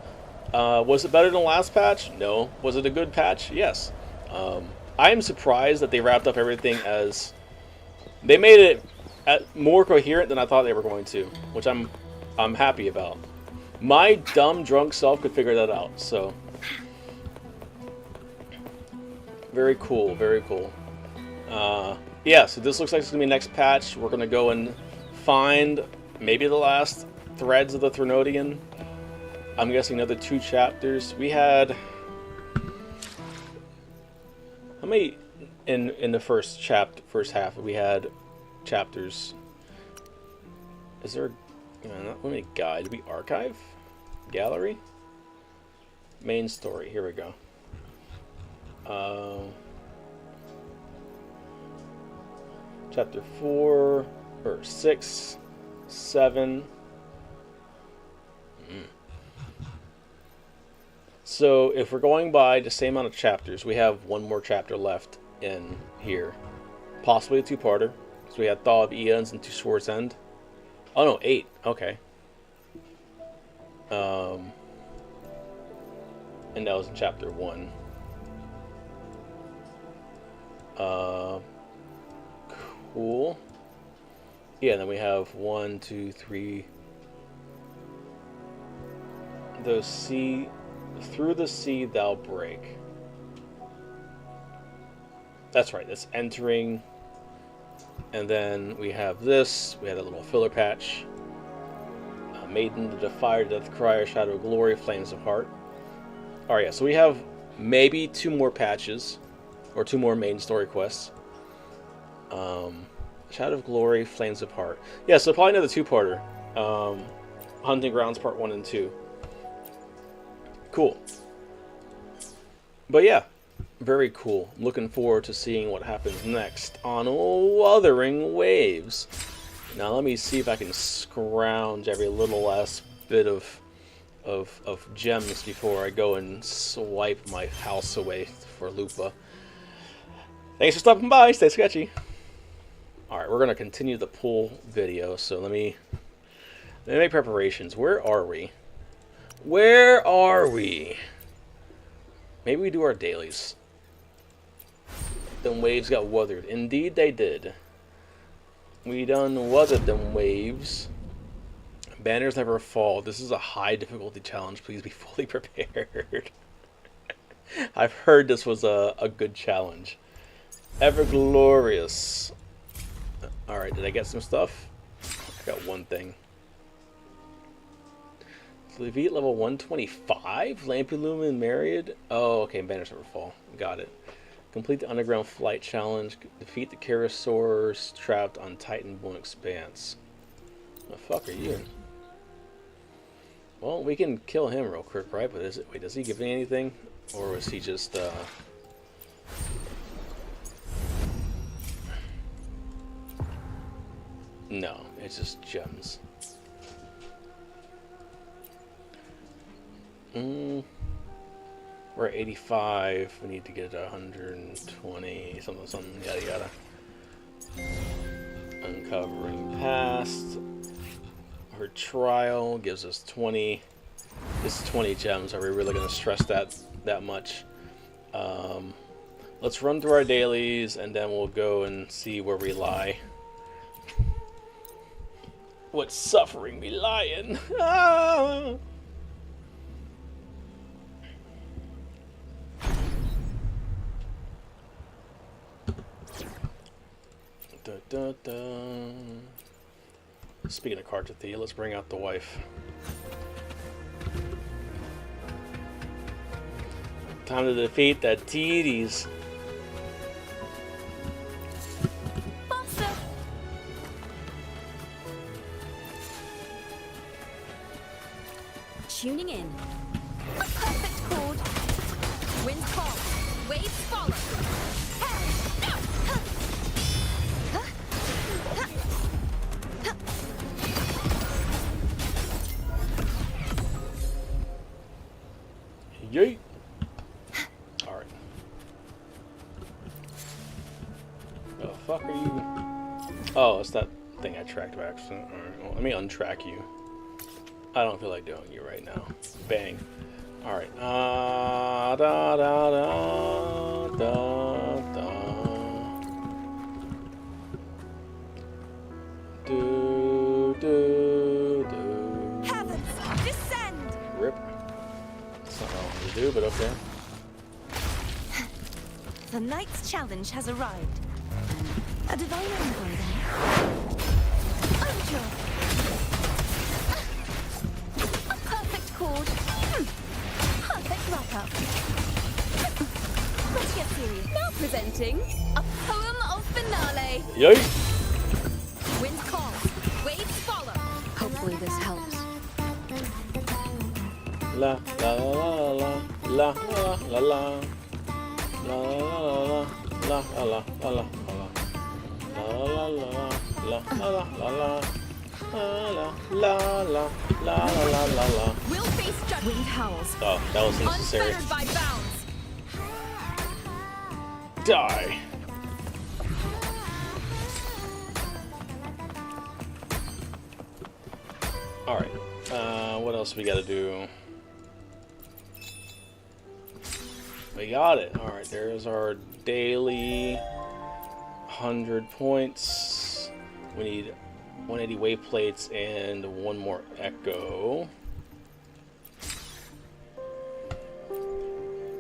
Was it better than the last patch? No. Was it a good patch? Yes. I am surprised that they wrapped up everything as they made it more coherent than I thought they were going to, which I'm happy about. My dumb drunk self could figure that out, so very cool, very cool. Yeah, so this looks like it's gonna be next patch. We're gonna go and find maybe the last threads of the Threnodian. I'm guessing another 2 chapters. We had how many in the first half? We had chapters. Is there? Not let me guide. We archive? Gallery? Main story. Here we go. Chapter 4 or 6, 7. So if we're going by the same amount of chapters, we have 1 more chapter left in here. Possibly a 2-parter. So we had Thaw of Eons and To Sword's End. Oh no, 8. Okay. And that was in chapter 1. Cool. Yeah, and then we have 1, 2, 3. Through the sea thou break. That's right, that's entering. And then we have this. We had a little filler patch. Maiden, the Defier, Death Crier, Shadow of Glory, Flames of Heart. Alright, yeah, so we have maybe 2 more patches. Or 2 more main story quests. Shadow of Glory, Flames of Heart. Yeah, so probably another 2-parter. Hunting Grounds Part 1 and 2. Cool. But yeah, very cool. I'm looking forward to seeing what happens next on Wuthering Waves. Now let me see if I can scrounge every little last bit of gems before I go and swipe my house away for Lupa. Thanks for stopping by. Stay sketchy. Alright, we're going to continue the pool video, so let me make preparations. Where are we? Where are we? Maybe we do our dailies. Them waves got weathered. Indeed they did. We done weathered them waves. Banners never fall. This is a high difficulty challenge. Please be fully prepared. I've heard this was a good challenge. Ever glorious. Alright, did I get some stuff? I got one thing. Levite level 125? Lampulumen Myriad? Oh, okay, banners never fall. Got it. Complete the underground flight challenge. Defeat the Karasaurs trapped on Titan Bone Expanse. The fuck are you? Well, we can kill him real quick, right? But is it, wait, does he give me anything? Or was he just, No, it's just gems. We're at 85. We need to get 120, something, yada yada. Uncovering past. Her trial gives us 20. This is 20 gems. Are we really going to stress that much? Let's run through our dailies and then we'll go and see where we lie. What suffering we lie in. Ah! Da, da, da. Speaking of Kartathea, let's bring out the wife. Time to defeat the Titties. Tuning in. A perfect chord. Wind calls. Waves follow. Yeet. Alright. The fuck are you? Oh, it's that thing I tracked by accident. Alright, well, let me untrack you. I don't feel like doing you right now. Bang. Alright. Da da da da da. Do do do. Heavens, descend! Rip. That's not what I wanted to do, but okay. The night's challenge has arrived. A divine envoy then. Uncle! A perfect chord. Perfect wrap-up. Let's get serious. Now presenting a poem of finale. Yay! Wind calls, waves follow. Hopefully this helps. La la la la la la la la la la la la la la la la la la. We'll face judgment. Wind howls. Oh, that was necessary. Unfettered by bounds. Die. Alright. What else we gotta do? We got it. Alright, there's our daily 100 points. We need 180 wayplates and one more echo.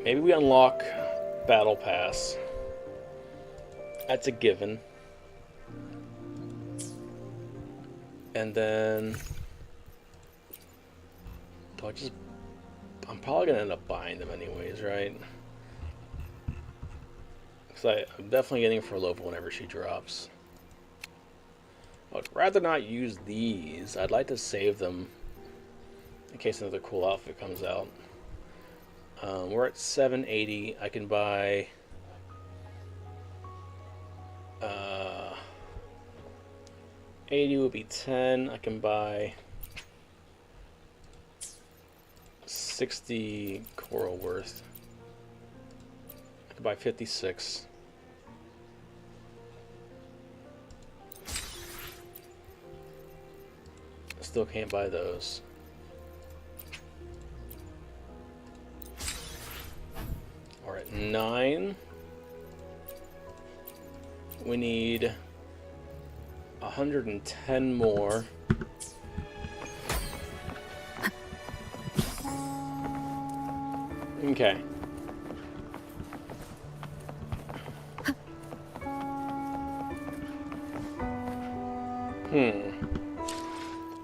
Maybe we unlock Battle Pass. That's a given. And then I'm probably gonna end up buying them anyways, right? Because I'm definitely getting for Lupa whenever she drops. I'd rather not use these. I'd like to save them in case another cool outfit comes out. We're at 780. I can buy 80 would be 10. I can buy 60 coral worth. I could buy 56. still can't buy those. Alright, 9. We need 110 more. Okay.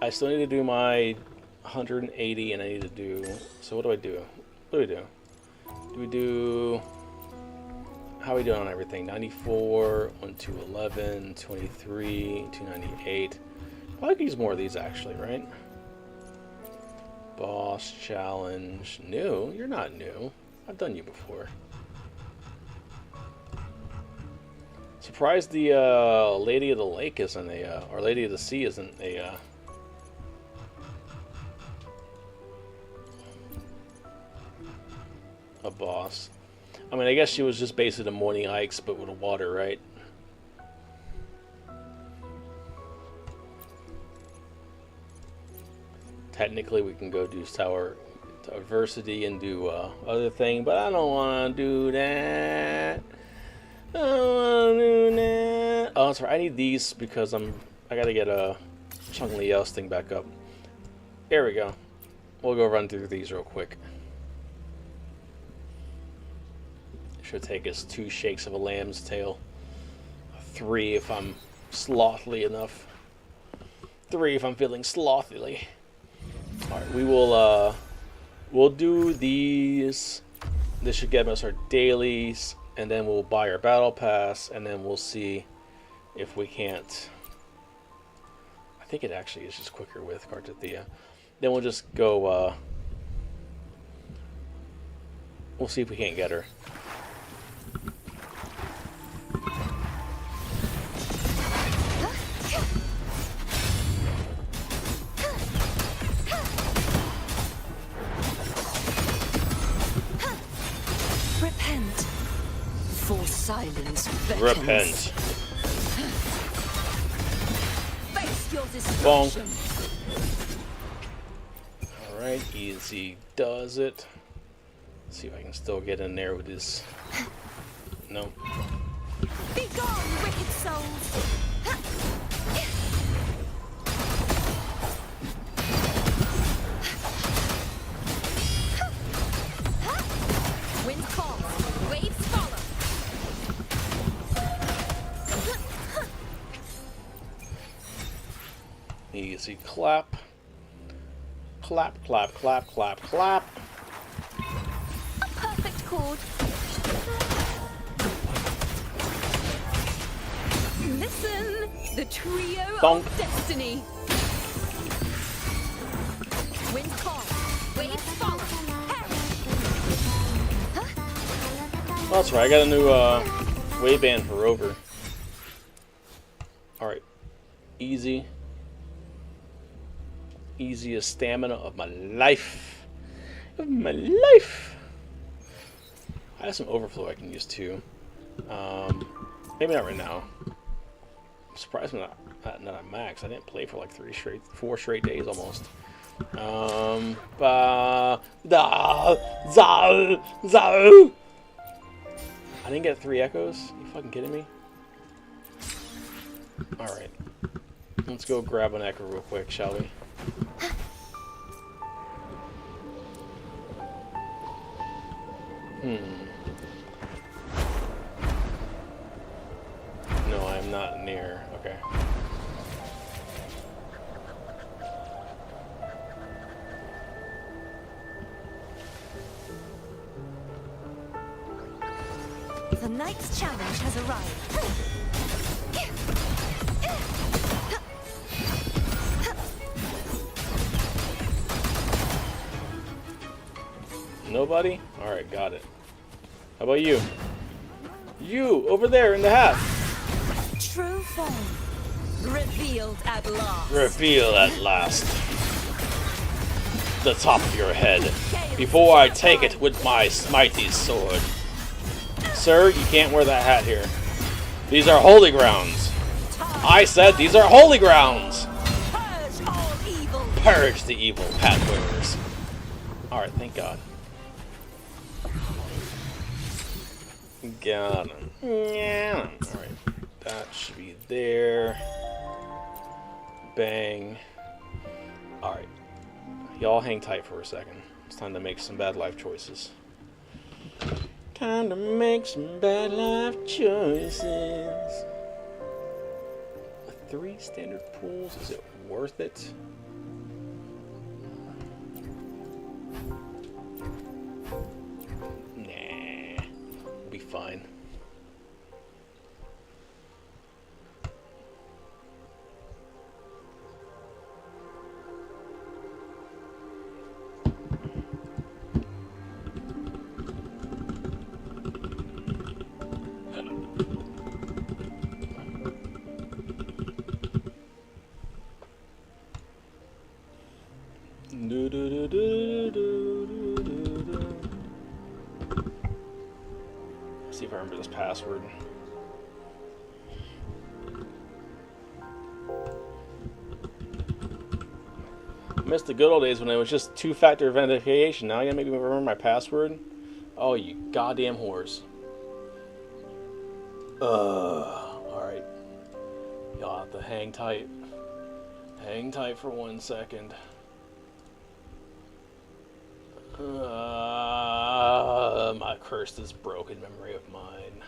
I still need to do my 180, and I need to do... So what do I do? What do we do? Do we do... How are we doing on everything? 94, 1 to 11, 23, 298. I could use more of these, actually, right? Boss challenge. New? You're not new. I've done you before. Surprised the Lady of the Lake isn't a... or Lady of the Sea isn't a... a boss. I mean, I guess she was just basically the morning hikes, but with the water, right? Technically, we can go do Tower Diversity and do other thing, but I don't want to do that. I don't want to do that. Oh, that's right. I need these because I gotta get a Chung Liao's thing back up. There we go. We'll go run through these real quick. Should take us 2 shakes of a lamb's tail. 3 if I'm slothly enough. 3 if I'm feeling slothily. Alright, we will we'll do these. This should get us our dailies, and then we'll buy our battle pass, and then we'll see if we can't. I think it actually is just quicker with Cartithia. Then we'll just go we'll see if we can't get her. Repent. For silence beckons. Repent. Face your destruction. Alright, easy does it. Let's see if I can still get in there with this. No. Be gone, wicked souls! Wind calls, waves follow. Easy clap. Clap, clap, clap, clap, clap. A perfect chord. Listen, the trio Bonk. of destiny. Wind calls, waves follow. Oh, that's right, I got a new waistband for Rover. Alright. Easy. Easiest stamina of my life. Of my life! I have some overflow I can use too. Maybe not right now. I'm surprised I'm not at max. I didn't play for like 4 straight days almost. I didn't get 3 echoes? You fucking kidding me? Alright. Let's go grab an echo real quick, shall we? No, I'm not near. Okay. The knight's challenge has arrived. Nobody? Alright, got it. How about you? You, over there in the hat. True form. Revealed at last. Reveal at last. The top of your head. Before I take it with my smitey sword. Sir, you can't wear that hat here. These are holy grounds. I said these are holy grounds. Purge all evil. Purge the evil pathwearers. Alright, thank God. Got him. Yeah. Alright, that should be there. Bang. Alright. Y'all hang tight for a second. It's time to make some bad life choices. Time to make some bad life choices. 3 standard pools, is it worth it? Nah, we'll be fine. See if I remember this password. I missed the good old days when it was just 2-factor authentication. Now you gotta make me remember my password? Oh, you goddamn whores. Alright. Y'all have to hang tight. Hang tight for 1 second. My cursed this broken memory of mine.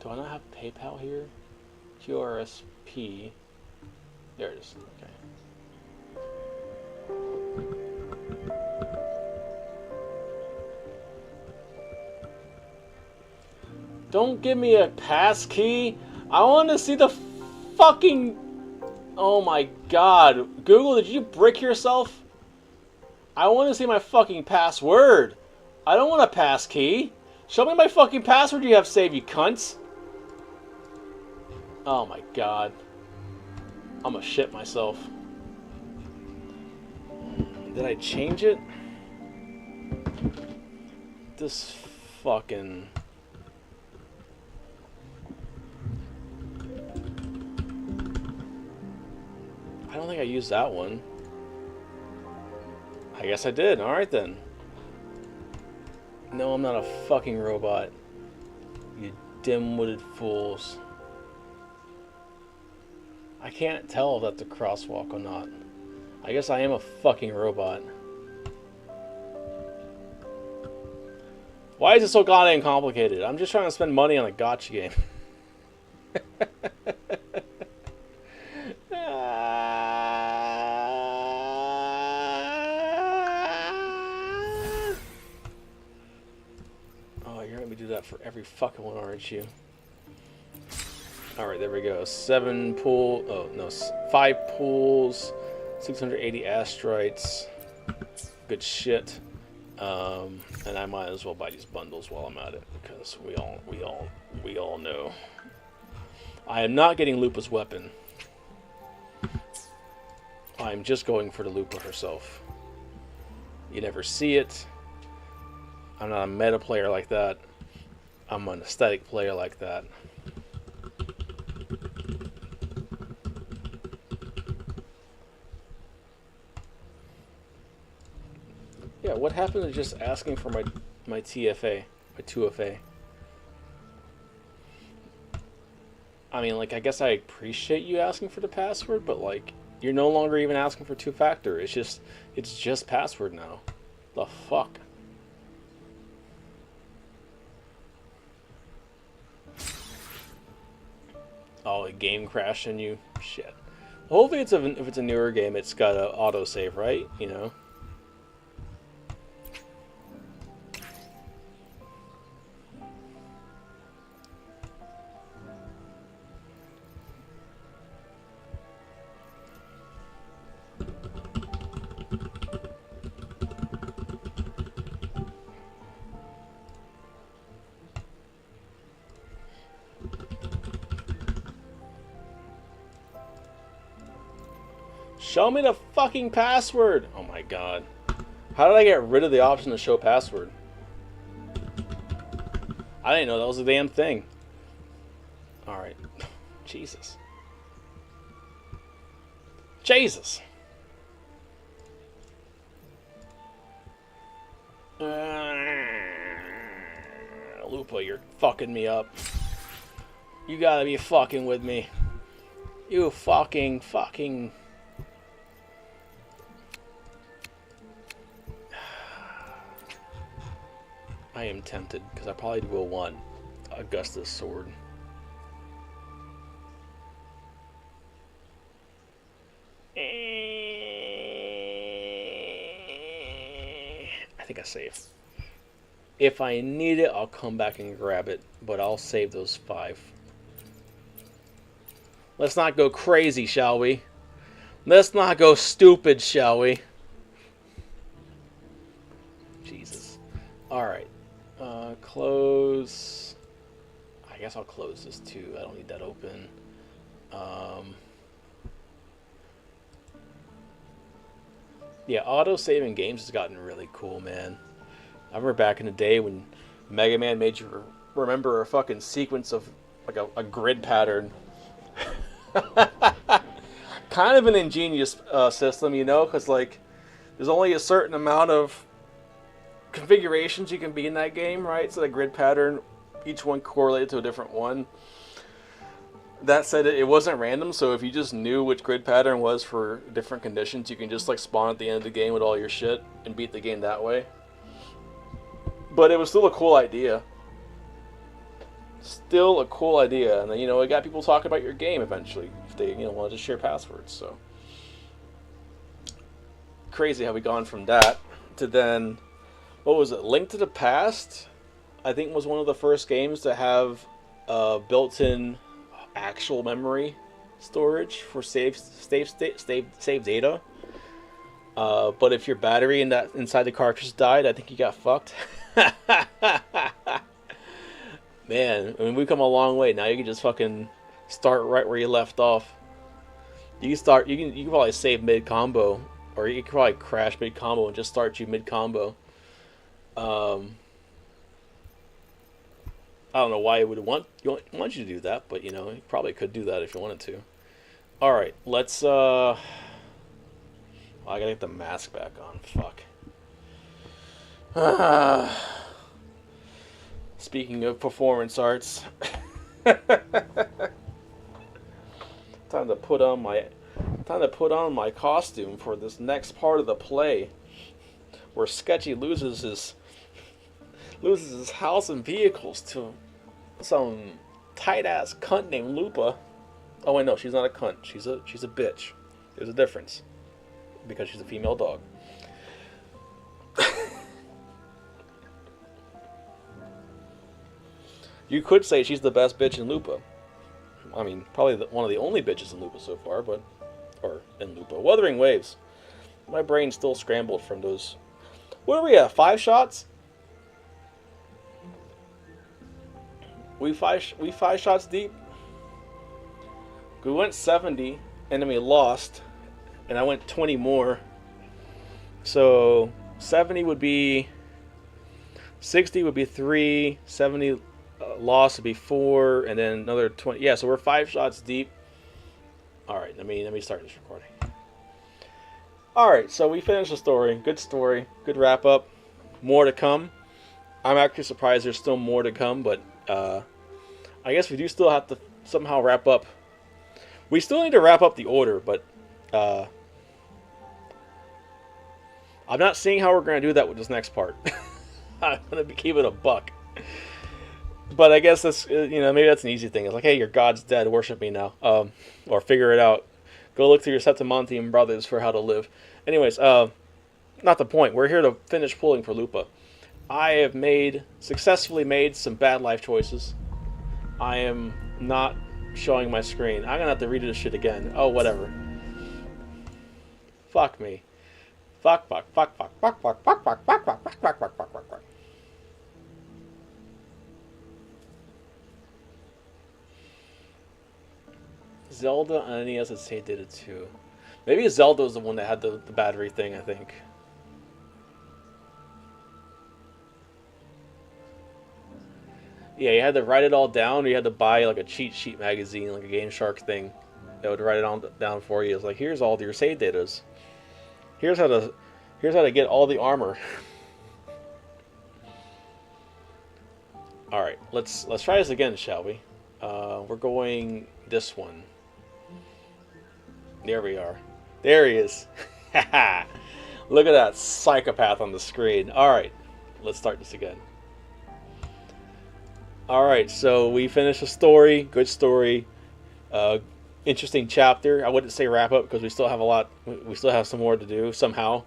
Do I not have PayPal here? QRSP. There it is. Okay. Don't give me a pass key. I want to see the fucking... Oh my god. Google, did you brick yourself? I want to see my fucking password. I don't want a pass key. Show me my fucking password you have saved, you cunts. Oh my god. I'm gonna shit myself. Did I change it? This fucking... I don't think I used that one. I guess I did. Alright then. No, I'm not a fucking robot. You dim-witted fools. I can't tell if that's a crosswalk or not. I guess I am a fucking robot. Why is it so goddamn complicated? I'm just trying to spend money on a gotcha game. For every fucking one, aren't you? Alright, there we go. 7 pool. Oh, no. 5 pools. 680 asteroids. Good shit. And I might as well buy these bundles while I'm at it, because we all know. I am not getting Lupa's weapon. I'm just going for the Lupa herself. You never see it. I'm not a meta player like that. I'm an aesthetic player like that. Yeah, what happened to just asking for my TFA, my 2FA? I mean, like, I guess I appreciate you asking for the password, but like, you're no longer even asking for 2-factor. It's just password now. The fuck? Oh, a game crashed on you? Shit. Hopefully if it's a newer game, it's got an autosave, right? You know? Show me the fucking password! Oh my god. How did I get rid of the option to show password? I didn't know that was a damn thing. Alright. Jesus. Jesus. Lupa, you're fucking me up. You gotta be fucking with me. You fucking. I am tempted, because I probably will want Augustus' sword. I think I save. If I need it, I'll come back and grab it, but I'll save those 5. Let's not go crazy, shall we? Let's not go stupid, shall we? Jesus. Alright. Close. I guess I'll close this too. I don't need that open. Yeah, auto-saving games has gotten really cool, man. I remember back in the day when Mega Man made you remember a fucking sequence of like a grid pattern. Kind of an ingenious system, you know, because like there's only a certain amount of configurations you can be in that game, right? So the grid pattern, each one correlated to a different one. That said, it wasn't random, so if you just knew which grid pattern was for different conditions, you can just like spawn at the end of the game with all your shit and beat the game that way. But it was still a cool idea. Still a cool idea, and then, you know, it got people talking about your game eventually if they, you know, wanted to share passwords. So crazy how we gone from that to then, what was it? Link to the Past, I think, was one of the first games to have built-in actual memory storage for save data. But if your battery inside the cartridge died, I think you got fucked. Man, I mean, we've come a long way. Now you can just fucking start right where you left off. You can probably save mid combo, or you can probably crash mid combo and just start you mid combo. I don't know why it would want you to do that, but you know, you probably could do that if you wanted to. All right, let's. I gotta get the mask back on. Fuck. Speaking of performance arts, time to put on my costume for this next part of the play, where Sketchy loses his house and vehicles to some tight ass cunt named Lupa. Oh wait, no, she's not a cunt. She's a bitch. There's a difference because she's a female dog. You could say she's the best bitch in Lupa. I mean, probably one of the only bitches in Lupa so far, or in Lupa. Wuthering Waves. My brain's still scrambled from those. What are we at? 5 shots? We five shots deep. We went 70, and then we lost, and I went 20 more. So 70 would be 60 would be 3, 70 loss would be 4, and then another 20. Yeah, so we're 5 shots deep. All right, let me start this recording. All right, so we finished the story. Good story. Good wrap up. More to come. I'm actually surprised there's still more to come, but I guess we do still have to somehow wrap up. We still need to wrap up the order, but I'm not seeing how we're going to do that with this next part. I'm going to keep it a buck. But I guess that's, you know, maybe that's an easy thing. It's like, hey, your god's dead, worship me now. Or figure it out. Go look to your Septimontian brothers for how to live. Anyways, not the point. We're here to finish pulling for Lupa. I have successfully made some bad life choices. I am not showing my screen. I'm going to have to read this shit again. Oh, whatever. Fuck me. Fuck. Zelda on NES, I'd say, did it too. Maybe Zelda was the one that had the battery thing, I think. Yeah, you had to write it all down, or you had to buy like a cheat sheet magazine, like a Game Shark thing. It would write it down for you. It's like, here's all your save datas. Here's how to get all the armor. All right, let's try this again, shall we? We're going this one. There we are. There he is. Look at that psychopath on the screen. All right, let's start this again. All right, so we finished the story. Good story. Interesting chapter. I wouldn't say wrap up because we still have a lot. We still have some more to do somehow.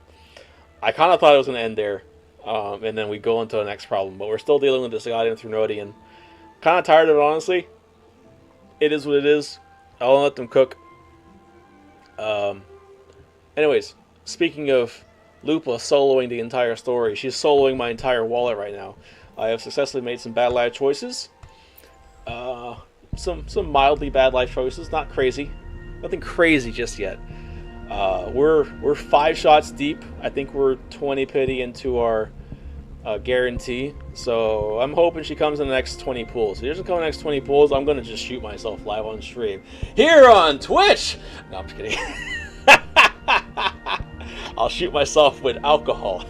I kind of thought it was going to end there, and then we go into the next problem. But we're still dealing with this goddamn Thrunodian. Kind of tired of it, honestly. It is what it is. I'll let them cook. Anyways, speaking of Lupa soloing the entire story, she's soloing my entire wallet right now. I have successfully made some bad life choices. Some mildly bad life choices, not crazy. Nothing crazy just yet. We're 5 shots deep. I think we're 20 pity into our guarantee. So I'm hoping she comes in the next 20 pulls. If she doesn't come in the next 20 pulls, I'm going to just shoot myself live on stream. Here on Twitch! No, I'm just kidding. I'll shoot myself with alcohol.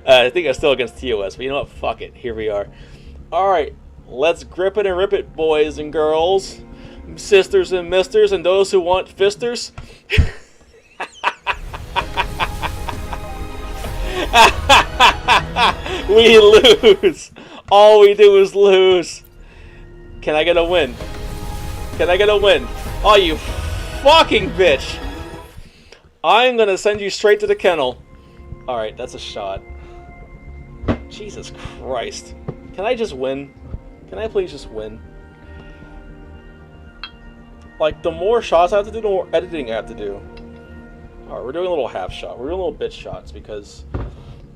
I think I'm still against TOS, but you know what? Fuck it. Here we are. Alright, let's grip it and rip it, boys and girls. Sisters and misters, and those who want fisters. We lose. All we do is lose. Can I get a win? Can I get a win? Oh, you fucking bitch. I'm gonna send you straight to the kennel. Alright, that's a shot. Jesus Christ. Can I just win? Can I please just win? Like, the more shots I have to do, the more editing I have to do. Alright, we're doing a little half shot. We're doing little bit shots because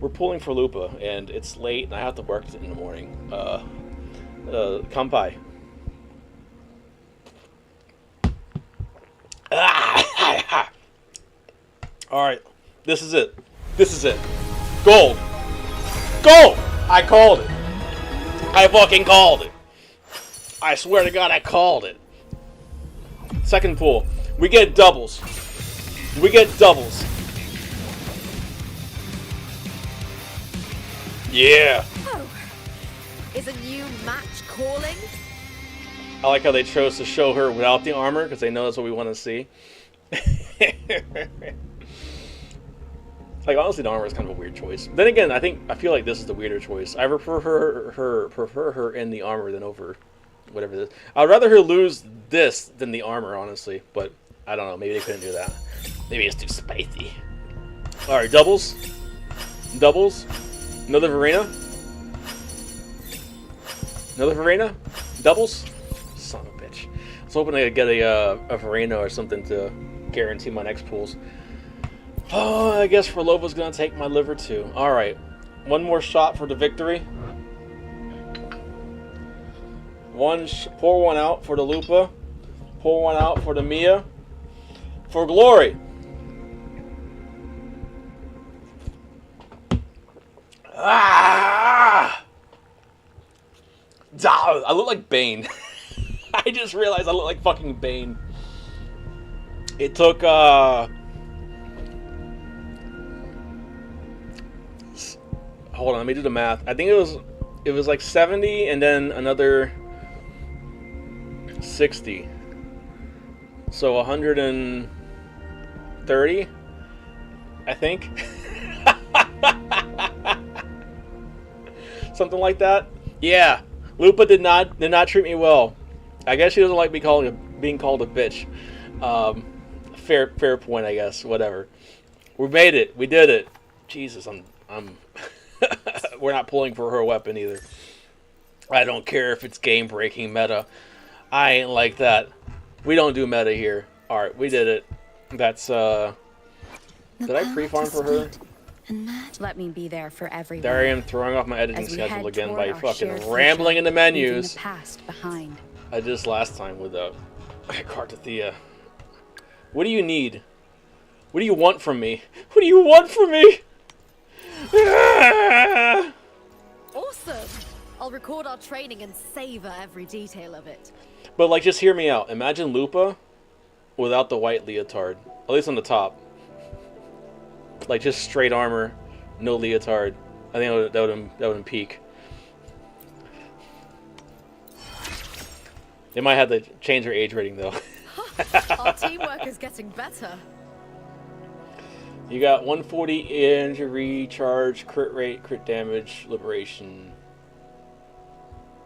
we're pulling for Lupa, and it's late, and I have to work in the morning. Kampai. Alright, this is it. This is it. Gold! Gold! I called it. I fucking called it. I swear to God, I called it. Second pull. We get doubles. We get doubles. Yeah. Oh, is a new match calling? I like how they chose to show her without the armor because they know that's what we want to see. Like, honestly, the armor is kind of a weird choice. Then again, I feel like this is the weirder choice. I prefer her in the armor than over whatever this. I'd rather her lose this than the armor, honestly. But I don't know. Maybe they couldn't do that. Maybe it's too spicy. All right, doubles. Doubles. Another Verena. Another Verena. Doubles. Son of a bitch. I was hoping I could get a Verena or something to guarantee my next pulls. Oh, I guess Lova's gonna take my liver too. Alright. One more shot for the victory. Pour one out for the Lupa. Pour one out for the Mia. For glory. Ah! I look like Bane. I just realized I look like fucking Bane. It took, hold on, let me do the math. I think it was like 70 and then another 60. So 130, I think. Something like that. Yeah, Lupa did not treat me well. I guess she doesn't like being called a bitch. Fair point, I guess. Whatever. We made it. We did it. Jesus, I'm we're not pulling for her weapon either. I don't care if it's game-breaking meta. I ain't like that. We don't do meta here. Alright, we did it. That's, did I pre-farm for her? Let me be there for everyone. There I am throwing off my editing schedule again by fucking rambling in the menus. The past behind. I did this last time with Cartathea. What do you need? What do you want from me? What do you want from me? Awesome! I'll record our training and savor every detail of it. But, like, just hear me out. Imagine Lupa without the white leotard. At least on the top. Like just straight armor, no leotard. I think that would peak. They might have to change their age rating though. Our teamwork is getting better. You got 140 injury, charge, crit rate, crit damage, liberation.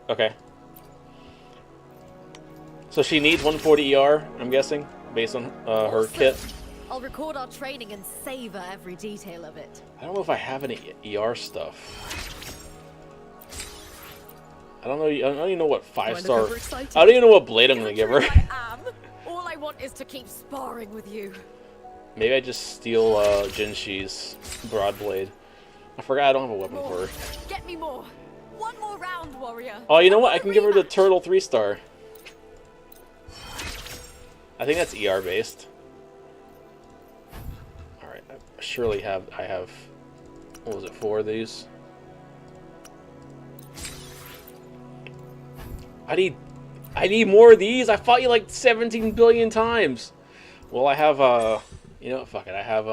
Okay. So she needs 140 ER, I'm guessing, based on her kit. I'll record our training and savor every detail of it. I don't know if I have any ER stuff. I don't even know what 5-star. I don't even know what blade I'm gonna give her. I am. All I want is to keep sparring with you. Maybe I just steal Jinshi's broad blade. I forgot I don't have a weapon for her. Get me more. One more round, warrior. Oh, you know what? I can give her the turtle 3-star. I think that's ER based. All right, I surely I have. What was it? 4 of these. I need more of these. I fought you like 17 billion times. Well, I have you know what? Fuck it. I have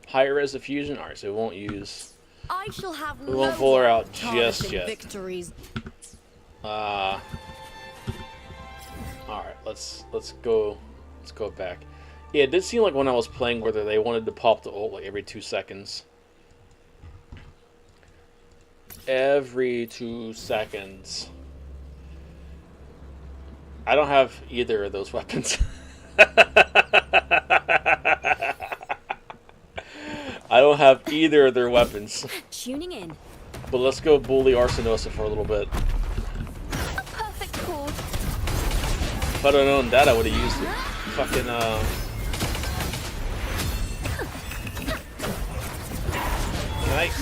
higher res diffusion. All right, so we won't use. I shall have we won't pull her out just yet. Victories. All right, let's go back. Yeah, it did seem like when I was playing whether they wanted to pop the ult like every 2 seconds. Every 2 seconds. I don't have either of those weapons. I don't have either of their weapons. Tuning in. But let's go bully Arsenosa for a little bit. A perfect chord. If I'd have known that, I would have used it. Fucking Nice.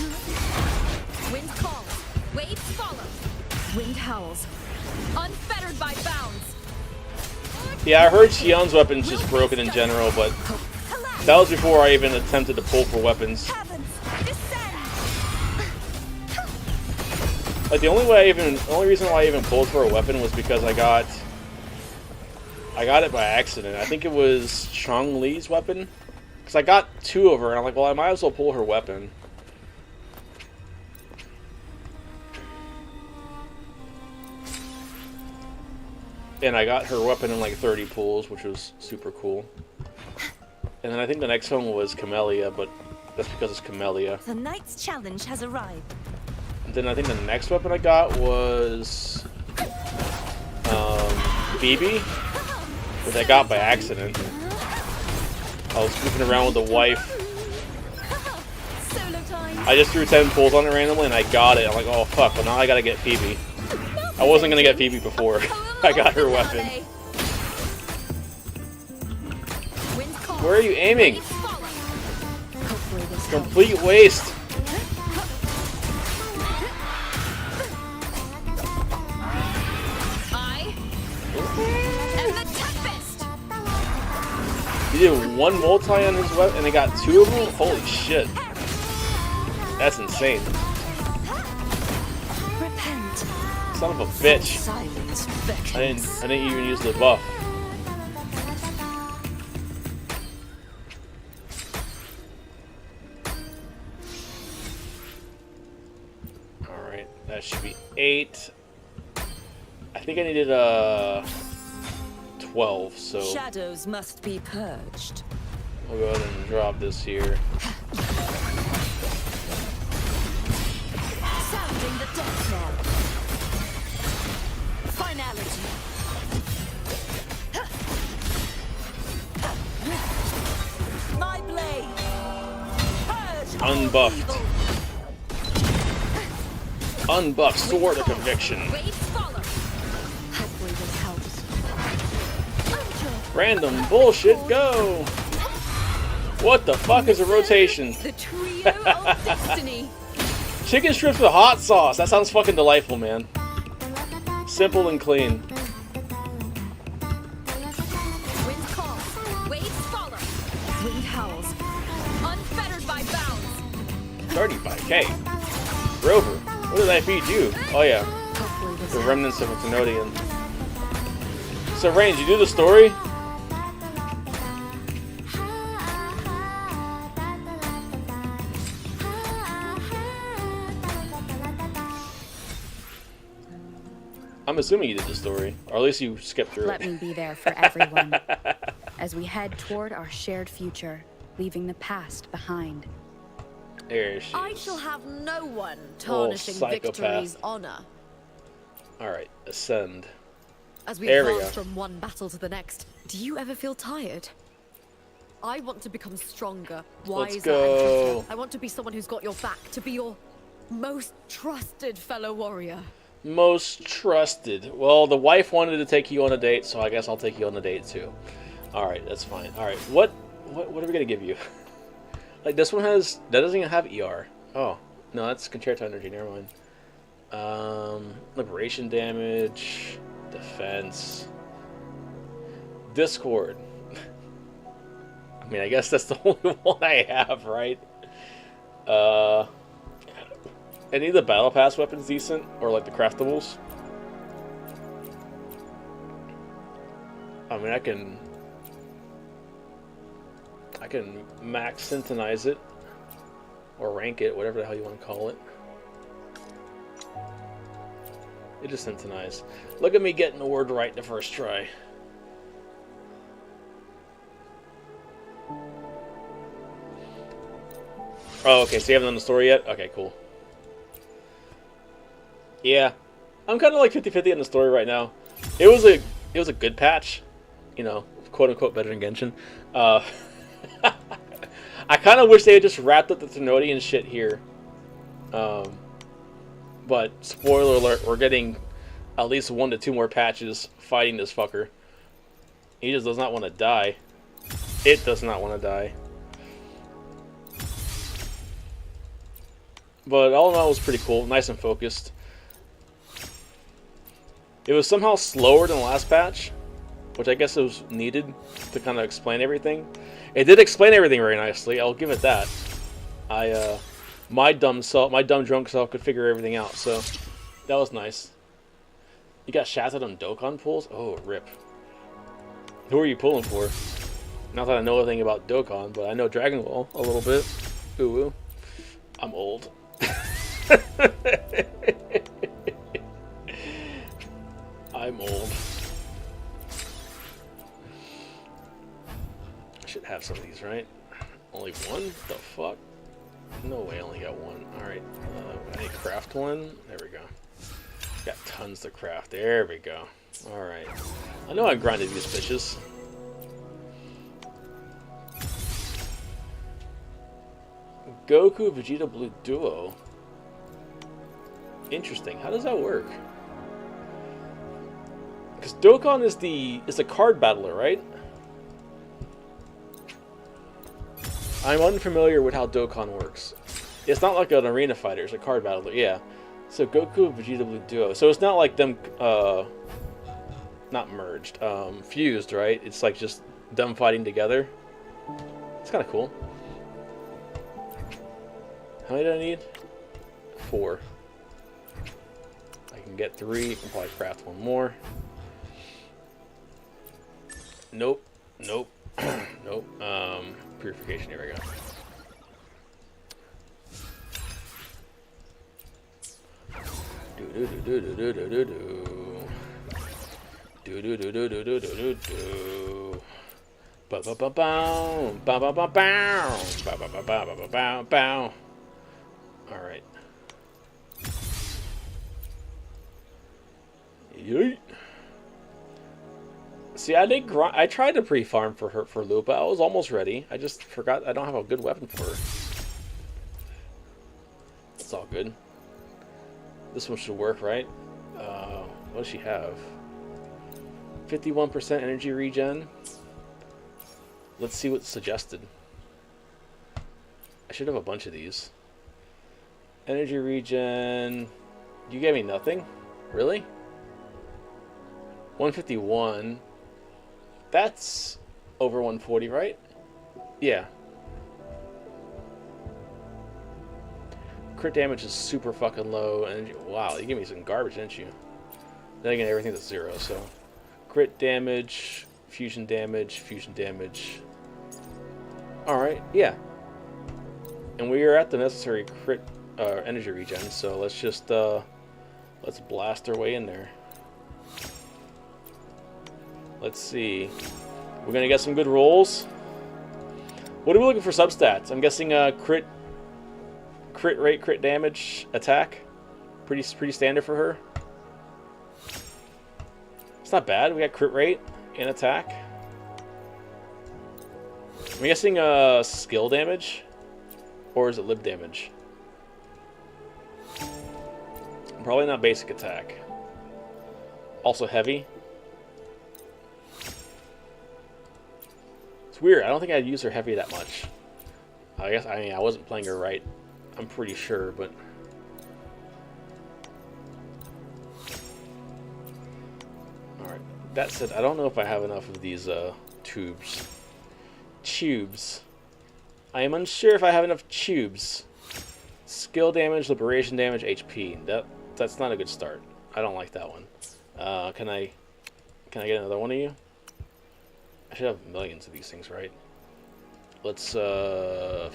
Wind calls, waves follow. Wind howls. Unfettered by bounds. Yeah, I heard Xion's weapon's just broken in general, but that was before I even attempted to pull for weapons. Like the only reason why I even pulled for a weapon was because I got it by accident. I think it was Chong-Li's weapon, because I got 2 of her, and I'm like, well, I might as well pull her weapon. And I got her weapon in like 30 pulls, which was super cool. And then I think the next one was Camellia, but that's because it's Camellia. The night's challenge has arrived. And then I think the next weapon I got was BB, which I got by accident. I was goofing around with the wife. I just threw 10 pulls on it randomly and I got it. I'm like, oh fuck, well now I gotta get Phoebe. I wasn't gonna get Phoebe before. I got her weapon. Where are you aiming? Complete waste. He did 1 multi on his weapon and they got 2 of them? Holy shit. That's insane. Son of a bitch. I didn't even use the buff. Alright, that should be 8. I think I needed 12, so shadows must be purged. We'll go ahead and drop this here. Sounding the death knell. Finality. My blade. Purge Unbuffed. Unbuffed Sword of Conviction. Hopefully this helps. Random bullshit, go! What the fuck is a rotation? The trio of destiny. Chicken strips with hot sauce. That sounds fucking delightful, man. Simple and clean. Wind calls, waves follow. Wind howls. Unfettered by bounds. 35k. Rover, what did I feed you? Oh yeah, the remnants of a Tenodian. So Rain, did you do the story? I'm assuming you did the story, or at least you skipped through Let it. me be there for everyone as we head toward our shared future, leaving the past behind. There she I is. shall have no one Oh, tarnishing psychopath. victory's honor. Alright, ascend. As we There we advance go. from one battle to the next, do you ever feel tired? I want to become stronger, wiser, and go. better. I want to be someone who's got your back, to be your most trusted fellow warrior. Most trusted. Well, the wife wanted to take you on a date, so I guess I'll take you on a date too. Alright, that's fine. Alright, what are we gonna give you? Like, this one has... That doesn't even have ER. Oh. No, that's concerto energy. Never mind. Liberation damage. Defense. Discord. I mean, I guess that's the only one I have, right? Any of the Battle Pass weapons decent? Or, like, the craftables? I mean, I can max synthenize it. Or rank it, whatever the hell you want to call it. It just synthenize. Look at me getting the word right the first try. Oh, okay, so you haven't done the story yet? Okay, cool. Yeah. I'm kind of like 50-50 on the story right now. It was a good patch. You know, quote-unquote better than Genshin. I kind of wish they had just wrapped up the Thenodian shit here. But, spoiler alert, we're getting at least 1 to 2 more patches fighting this fucker. He just does not want to die. It does not want to die. But all in all, it was pretty cool. Nice and focused. It was somehow slower than the last patch, which I guess it was needed to kind of explain everything. It did explain everything very nicely. I'll give it that. My dumb drunk self could figure everything out, so that was nice. You got shafted on Dokkan pulls? Oh, rip. Who are you pulling for? Not that I know anything about Dokkan, but I know Dragon Ball a little bit. Ooh, I'm old. I'm old. I should have some of these, right? Only one? The fuck? No way, I only got one. Alright, I need to craft one. There we go. Got tons to craft. There we go. Alright. I know I grinded these bitches. Goku Vegeta Blue Duo. Interesting. How does that work? Because Dokkan is a card battler, right? I'm unfamiliar with how Dokkan works. It's not like an arena fighter, it's a card battler, yeah. So Goku and Vegeta Blue Duo. So it's not like them, not merged, fused, right? It's like just them fighting together. It's kind of cool. How many do I need? 4. I can get 3, I can probably craft one more. Nope, nope, nope. Purification, here we go. Do do do do do do do do do do do do do do do do. Ba ba ba bow, ba ba ba bow, ba ba ba ba ba ba bow. All right. Yeet. See, I tried to pre-farm for Lupa. I was almost ready. I just forgot I don't have a good weapon for her. It's all good. This one should work, right? What does she have? 51% energy regen. Let's see what's suggested. I should have a bunch of these. Energy regen. You gave me nothing? Really? 151. That's over 140, right? Yeah. Crit damage is super fucking low. And wow, you gave me some garbage, didn't you? Then again, everything's at 0, so. Crit damage, fusion damage, fusion damage. Alright, yeah. And we are at the necessary crit energy regen, so let's just let's blast our way in there. Let's see. We're gonna get some good rolls. What are we looking for substats? I'm guessing crit rate, crit damage, attack. Pretty standard for her. It's not bad. We got crit rate and attack. I'm guessing skill damage, or is it lib damage? Probably not basic attack. Also heavy. It's weird. I don't think I'd use her heavy that much. I mean, I wasn't playing her right. I'm pretty sure, but... Alright. That said, I don't know if I have enough of these tubes. Tubes. I am unsure if I have enough tubes. Skill damage, liberation damage, HP. That's not a good start. I don't like that one. Can I get another one of you? I should have millions of these things, right? Let's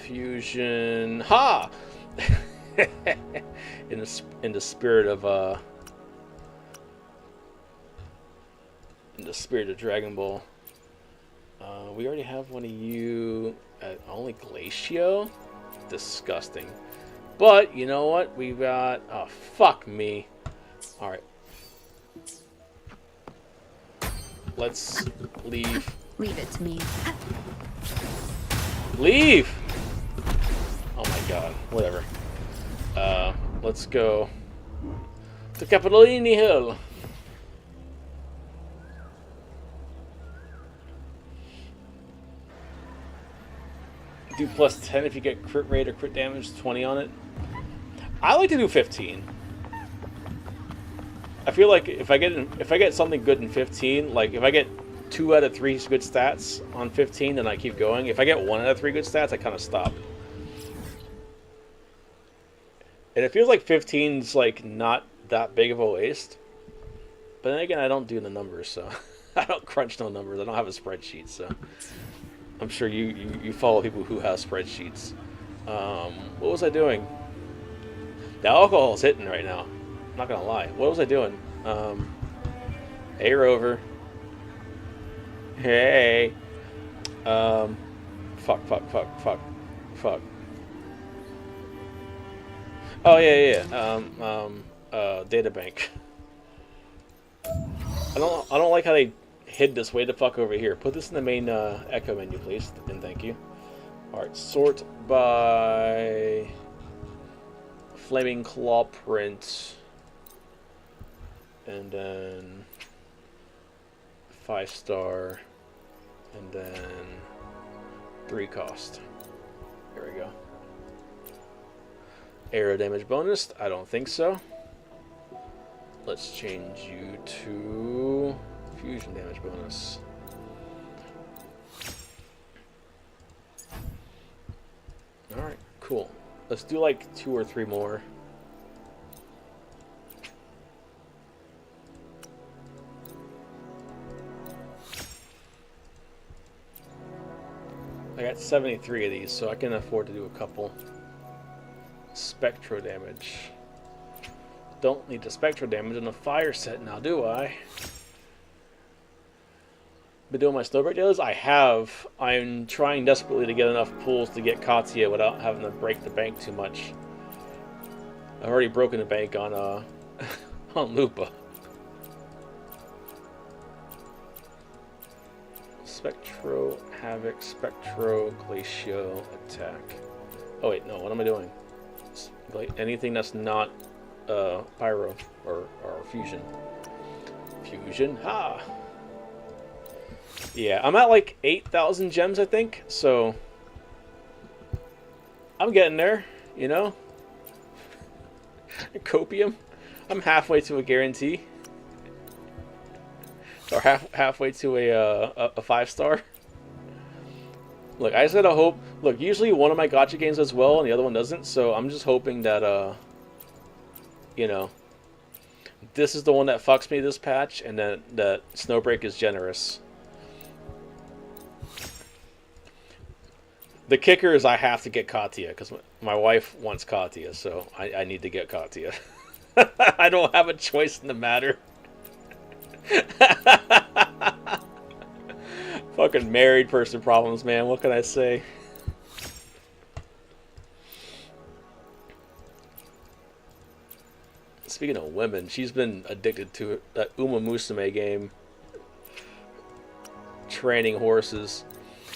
fusion. Ha! in the spirit of Dragon Ball. We already have one of you at only Glacio? Disgusting. But, you know what? We've got... Oh, fuck me. Alright. Let's leave. Leave it to me. Leave! Oh my god. Whatever. Let's go to Capitolini Hill. Do plus 10 if you get crit rate or crit damage, 20 on it. I like to do 15. I feel like if I get something good in 15, like if I get 2 out of 3 good stats on 15, then I keep going. If I get 1 out of 3 good stats, I kind of stop. And it feels like 15's like not that big of a waste. But then again, I don't do the numbers, so I don't crunch no numbers. I don't have a spreadsheet, so I'm sure you follow people who have spreadsheets. What was I doing? The alcohol's hitting right now. I'm not gonna lie. What was I doing? Hey, Rover. Hey. Fuck. Oh yeah. Data bank. I don't like how they hid this way the fuck over here. Put this in the main echo menu, please, and thank you. All right, sort by Flaming Claw print, and then 5-star, and then 3 cost. Here we go. Arrow damage bonus? I don't think so. Let's change you to fusion damage bonus. Alright, cool. Let's do like 2 or 3 more. I got 73 of these, so I can afford to do a couple. Spectro damage. Don't need the spectral damage in a fire set now, do I? Been doing my snowbreak deals? I have. I'm trying desperately to get enough pulls to get Katya without having to break the bank too much. I've already broken the bank on on Lupa. Spectro, Havoc, Spectro, Glacio, Attack. Oh wait, no, what am I doing? Anything that's not Pyro or Fusion. Fusion, ha! Yeah, I'm at like 8,000 gems, I think, so I'm getting there, you know? Copium. I'm halfway to a guarantee. Or halfway to a 5-star. Look, I just gotta hope. Look, usually one of my gacha games does well and the other one doesn't, so I'm just hoping that, you know, this is the one that fucks me this patch, and that Snowbreak is generous. The kicker is I have to get Katya, because my wife wants Katya, so I need to get Katya. I don't have a choice in the matter. Fucking married person problems, man. What can I say? Speaking of women, she's been addicted to that Uma Musume game. Training horses.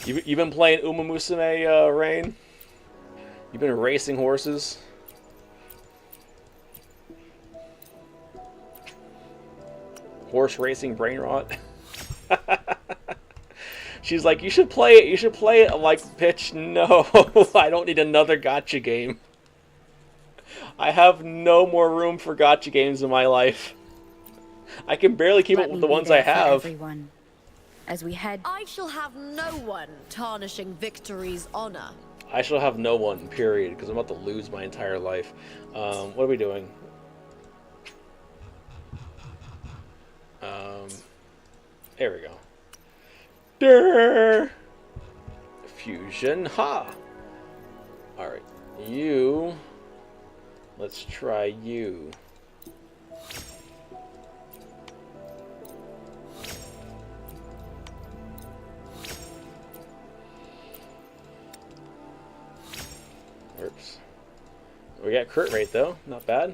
You've been playing Uma Musume, Rain? You've been racing horses? Horse racing brain rot? She's like, you should play it. You should play it. I'm like, bitch, no. I don't need another gacha game. I have no more room for gacha games in my life. I can barely keep up with the ones I have. Everyone. As we head, I shall have no one tarnishing Victory's honor. I shall have no one, period, because I'm about to lose my entire life. What are we doing? There we go. Durr! Fusion, ha! Alright, you... Let's try you. Oops. We got crit rate though, not bad.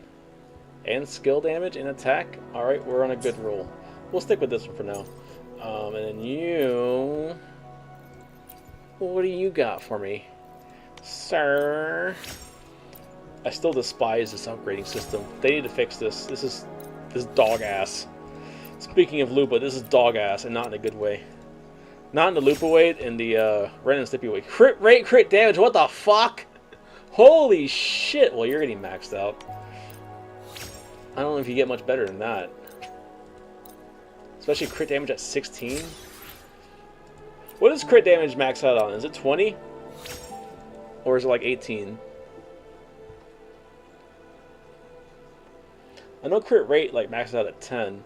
And skill damage and attack. Alright, we're on a good roll. We'll stick with this one for now. And then you... What do you got for me, sir? I still despise this upgrading system. They need to fix this. This is dog ass. Speaking of Lupa, this is dog ass, and not in a good way. Not in the Lupa way, in the Ren and Stimpy way. Crit rate, crit damage, what the fuck? Holy shit! Well, you're getting maxed out. I don't know if you get much better than that. Especially crit damage at 16. What is crit damage maxed out on? Is it 20? Or is it like 18? I know crit rate like maxed out at 10.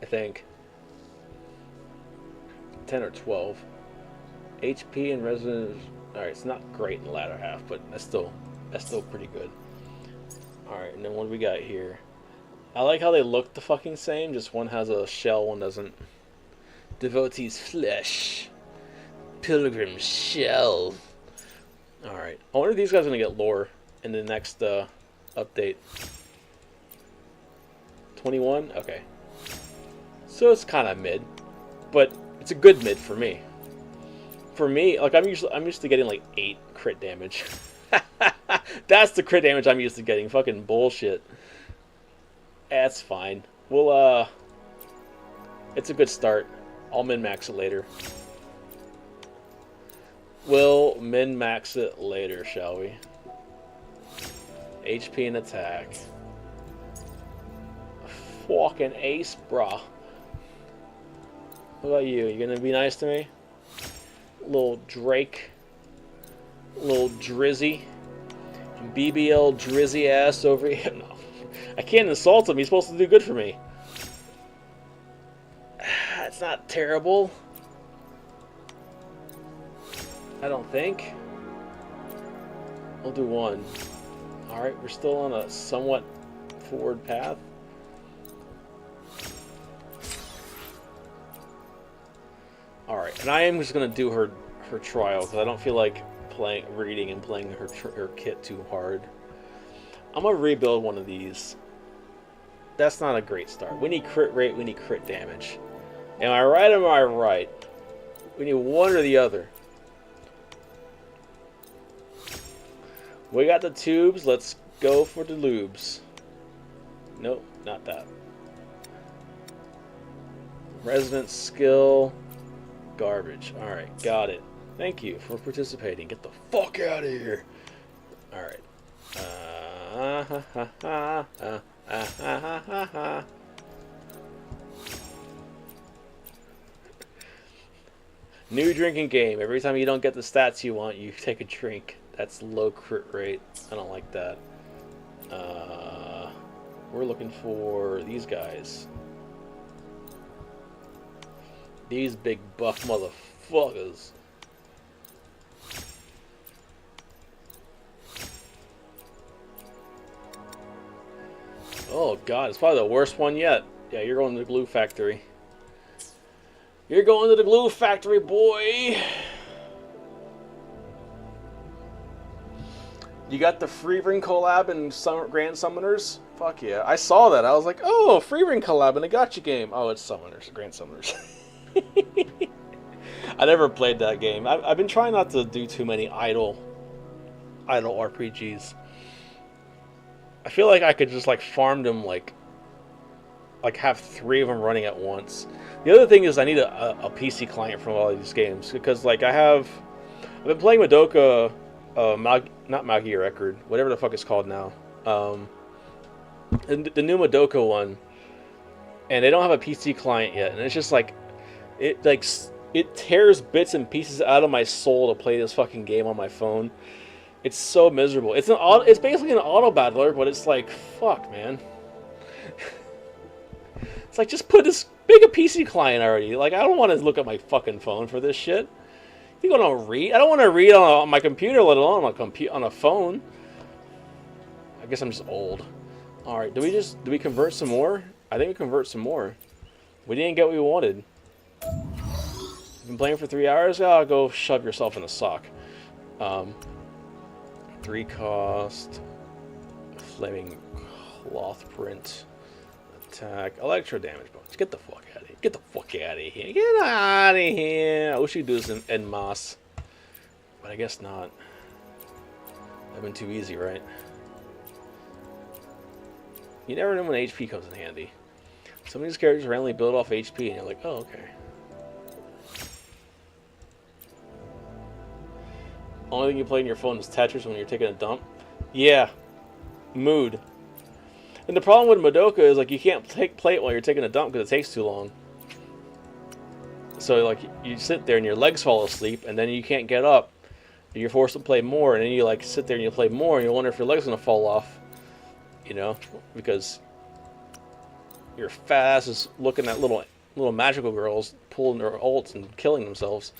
I think. 10 or 12. HP and resonance. Alright, it's not great in the latter half, but that's still pretty good. Alright, and then what do we got here? I like how they look the fucking same, just one has a shell, one doesn't. Devotee's flesh. Pilgrim shell. Alright. I wonder if these guys are gonna get lore in the next update. 21? Okay. So it's kinda mid. But it's a good mid for me. For me, like I'm used to getting like 8 crit damage. That's the crit damage I'm used to getting. Fucking bullshit. That's fine. We'll it's a good start. I'll min-max it later. We'll min-max it later, shall we? HP and attack. Fucking ace, brah. What about you? You gonna be nice to me? Little Drake. Little Drizzy. BBL Drizzy ass over here. No. I can't insult him. He's supposed to do good for me. It's not terrible. I don't think. We'll do one. Alright, we're still on a somewhat forward path. Alright, and I am just going to do her trial, because I don't feel like reading and playing her kit too hard. I'm going to rebuild one of these. That's not a great start. We need crit rate, we need crit damage. Am I right or am I right? We need one or the other. We got the tubes, let's go for the lubes. Nope, not that. Resonance skill, garbage. Alright, got it. Thank you for participating. Get the fuck out of here. Alright. New drinking game. Every time you don't get the stats you want, you take a drink. That's low crit rate. I don't like that. We're looking for these guys. These big buff motherfuckers. Oh god, it's probably the worst one yet. Yeah, you're going to the glue factory. You're going to the glue factory, boy. You got the Freering collab and Grand Summoners? Fuck yeah. I saw that. I was like, oh, Freering collab in a gacha game. Oh, it's Summoners, Grand Summoners. I never played that game. I've been trying not to do too many idle RPGs. I feel like I could just like farm them, like have 3 of them running at once. The other thing is I need a PC client for all of these games, because like I've been playing Madoka, not Magi Record, whatever the fuck it's called now, the new Madoka one, and they don't have a PC client yet, and it's just like it tears bits and pieces out of my soul to play this fucking game on my phone. It's so miserable. It's basically an auto battler, but it's like, fuck, man. It's like, just make a PC client already. Like, I don't want to look at my fucking phone for this shit. You think I want to read? I don't want to read on my computer, let alone on a phone. I guess I'm just old. All right, do we convert some more? I think we convert some more. We didn't get what we wanted. You've been playing for 3 hours? Oh, go shove yourself in a sock. 3 cost, flaming cloth print, attack, electro damage bonus. Get the fuck out of here. Get the fuck out of here. Get out of here. I wish you'd do this in Moss, but I guess not. That'd been too easy, right? You never know when HP comes in handy. Some of these characters randomly build off HP, and you're like, oh, okay. Only thing you play on your phone is Tetris when you're taking a dump. Yeah. Mood. And the problem with Madoka is, like, you can't play it while you're taking a dump because it takes too long. So, like, you sit there and your legs fall asleep, and then you can't get up. You're forced to play more, and then you, like, sit there and you play more, and you wonder if your leg's going to fall off. You know? Because your fat ass is looking at little magical girls pulling their ults and killing themselves.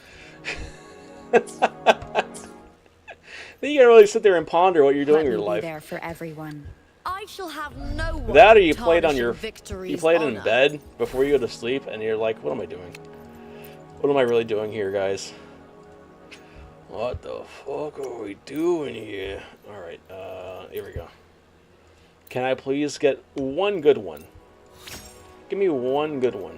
Then you gotta really sit there and ponder what you're doing in your life. There for everyone. I shall have no one. That, or you play it on your you play it in bed before you go to sleep, and you're like, what am I doing? What am I really doing here, guys? What the fuck are we doing here? All right, here we go. Can I please get one good one? Give me one good one.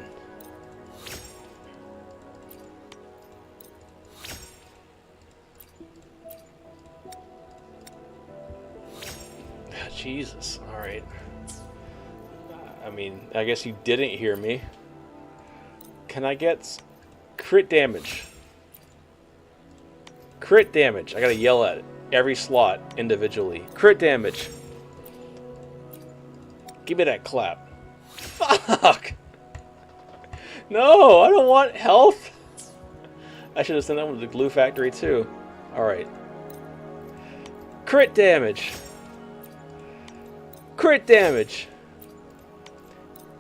Jesus, alright. I mean, I guess you didn't hear me. Can I get crit damage? Crit damage. I gotta yell at it. Every slot individually. Crit damage. Give me that clap. Fuck! No, I don't want health. I should have sent that one to the glue factory too. Alright. Crit damage. Crit damage.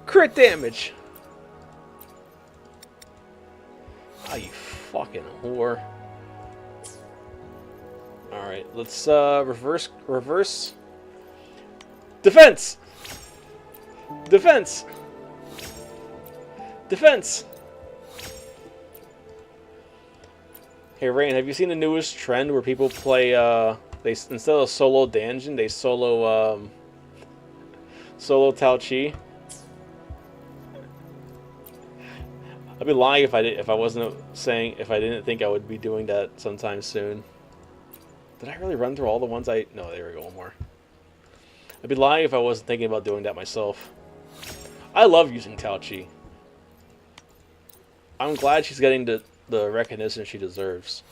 Crit damage. Oh, you fucking whore. Alright, let's reverse. Defense! Defense! Defense! Hey Rain, have you seen the newest trend where people play, they instead of solo Danjin, they solo Tao Chi? I'd be lying if I didn't think I would be doing that sometime soon. Did I really run through all the ones no, there we go, one more. I'd be lying if I wasn't thinking about doing that myself. I love using Tao Chi. I'm glad she's getting the recognition she deserves.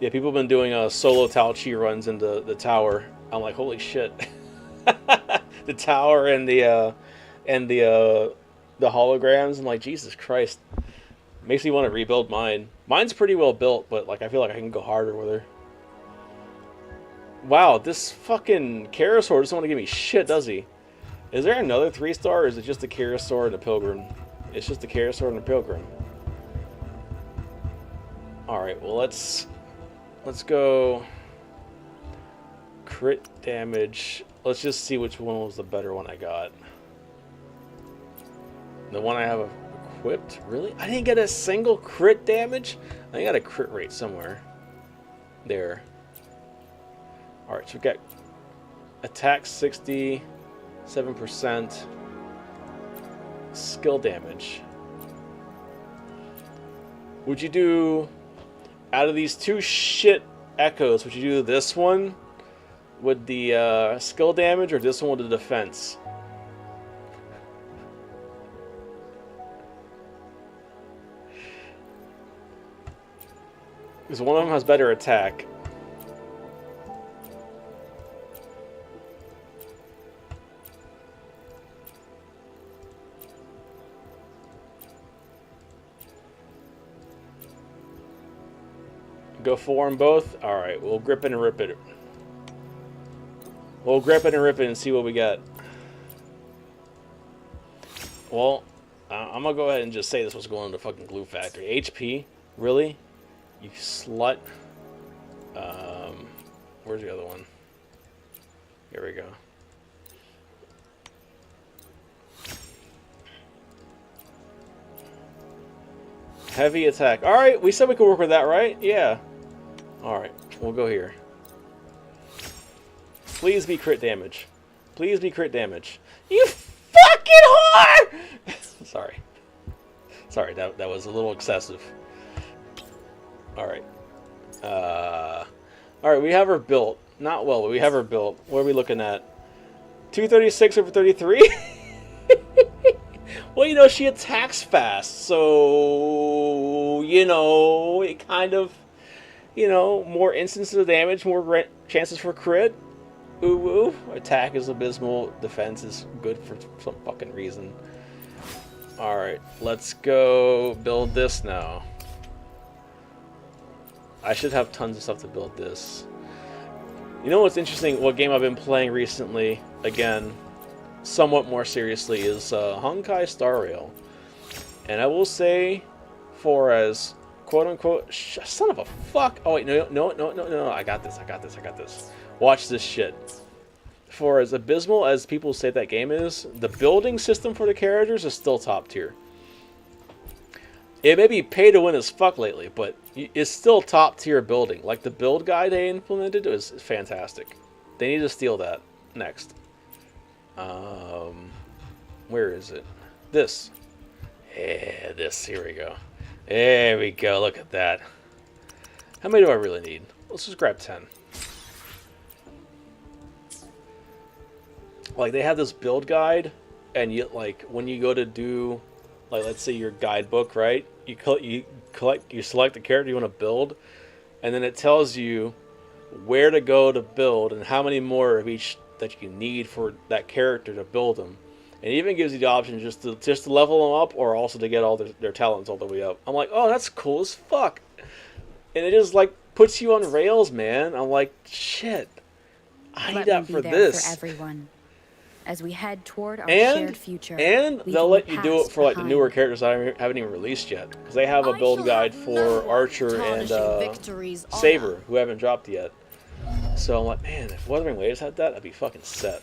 Yeah, people have been doing solo Tao Chi runs in the tower. I'm like, holy shit. The tower and the holograms. I'm like, Jesus Christ. Makes me want to rebuild mine. Mine's pretty well built, but like I feel like I can go harder with her. Wow, this fucking Karasaur doesn't want to give me shit, does he? Is there another 3-star, or is it just the Karasaur and the Pilgrim? It's just the Karasaur and the Pilgrim. Alright, well let's go crit damage. Let's just see which one was the better one I got. The one I have equipped? Really? I didn't get a single crit damage? I got a crit rate somewhere. There. Alright, so we got attack 60, 7%, skill damage. Would you do, out of these two shit echoes, would you do this one with the skill damage or this one with the defense? Because one of them has better attack. Go for them both? Alright, we'll grip it and rip it. We'll grip it and rip it and see what we got. Well, I'm gonna go ahead and just say this was going to the fucking glue factory. HP? Really? You slut. Where's the other one? Here we go. Heavy attack. Alright, we said we could work with that, right? Yeah. Alright, we'll go here. Please be crit damage. Please be crit damage. You fucking whore! Sorry. Sorry, that was a little excessive. Alright. Alright, we have her built. Not well, but we have her built. What are we looking at? 236 over 33? Well, you know, she attacks fast, so, you know, it kind of, you know, more instances of damage, more chances for crit. Ooh, woo. Attack is abysmal. Defense is good for some fucking reason. Alright, let's go build this now. I should have tons of stuff to build this. You know what's interesting? What game I've been playing recently, again, somewhat more seriously, is Honkai Star Rail. And I will say, for as quote-unquote, son of a fuck. Oh wait, no, I got this. Watch this shit. For as abysmal as people say that game is, the building system for the characters is still top tier. It may be pay to win as fuck lately, but it's still top tier building. Like the build guide they implemented is fantastic. They need to steal that next. Where is it? This. Yeah, this. Here we go. There we go. Look at that. How many do I really need? Let's just grab 10. Like, they have this build guide, and you, like, when you go to do, like, let's say your guidebook, right? You select the character you want to build, and then it tells you where to go to build and how many more of each that you need for that character to build them. And it even gives you the option just to level them up, or also to get all their talents all the way up. I'm like, oh, that's cool as fuck. And it just, like, puts you on rails, man. I'm like, shit, I need that for this. For everyone. As we head toward our shared future. And they'll let you do it for like the newer characters that haven't even released yet. Because they have a build guide for Archer and Saber, who haven't dropped yet. So I'm like, man, if Wuthering Waves had that, I'd be fucking set.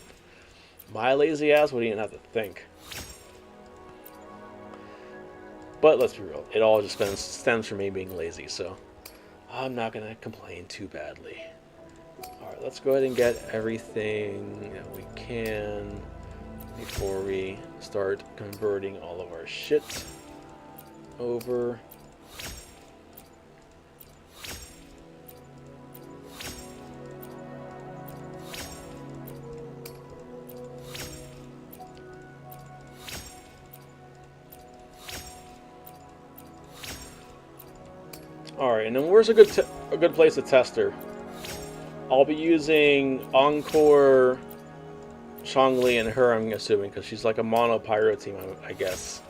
My lazy ass wouldn't even have to think. But let's be real, it all just stems from me being lazy, so I'm not going to complain too badly. Alright, let's go ahead and get everything that we can before we start converting all of our shit over. Alright, and then where's a good place to test her? I'll be using Encore, Chongli, and her, I'm assuming, because she's like a mono pyro team, I guess.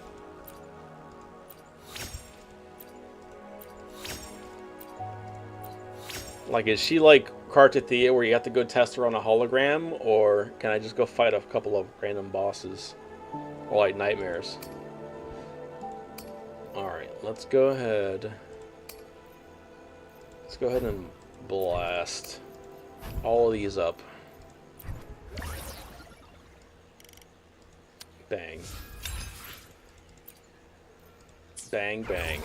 Like, is she like Kartathea, where you have to go test her on a hologram, or can I just go fight a couple of random bosses? Or like nightmares? Alright, let's go ahead. Let's go ahead and blast all of these up. Bang. Bang, bang.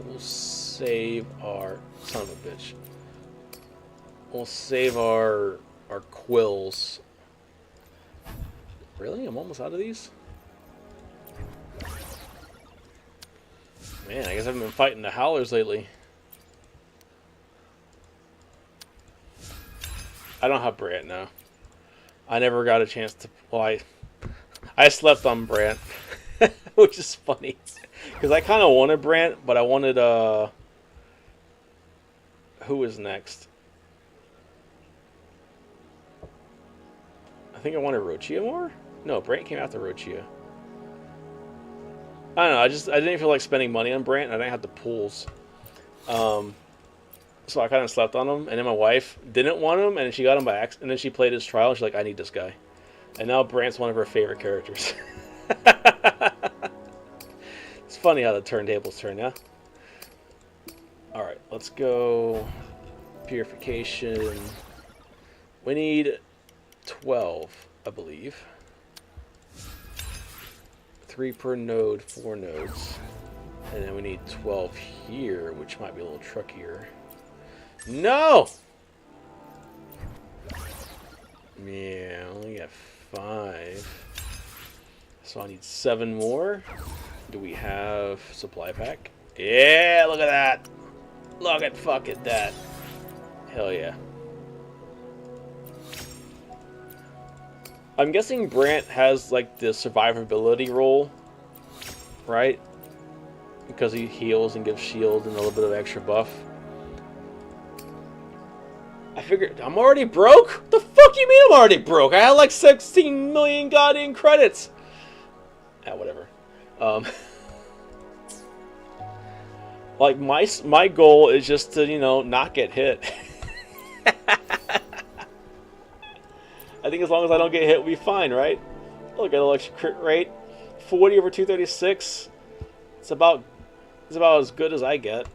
We'll save our... Son of a bitch. We'll save our quills. Really? I'm almost out of these? Man, I guess I haven't been fighting the howlers lately. I don't have Brant now. I never got a chance to... Well, I slept on Brant. Which is funny. Because I kind of wanted Brant, but I wanted... Who was next? I think I wanted Rochia more? No, Brant came after Rochia. I don't know, I didn't feel like spending money on Brant, and I didn't have the pools. So I kind of slept on him, and then my wife didn't want him, and she got him by accident, and then she played his trial, and she's like, I need this guy. And now Brant's one of her favorite characters. It's funny how the turntables turn, yeah? Alright, let's go... Purification. We need 12, I believe. 3 per node, 4 nodes. And then we need 12 here, which might be a little trickier. No! Yeah, I only got 5. So I need 7 more. Do we have supply pack? Yeah, look at that! Look at fucking that. Hell yeah. I'm guessing Brant has like the survivability role, right? Because he heals and gives shield and a little bit of extra buff. I figured I'm already broke? What the fuck you mean I'm already broke? I had like 16 million goddamn credits. Ah, whatever. Like my goal is just to, you know, not get hit. I think as long as I don't get hit, we'll be fine, right? Look at the electric crit rate. 40 over 236. It's about as good as I get.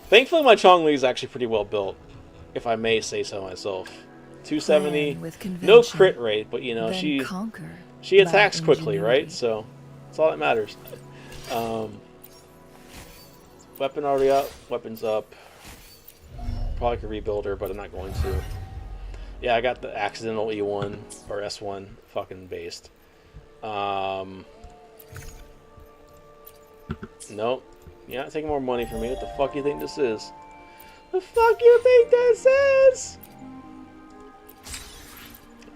Thankfully, my Chong-Li is actually pretty well built, if I may say so myself. 270, no crit rate, but you know, she attacks quickly, right? So that's all that matters. Weapon already up, weapons up. Probably could rebuild her, but I'm not going to. Yeah, I got the accidental E1 or S1 fucking based. Nope. You're not taking more money from me. What the fuck you think this is? The fuck you think this is?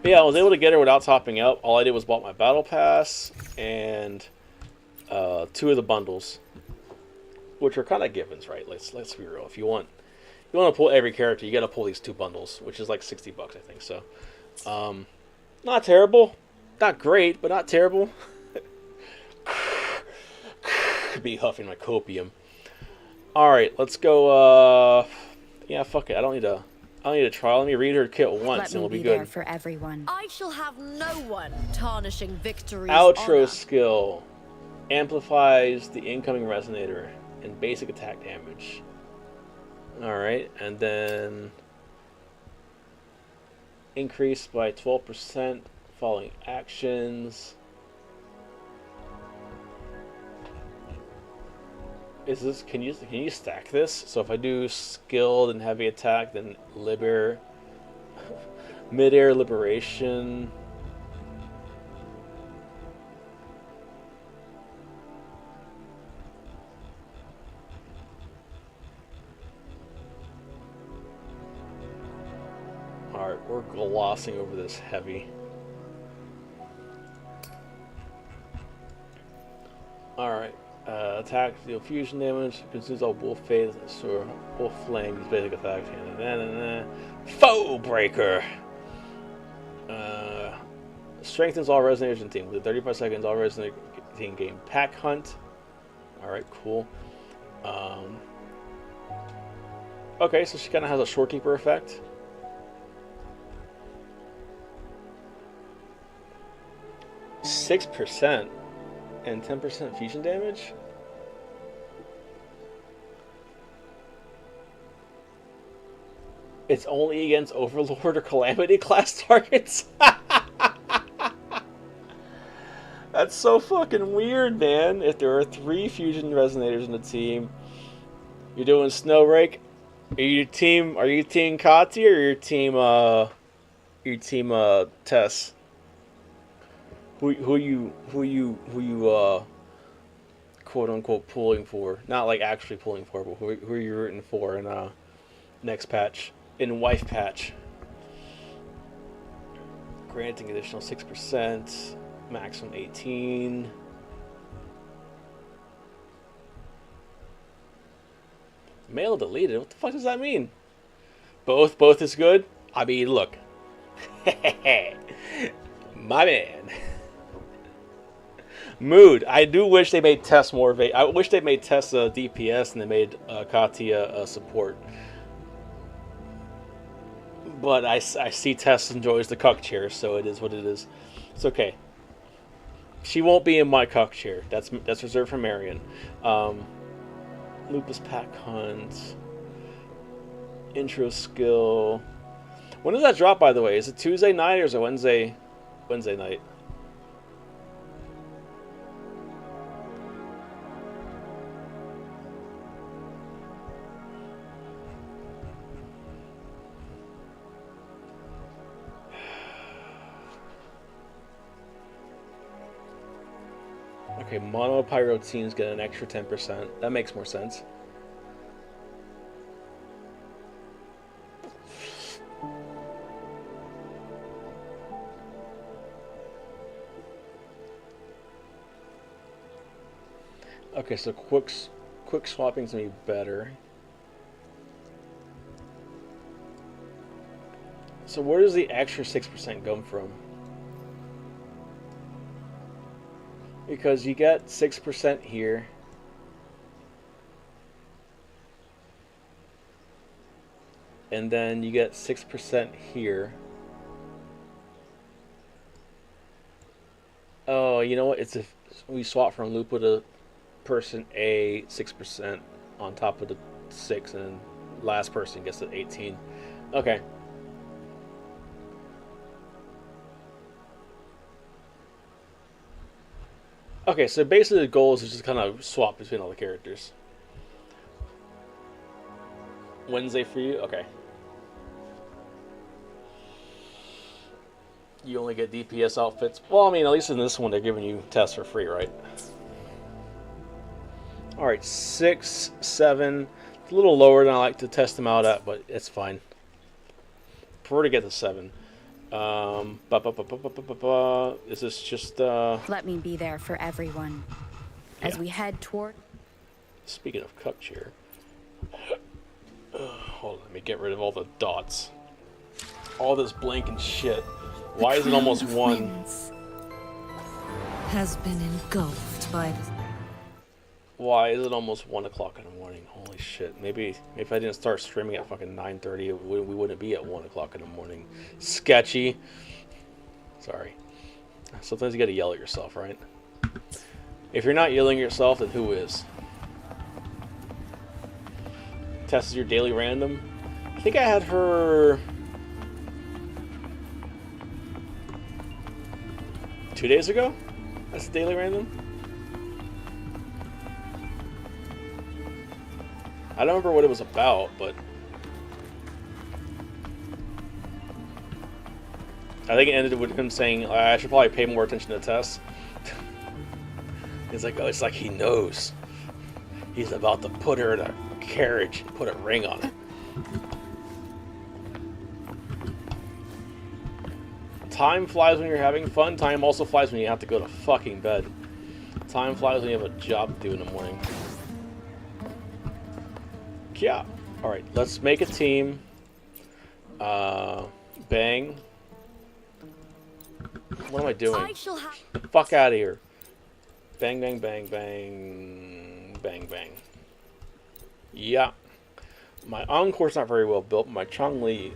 But yeah, I was able to get her without topping up. All I did was bought my battle pass and 2 of the bundles, which are kind of givens, right? Let's be real. If you want to pull every character, you got to pull these 2 bundles, which is like $60, I think. So, not terrible, not great, but not terrible. Could be huffing my copium. All right, let's go. Yeah, fuck it. I don't need a trial. Let me read her kit once, and we'll be good. There for everyone. I shall have no one tarnishing victory's Outro honor. skill amplifies the incoming resonator and basic attack damage. Alright, and then increased by 12% following actions. Is this can you stack this? So if I do skilled and heavy attack, then midair liberation. Alright, we're glossing over this heavy. Alright, attack, deal fusion damage, consumes all wolf phase, so wolf flame, basic attack, foe breaker! Strengthens all resonators in team. Within 35 seconds, all resonator team gain pack hunt. Alright, cool. Okay, so she kind of has a shorekeeper effect. %, and 10% fusion damage? It's only against Overlord or Calamity class targets? That's so fucking weird, man. If there are 3 fusion resonators in the team, you're doing Snowbreak. Are you team Kati or your team Tess? Who you quote unquote pulling for? Not like actually pulling for, but who are you rooting for in next patch? In wife patch. Granting additional 6%, maximum 18. Mail deleted? What the fuck does that mean? Both is good? I mean, look. My man. Mood. I do wish they made Tess more I wish they made Tess a DPS and they made Katia a support. But I see Tess enjoys the cuck chair, so it is what it is. It's okay. She won't be in my cuck chair. That's reserved for Marion. Lupa's pack hunt. Intro skill. When does that drop, by the way? Is it Tuesday night or is it Wednesday night? Okay, mono pyro teams get an extra 10%. That makes more sense. Okay, so quick swapping's gonna be better. So where does the extra 6% come from? Because you get 6% here. And then you get 6% here. Oh, you know what? It's if we swap from Lupa to person A, 6% on top of the 6, and last person gets the 18. Okay. Okay, so basically the goal is to just kind of swap between all the characters. Wednesday for you? Okay. You only get DPS outfits. Well, I mean, at least in this one, they're giving you tests for free, right? Alright, 6, 7. It's a little lower than I like to test them out at, but it's fine. Prefer to get the 7. Is this just Let me be there for everyone as we head toward. Speaking of cup cheer. Hold on, let me get rid of all the dots. All this blanking shit. Why is it almost 1? Has been engulfed by the... Why is it almost 1 o'clock in the morning? Holy shit. Maybe if I didn't start streaming at fucking 9:30, we wouldn't be at 1 o'clock in the morning. Sketchy. Sorry. Sometimes you gotta yell at yourself, right? If you're not yelling at yourself, then who is? Tess is your daily random. I think I had her 2 days ago? That's the daily random? I don't remember what it was about, but I think it ended with him saying, I should probably pay more attention to Tess. It's like, oh, it's like he knows. He's about to put her in a carriage and put a ring on it. Time flies when you're having fun. Time also flies when you have to go to fucking bed. Time flies when you have a job to do in the morning. Yeah. Alright, let's make a team. Bang. What am I doing? The fuck out of here. Bang, bang, bang, bang. Bang, bang. Yeah. My Encore's not very well built, but my Chongli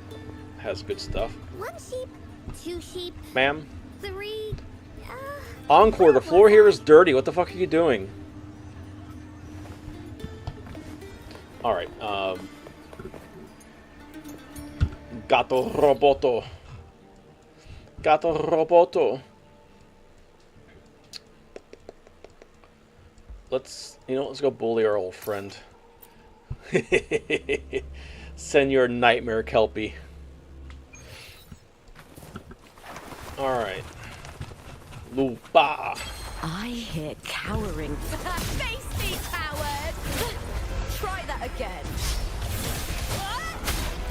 has good stuff. 1 sheep, 2 sheep. Ma'am? 3. Encore, the floor here is dirty. What the fuck are you doing? Alright, Gato roboto. Gato roboto. Let's go bully our old friend. Send your nightmare Kelpie. Alright. Lupa. I hear cowering. Face me, coward! Try that again.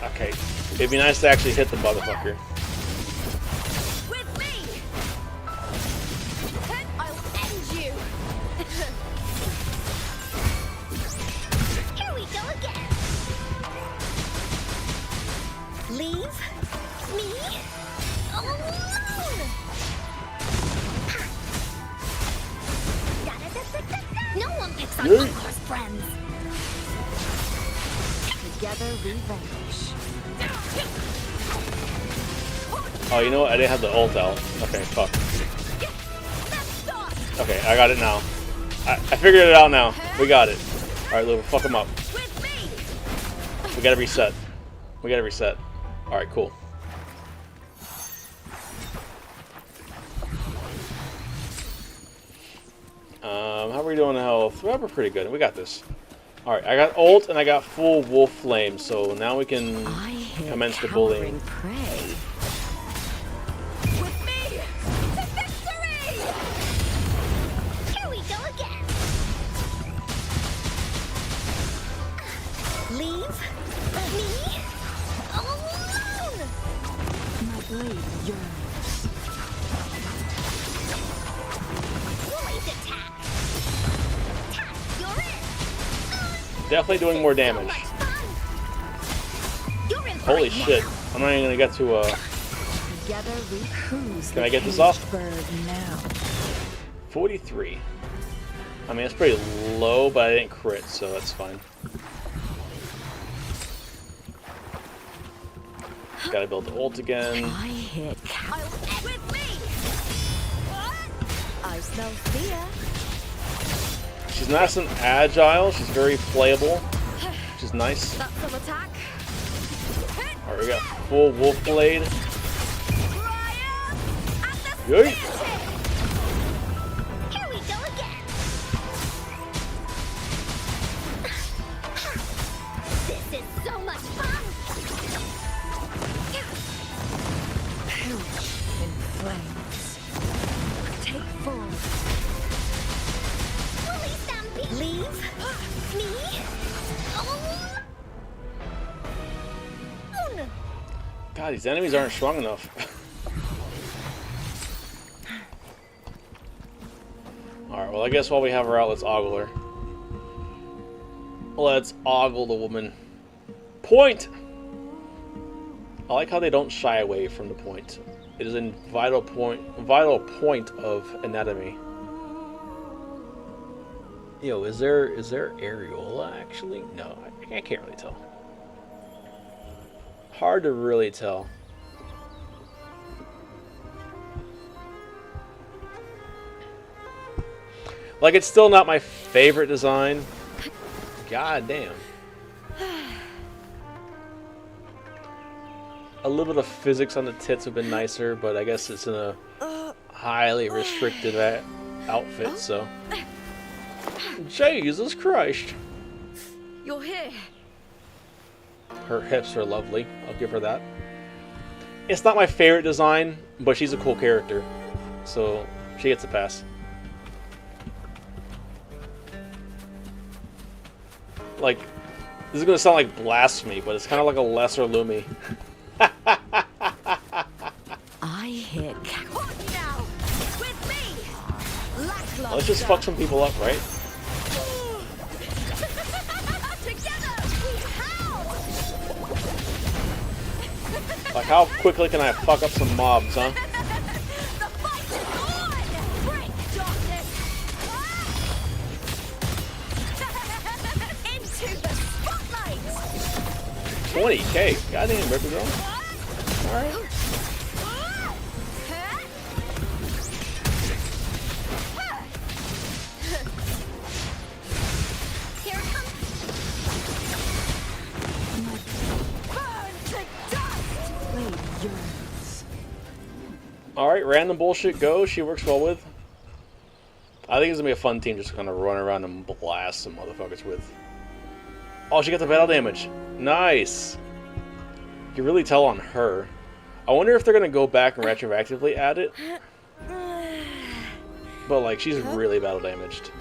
Okay. It'd be nice to actually hit the motherfucker. With me! I'll end you! Here we go again. Leave me alone. No one picks on Uncle's friends. Together we vanish. Oh, you know what? I didn't have the ult out. Okay, fuck. Okay, I got it now. I figured it out now. We got it. Alright, Lupa, fuck him up. We gotta reset. We gotta reset. Alright, cool. How are we doing in health? Well, we're pretty good. We got this. Alright, I got ult and I got full wolf flame, so now we can commence the bullying. Prey. With me! To victory! Here we go again. Leave me alone. My blade yearns. Bullies attack. Tap, you're in. Definitely doing more damage. You're in for Holy it now. shit. I'm not even gonna get to, Together we cruise. Can I get this off? Bird now. 43. I mean, it's pretty low, but I didn't crit, so that's fine. Gotta build the ult again. I hear With me! I smell fear. She's nice and agile. She's very playable, which is nice. That's some attack. Alright, we got full wolf blade. Yay! Here we go again. This is so much fun. In flames. Take full. Bully stampede. Leave me alone. God, these enemies aren't strong enough. Alright, well I guess while we have her out, let's ogle her. Let's ogle the woman. Point! I like how they don't shy away from the point. It is a vital point of anatomy. Yo, is there areola actually? No, I can't really tell. Hard to really tell. Like, it's still not my favorite design. God damn. A little bit of physics on the tits would have been nicer, but I guess it's in a highly restricted outfit, so. Jesus Christ. You're here. Her hips are lovely. I'll give her that. It's not my favorite design, but she's a cool character, so she gets a pass. Like, this is gonna sound like blasphemy, but it's kind of like a lesser Lumi. I hear Now, with me. Lackluster. Let's just fuck some people up, right? Together we howl. Like, how quickly can I fuck up some mobs, huh? The fight is on. Break darkness. Into the spotlight. 20k. Goddamn, Ripper Girl. Alright. Here it comes. Burn to dust. Alright, random bullshit go. She works well with. I think it's gonna be a fun team just to kind of run around and blast some motherfuckers with. Oh, she got the battle damage. Nice. You can really tell on her. I wonder if they're gonna go back and retroactively add it. But like, she's really battle damaged.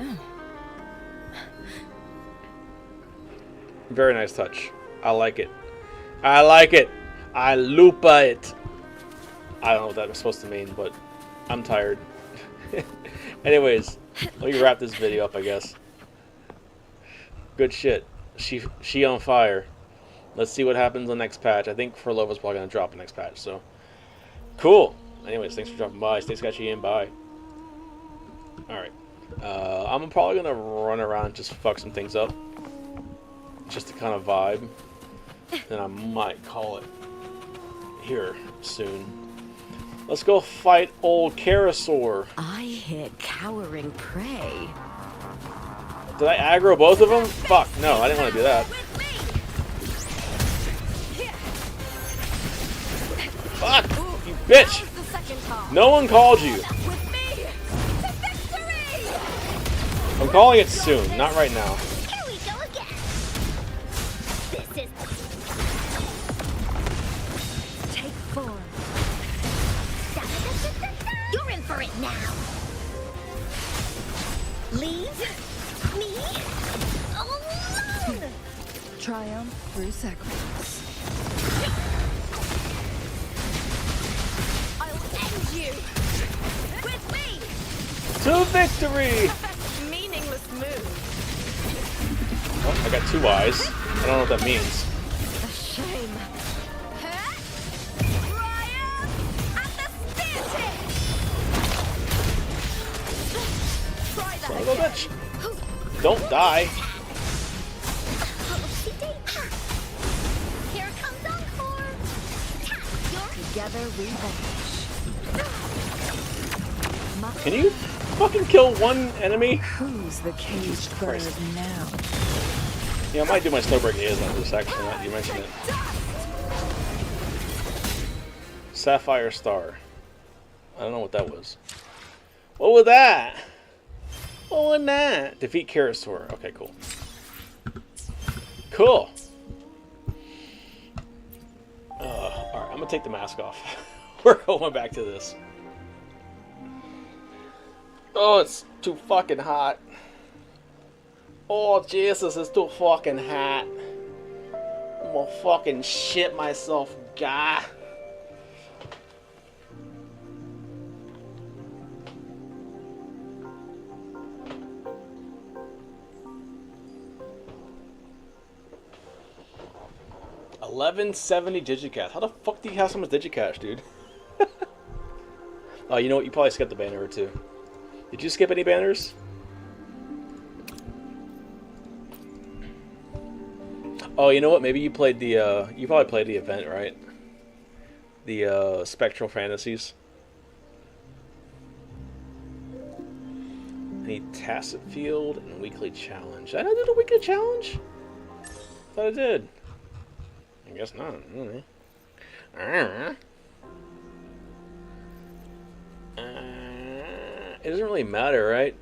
Very nice touch. I like it. I like it. I Lupa it. I don't know what that was supposed to mean, but I'm tired. Anyways, let me wrap this video up, I guess. Good shit. She on fire. Let's see what happens on the next patch. I think Furlova's probably going to drop the next patch, so. Cool. Anyways, thanks for dropping by. Stay sketchy and bye. Alright. I'm probably going to run around and just fuck some things up. Just to kind of vibe. Then I might call it here soon. Let's go fight old Karasaur. I hear cowering prey. Did I aggro both of them? Fuck, no, I didn't want to do that. Fuck, you bitch! No one called you. I'm calling it soon, not right now. Here we go again. This is Take 4. You're in for it now. Leave me alone. Triumph through sacrifice. I'll end you with me. To victory! Meaningless move. Oh, I got 2 eyes. I don't know what that means. A shame. Son of a bitch. Don't die. Here comes Encore. Together we vanish. Can you fucking kill one enemy? Who's the caged bird now? Yeah, I might do my snowbreaking is after this section. You mentioned it. Sapphire Star. I don't know what that was. What was that? What was that? Defeat Karasaur. Okay, cool. Cool. Alright, I'm gonna take the mask off. We're going back to this. Oh, it's too fucking hot. Oh, Jesus, it's too fucking hot. I'm gonna fucking shit myself, guy. $11.70 Digicash. How the fuck do you have so much Digicash, dude? Oh, you know what? You probably skipped the banner or two. Did you skip any banners? Oh, you know what? Maybe you played the, you probably played the event, right? The, Spectral Fantasies. Any Tacit Field and Weekly Challenge. Did I do the Weekly Challenge? Thought I did. I guess not. Really. It doesn't really matter, right?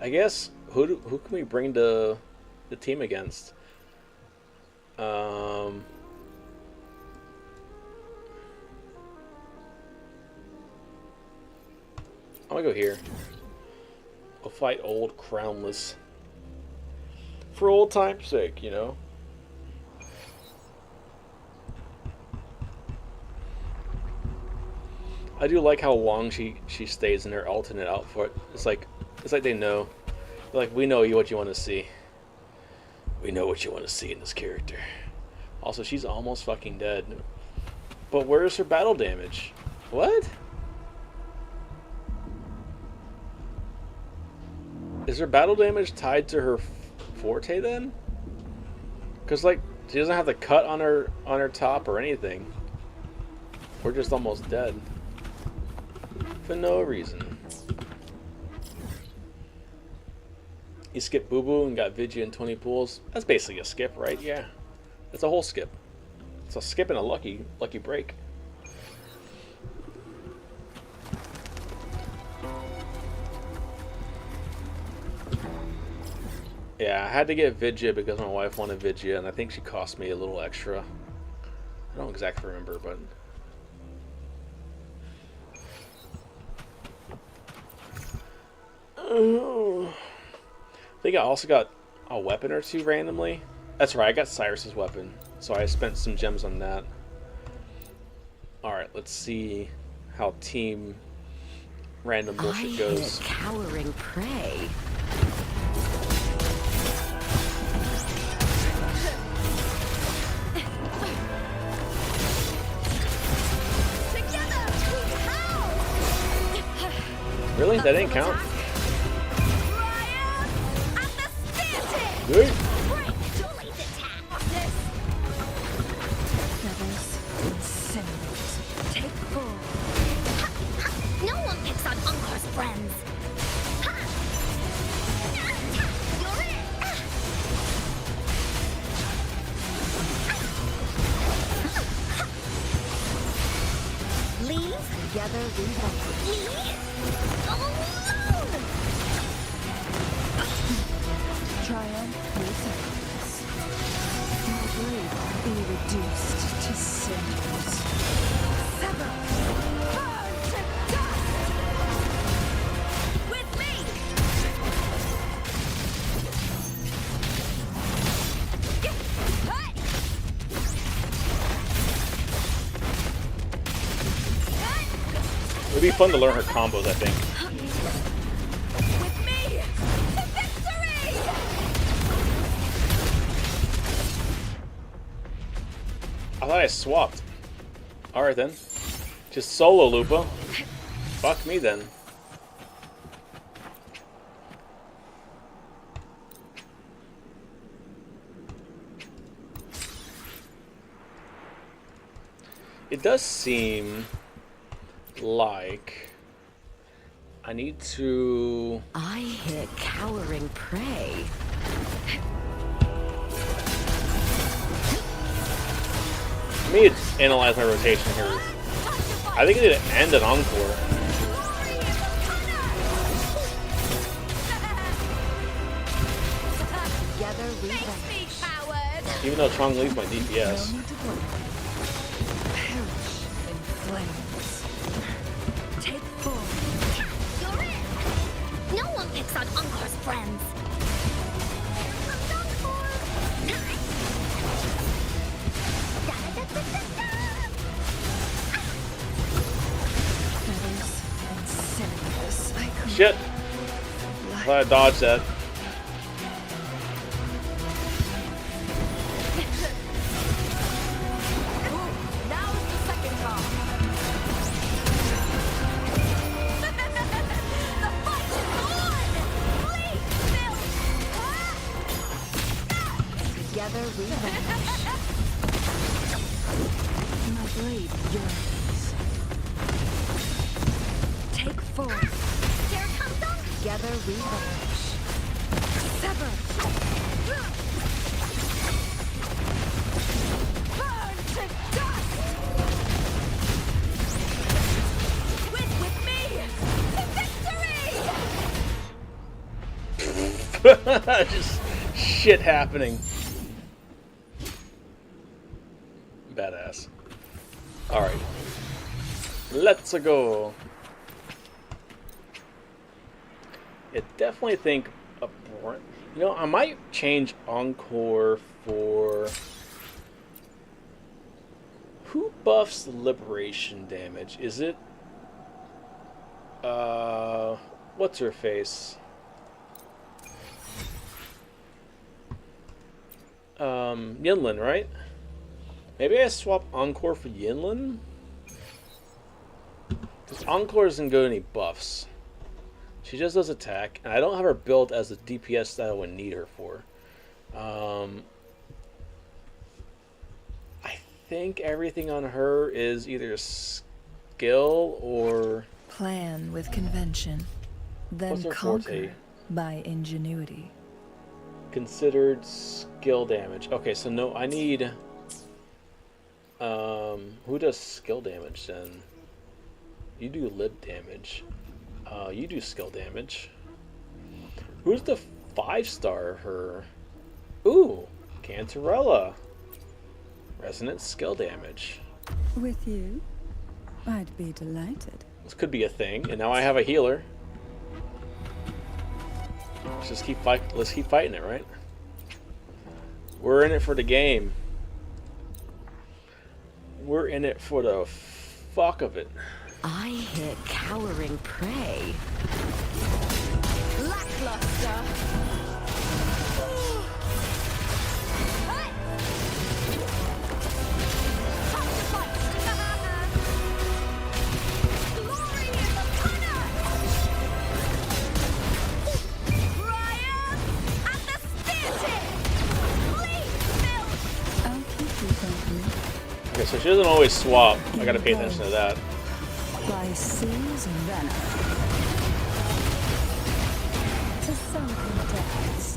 I guess who can we bring the team against? I'm gonna go here. We'll fight old Crownless. For old time's sake, you know. I do like how long she stays in her alternate outfit. It's like they know. They're like, we know what you want to see. We know what you want to see in this character. Also, she's almost fucking dead. But where's her battle damage? What? Is her battle damage tied to her forte then? Because like she doesn't have the cut on her top or anything. We're just almost dead. For no reason. You skip Boo Boo and got Vigi and 20 pools. That's basically a skip, right? Yeah. That's a whole skip. So skipping a lucky break. Yeah, I had to get Vidya because my wife wanted Vidya, and I think she cost me a little extra. I don't exactly remember, but... I think I also got a weapon or two randomly. That's right, I got Cyrus's weapon, so I spent some gems on that. Alright, let's see how team random bullshit goes. Cowering prey. Really? That didn't count? Good. No one picks on Uncor's friends. You're it. Leave. Together we will. Leave. Alone. Triumph will sacrifice. My blade be reduced to cinders. Sever. Burn to dust. With me. It'd be fun to learn her combos, I think. With me. To victory. I thought I swapped. Alright then. Just solo Lupa. Fuck me then. It does seem like I need to... I hear cowering prey. Let me analyze my rotation here. I think I need to end an encore. Together we will. Even though Chong Li's my DPS. Perish in flames. Take form. You're it. No one picks on Uncor's friends. Feathers and cinders. I come Shit. I thought I dodged that. Now is the second call. The fight is on! Bleed, Bill! Together we will. My blade yearns. Take form. Here it comes on! Together we will. Sever. Burn to dust! With me! To victory! Just shit happening. Badass. Alright. Let's go. I definitely think you know, I might change Encore for... Who buffs liberation damage? Is it what's her face? Yinlin, right? Maybe I swap Encore for Yinlin? Because Encore doesn't go any buffs. She just does attack, and I don't have her built as the DPS that I would need her for. I think everything on her is either skill or... Plan with convention, then What's her conquer forte? by ingenuity. Considered skill damage. Okay, so no, I need... Who does skill damage then? You do lib damage. You do skill damage. Who's the 5-star? Her. Ooh, Cantarella. Resonant skill damage. With you, I'd be delighted. This could be a thing, and now I have a healer. Let's just keep fighting it, right? We're in it for the game. We're in it for the fuck of it. I hear cowering prey. Lackluster. Okay, so she doesn't always swap. I gotta pay attention to that. By seas and venom. To sunken depths.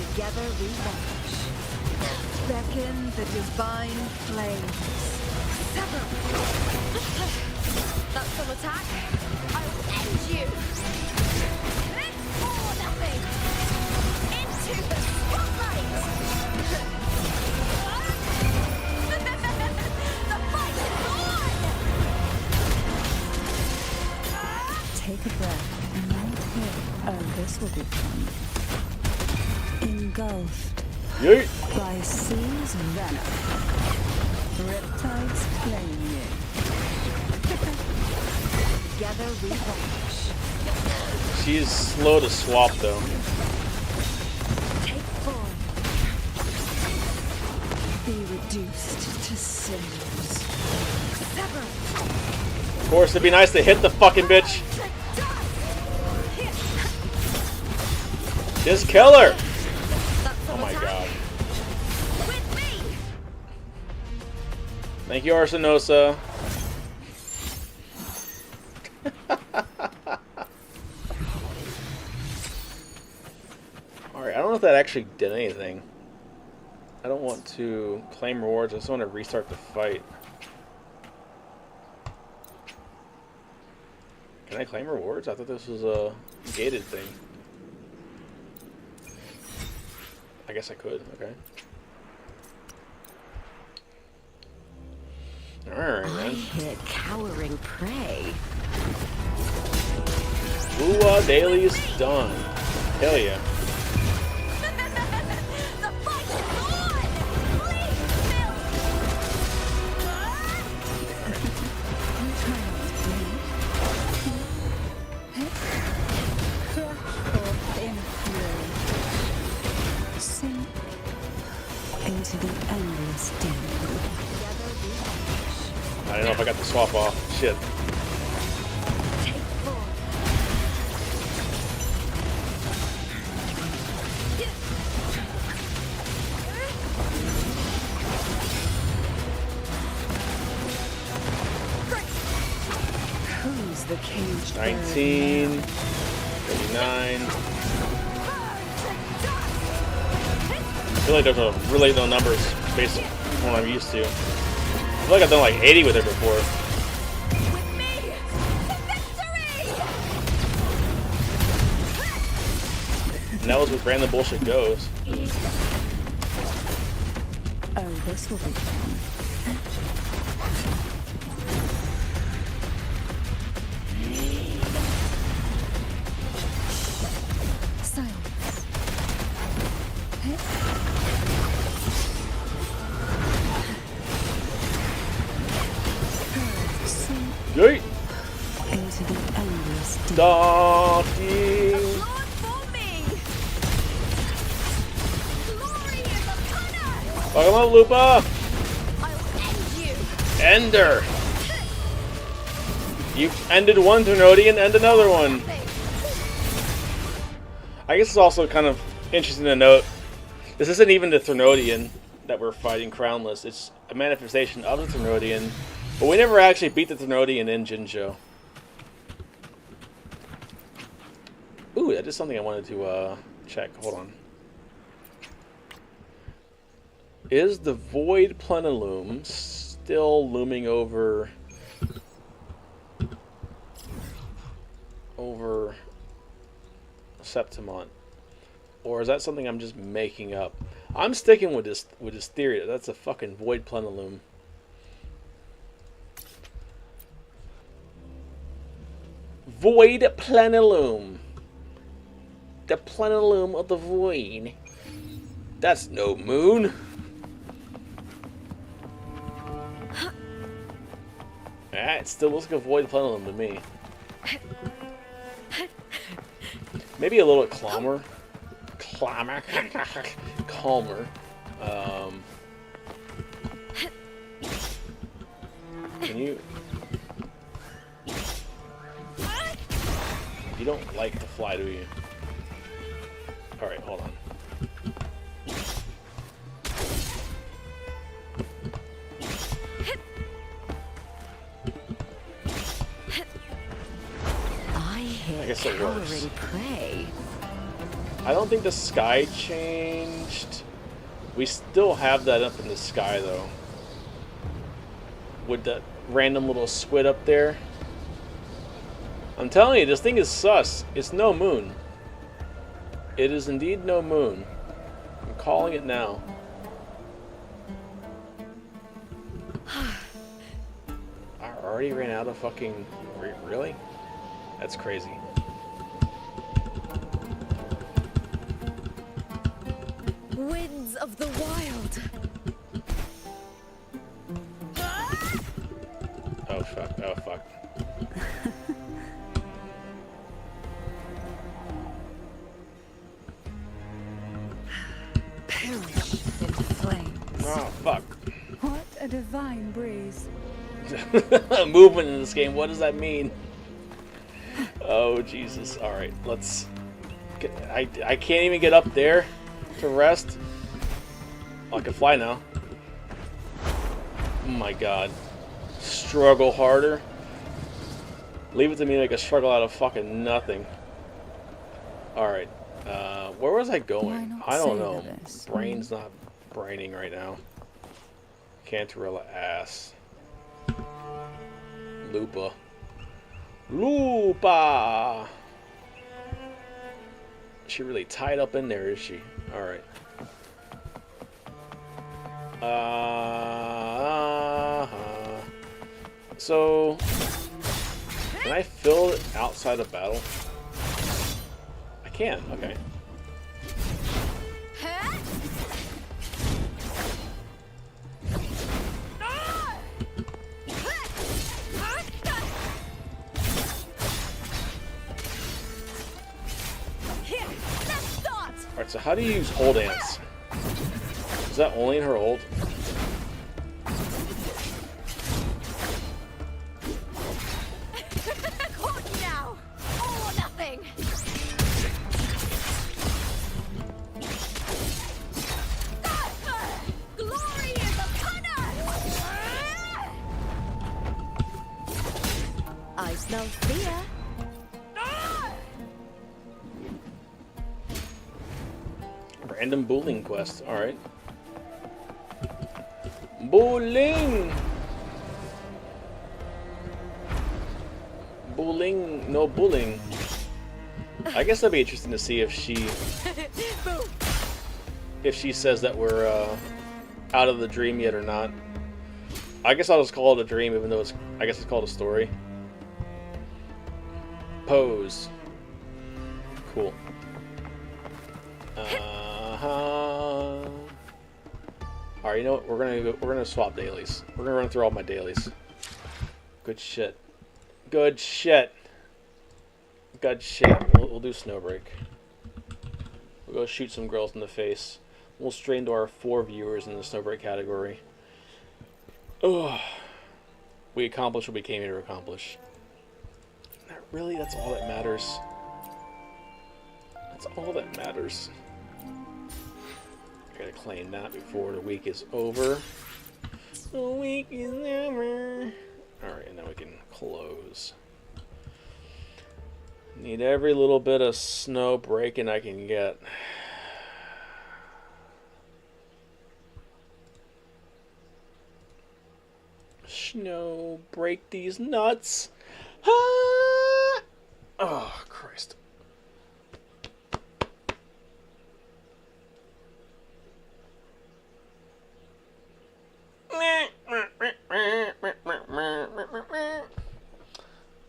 Together we watch. Beckon the divine flames. Sever. That's some attack. I will end you. It's all or nothing. Into the spotlight. Take a breath and right here. Oh, this will be fun. Engulfed Yeet. by seas and venom. Riptides claim you. Together we watch. She is slow to swap though. Take form. Be reduced to cinders. Sever. Of course, it'd be nice to hit the fucking bitch. Just kill her. Oh my god. Thank you, Arsenosa. Alright, I don't know if that actually did anything. I don't want to claim rewards, I just want to restart the fight. Can I claim rewards? I thought this was a gated thing. I guess I could, okay. Alright, I then. hear cowering prey. Lua daily is done. Hell yeah. Into the endless deep. I don't know if I got the swap off. Shit. Who's the caged 19, 39. I feel like those are really low numbers based on what I'm used to. I feel like I've done like 80 with her before. And that was with random bullshit goes. Oh, this will be fun. Silence. Yeet! Into the endless deep. Docking! Fuck him up, Lupa! Ender! You've ended one Ternodian, end another one. I guess it's also kind of interesting to note, this isn't even the Ternodian that we're fighting crownless, it's a manifestation of the Ternodian, but we never actually beat the Ternodian in Jinzhou. Ooh, that is something I wanted to check. Hold on. Is the void plenilune still looming over Septimont? Or is that something I'm just making up? I'm sticking with this theory. That's a fucking void plenilune. Void plenilune. The plenilune of the void. That's no moon. Ah, it still looks like a void plenilune to me. Maybe a little calmer. Calmer. Can you... You don't like to fly, do you? Alright, hold on. I guess it works. Prey. I don't think the sky changed. We still have that up in the sky, though. With that random little squid up there. I'm telling you, this thing is sus. It's no moon. It is indeed no moon. I'm calling it now. I already ran out of fucking... Really? That's crazy. Winds of the wild. Oh fuck, oh fuck. Perish in flames. Oh fuck. What a divine breeze. Movement in this game, what does that mean? Oh Jesus. Alright, let's get, I can't even get up there to rest. Oh, I can fly now. Oh my god. Struggle harder. Leave it to me to make a struggle out of fucking nothing. Alright. Where was I going? I don't know. Brain's not braining right now. Cantarella ass. Lupa. Lupa! Is she really tied up in there, is she? Alright. So, can I fill it outside of battle? I can, okay. Alright, so how do you use hold ants? Is that only in her hold? Now, all or nothing. Glory is upon us. I smell fear. Random bullying quest. Alright. Bullying! Bullying, no bullying. I guess that'd be interesting to see if she says that we're out of the dream yet or not. I guess I'll just call it a dream, even though I guess it's called a story. Pose. Cool. Alright, you know what? We're gonna swap dailies. We're gonna run through all my dailies. Good shit. Good shit. Good shit. We'll do Snowbreak. We'll go shoot some girls in the face. We'll strain to our 4 viewers in the Snowbreak category. Ugh. We accomplished what we came here to accomplish. Really, that's all that matters. That's all that matters. I gotta claim that before the week is over. The week is over. Alright, and then we can close. Need every little bit of snow breaking I can get. No, break these nuts. Ah! Oh, Christ.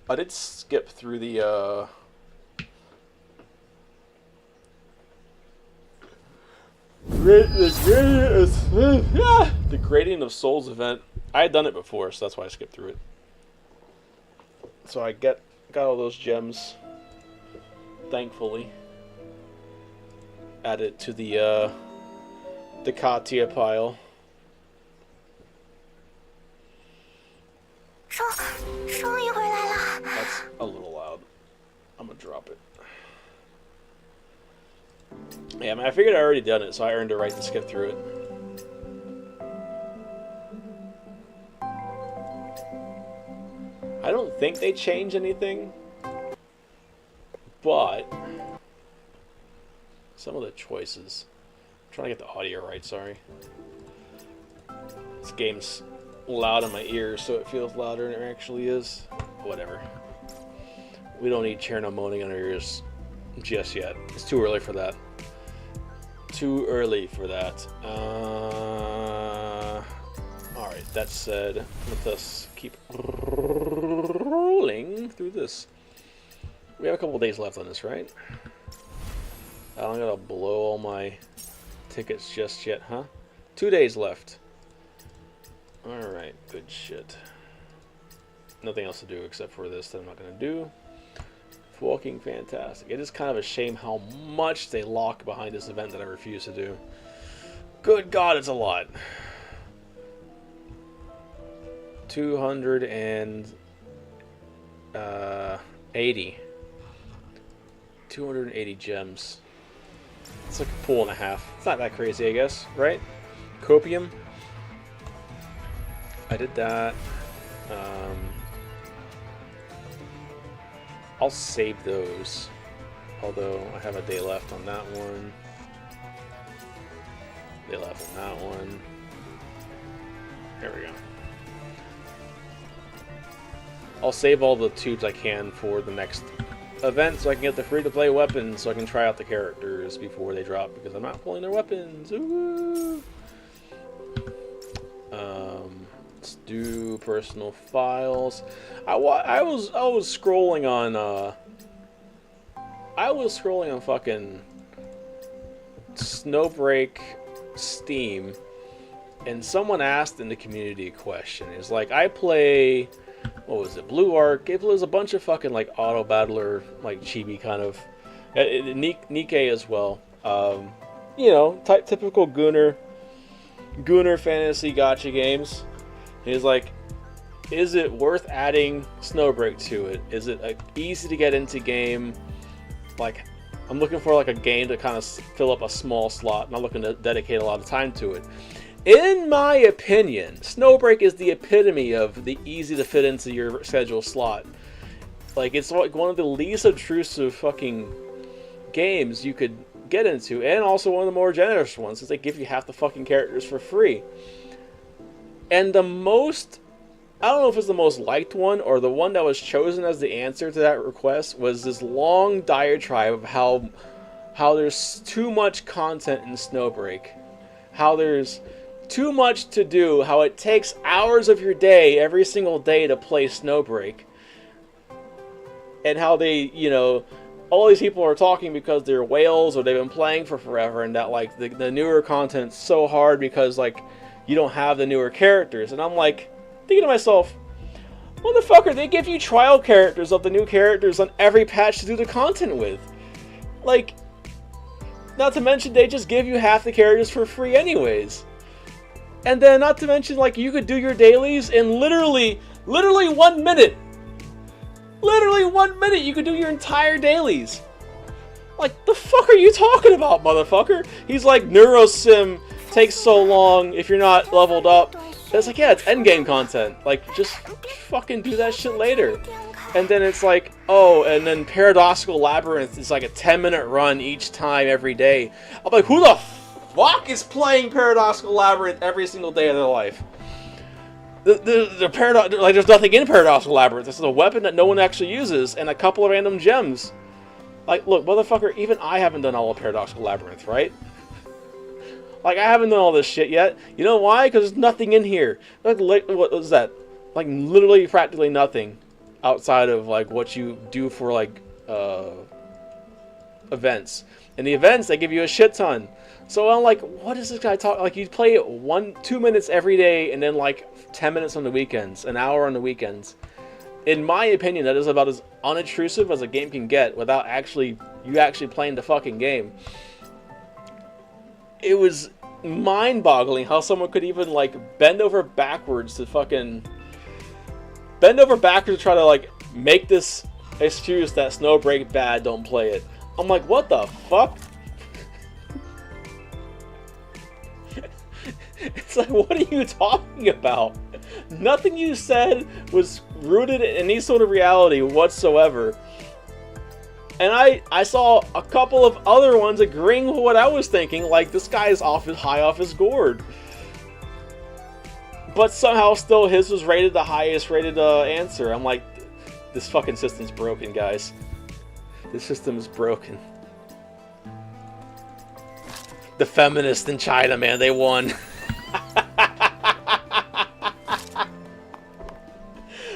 I did skip through the the Gradient of Souls event. I had done it before, so that's why I skipped through it. So I got all those gems, thankfully. Added to the Katia pile. That's a little loud. I'm gonna drop it. Yeah, I mean, I figured I already done it, so I earned a right to skip through it. I don't think they change anything, but some of the choices. I'm trying to get the audio right, sorry. This game's loud in my ears, so it feels louder than it actually is. Whatever. We don't need Cherno moaning in our ears just yet. It's too early for that. Too early for that. Alright, that said, let us keep rolling through this. We have a couple days left on this, right? I don't gotta blow all my tickets just yet, huh? 2 days left. Alright, good shit. Nothing else to do except for this that I'm not gonna do. Walking fantastic. It is kind of a shame how much they lock behind this event that I refuse to do. Good God, it's a lot. 280 gems. It's like a pool and a half. It's not that crazy, I guess, right? Copium. I did that. I'll save those, although I have a day left on that one. Day left on that one. There we go. I'll save all the tubes I can for the next event so I can get the free-to-play weapons so I can try out the characters before they drop, because I'm not pulling their weapons. Ooh. Let's do personal files. I was scrolling on fucking Snowbreak Steam, and someone asked in the community a question. It's like, I play, what was it, Blue Arc. It was a bunch of fucking like auto battler, like chibi kind of, Nikkei as well. You know, typical Gooner fantasy gacha games. He's like, is it worth adding Snowbreak to it? Is it an easy to get into game? Like, I'm looking for like a game to kind of fill up a small slot. I'm not looking to dedicate a lot of time to it. In my opinion, Snowbreak is the epitome of the easy to fit into your schedule slot. Like, it's like one of the least obtrusive fucking games you could get into, and also one of the more generous ones, since they give you half the fucking characters for free. And the most, I don't know if it's the most liked one or the one that was chosen as the answer to that request, was this long diatribe of how there's too much content in Snowbreak, how there's too much to do, how it takes hours of your day every single day to play Snowbreak, and how they, you know, all these people are talking because they're whales or they've been playing for forever, and that like the newer content's so hard because like you don't have the newer characters. And I'm like, thinking to myself, motherfucker, they give you trial characters of the new characters on every patch to do the content with. Like, not to mention they just give you half the characters for free anyways. And then not to mention, like, you could do your dailies in literally 1 minute. Literally 1 minute you could do your entire dailies. Like, the fuck are you talking about, motherfucker? He's like, Neurosim takes so long if you're not leveled up. And it's like, yeah, it's endgame content. Like, just fucking do that shit later. And then it's like, oh, and then Paradoxical Labyrinth is like a 10-minute run each time every day. I'm like, who the fuck is playing Paradoxical Labyrinth every single day of their life? The paradox, like, there's nothing in Paradoxical Labyrinth. This is a weapon that no one actually uses, and a couple of random gems. Like, look, motherfucker, even I haven't done all of Paradoxical Labyrinth, right? Like, I haven't done all this shit yet. You know why? Because there's nothing in here. Like, what was that? Like, literally, practically nothing outside of, like, what you do for, like, events. And the events, they give you a shit ton. So I'm like, what is this guy talking? Like, you play it 2 minutes every day, and then like 10 minutes on the weekends, an hour on the weekends. In my opinion, that is about as unintrusive as a game can get without you actually playing the fucking game. It was mind-boggling how someone could even like bend over backwards to try to like make this excuse that Snowbreak bad, don't play it. I'm like, what the fuck? It's like, what are you talking about? Nothing you said was rooted in any sort of reality whatsoever. And I saw a couple of other ones agreeing with what I was thinking, like, this guy is high off his gourd. But somehow still his was rated the highest rated answer. I'm like, this fucking system's broken, guys. This system is broken. The feminists in China, man, they won.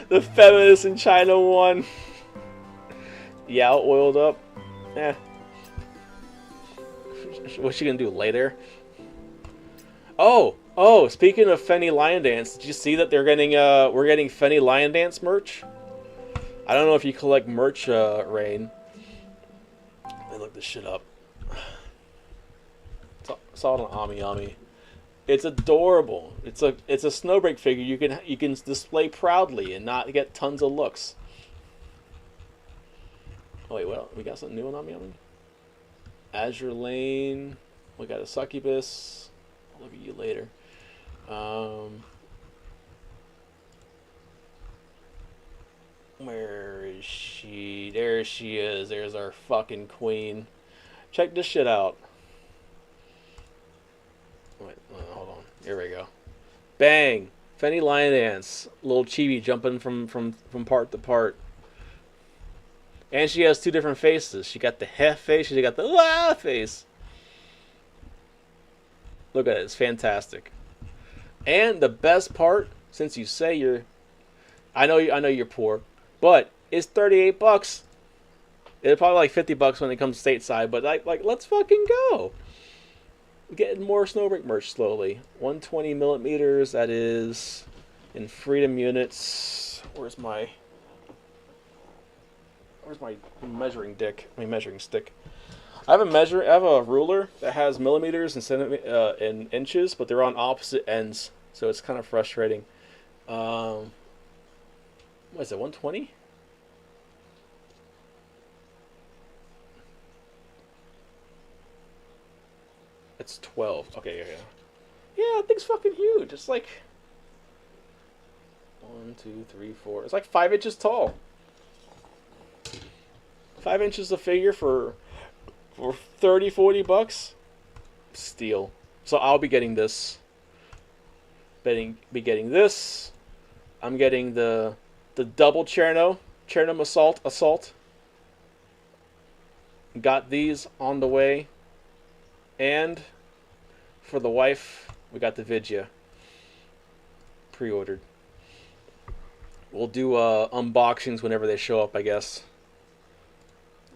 The feminists in China won. Yeah, oiled up. Eh. What's she gonna do later? Oh, speaking of Fenny Lion Dance, did you see that they're getting we're getting Fenny Lion Dance merch? I don't know if you collect merch, Rain. Let me look this shit up. Saw it on Ami Ami. It's adorable. It's a Snowbreak figure you can display proudly and not get tons of looks. Oh wait, well, we got something new on Ami Ami? Azure Lane. We got a Succubus. I'll look at you later. Where is she? There she is. There's our fucking queen. Check this shit out. Wait, hold on. Here we go. Bang! Fenny Lion Dance. Little chibi jumping from part to part. And she has two different faces. She got the heh face, she got the la face. Look at it, it's fantastic. And the best part, since you say you're, I know you're poor, but it's $38. It's probably like $50 when it comes stateside, but like let's fucking go. We're getting more Snowbreak merch slowly. 120 millimeters, that is in freedom units. Where's my measuring stick? I have a ruler that has millimeters and inches, but they're on opposite ends, so it's kind of frustrating. What is it, 120? It's 12. Okay, yeah. Yeah, that thing's fucking huge. It's like 1, 2, 3, 4. It's like 5 inches tall. 5 inches a figure for $30-$40. Steal. So I'll be getting this. Be getting this. I'm getting the double Cherno Assault. Got these on the way. And for the wife, we got the Vidya. Pre-ordered. We'll do unboxings whenever they show up, I guess.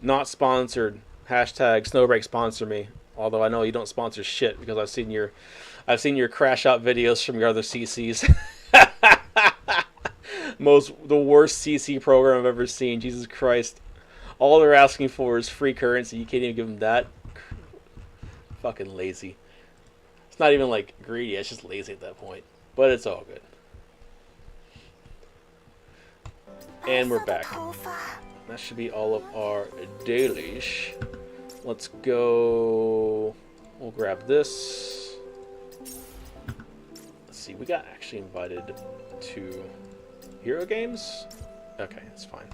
Not sponsored. Hashtag Snowbreak sponsor me. Although I know you don't sponsor shit because I've seen your crash out videos from your other CCs. The worst CC program I've ever seen. Jesus Christ. All they're asking for is free currency. You can't even give them that. Fucking lazy. It's not even like greedy, it's just lazy at that point. But it's all good. And we're back. That should be all of our dailies. Let's go. We'll grab this. Let's see, we got actually invited to Hero Games? Okay, that's fine.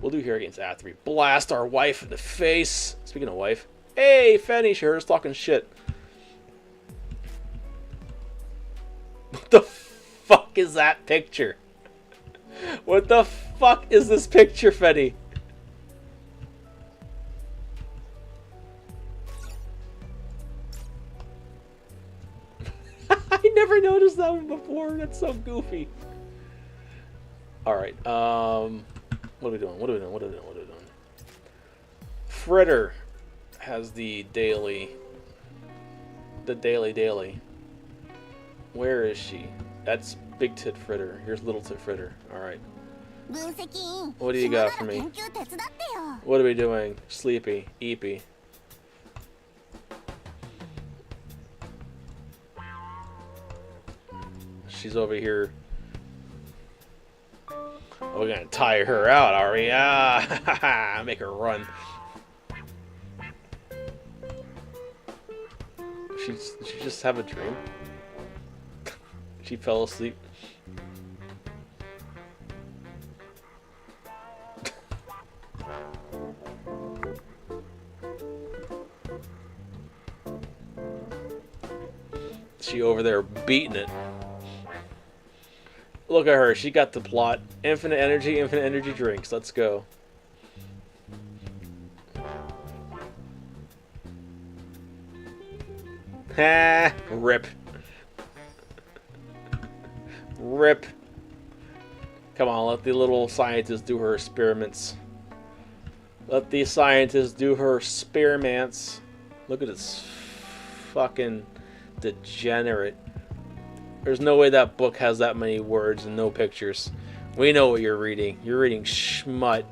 We'll do Hero Games after we blast our wife in the face. Speaking of wife. Hey, Fenny, she heard us talking shit. What the fuck? fuck is that picture? What the fuck is this picture, Fetty? I never noticed that one before. That's so goofy. Alright, what are we doing? What are we doing? What are we doing? What are we doing? Fritter has the daily. Where is she? That's Big Tit Fritter. Here's Little Tit Fritter. Alright. What do you got for me? What are we doing? Sleepy. Eepy. She's over here. Oh, we're gonna tire her out, are we? Ah, make her run. She just have a dream? She fell asleep. She over there beating it. Look at her. She got the plot. Infinite energy drinks. Let's go. Ha! Rip. Rip. Come on, let the little scientist do her experiments. Let the scientist do her experiments. Look at this fucking degenerate. There's no way that book has that many words and no pictures. We know what you're reading. You're reading schmut.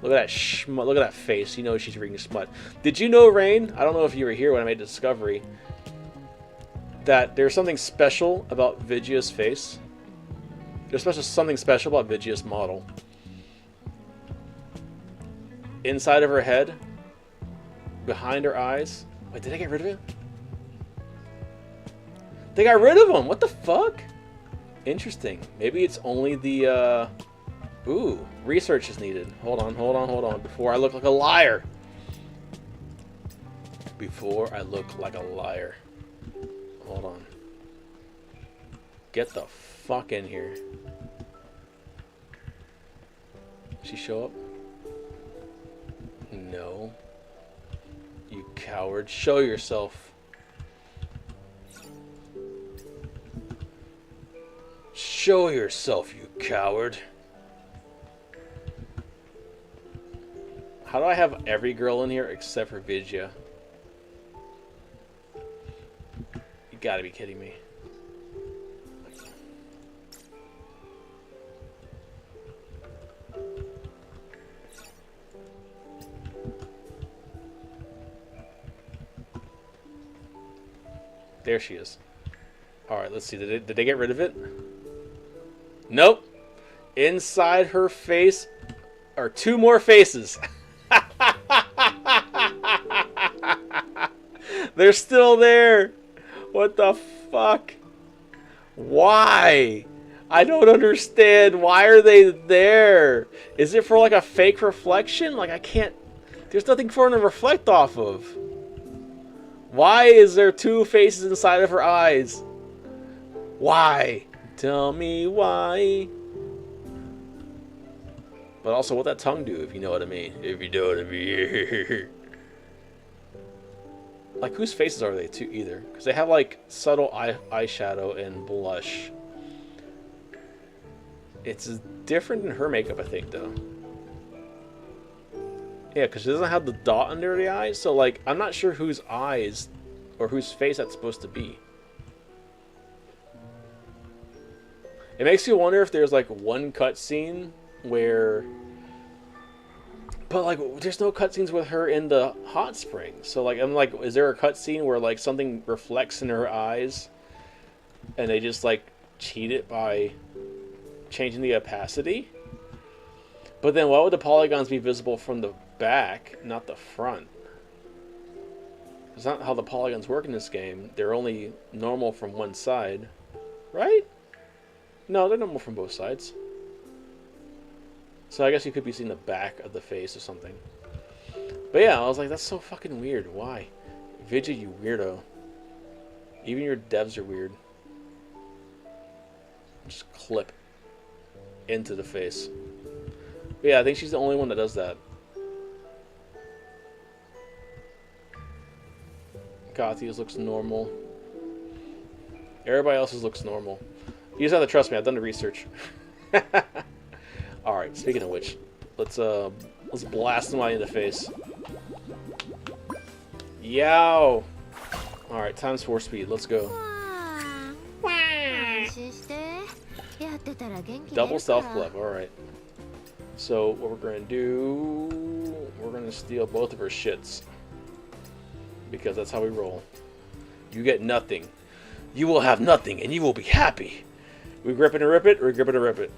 Look at that schmut. Look at that face. You know she's reading schmut. Did you know, Rain? I don't know if you were here when I made the discovery that there's something special about Vigia's face. There's something special about Vigia's model. Inside of her head, behind her eyes. Wait, did I get rid of it? They got rid of him. What the fuck? Interesting. Maybe it's only the, ooh, research is needed. Hold on. Before I look like a liar. Hold on. Get the fuck in here. She show up? No. You coward. Show yourself. Show yourself, you coward. How do I have every girl in here except for Vigia? You gotta be kidding me. There she is. Alright, let's see. Did they get rid of it? Nope. Inside her face are two more faces. They're still there. What the fuck? Why? I don't understand. Why are they there? Is it for like a fake reflection? Like I can't... There's nothing for them to reflect off of. Why is there two faces inside of her eyes? Why? Tell me why. But also, what that tongue do, if you know what I mean. If you know what I mean. Like, whose faces are they, too, either? Because they have, like, subtle eyeshadow and blush. It's different than her makeup, I think, though. Yeah, because she doesn't have the dot under the eyes. So, like, I'm not sure whose eyes or whose face that's supposed to be. It makes you wonder if there's, like, one cutscene where... But, like, there's no cutscenes with her in the hot spring. So, like, I'm like, is there a cutscene where, like, something reflects in her eyes and they just, like, cheat it by changing the opacity? But then why would the polygons be visible from the back, not the front? That's not how the polygons work in this game. They're only normal from one side. Right? No, they're normal from both sides. So I guess you could be seeing the back of the face or something. But yeah, I was like, that's so fucking weird. Why? Vigia, you weirdo. Even your devs are weird. just clip into the face. But yeah, I think she's the only one that does that. Katya's looks normal. Everybody else's looks normal. You just have to trust me. I've done the research. All right. Speaking of which, let's blast somebody in the face. Yow! All right. Times 4 speed. Let's go. Double stealth glove. All right. So what we're gonna do? We're gonna steal both of her shits because that's how we roll. You get nothing. You will have nothing, and you will be happy. We grip it and rip it, or we grip it and rip it.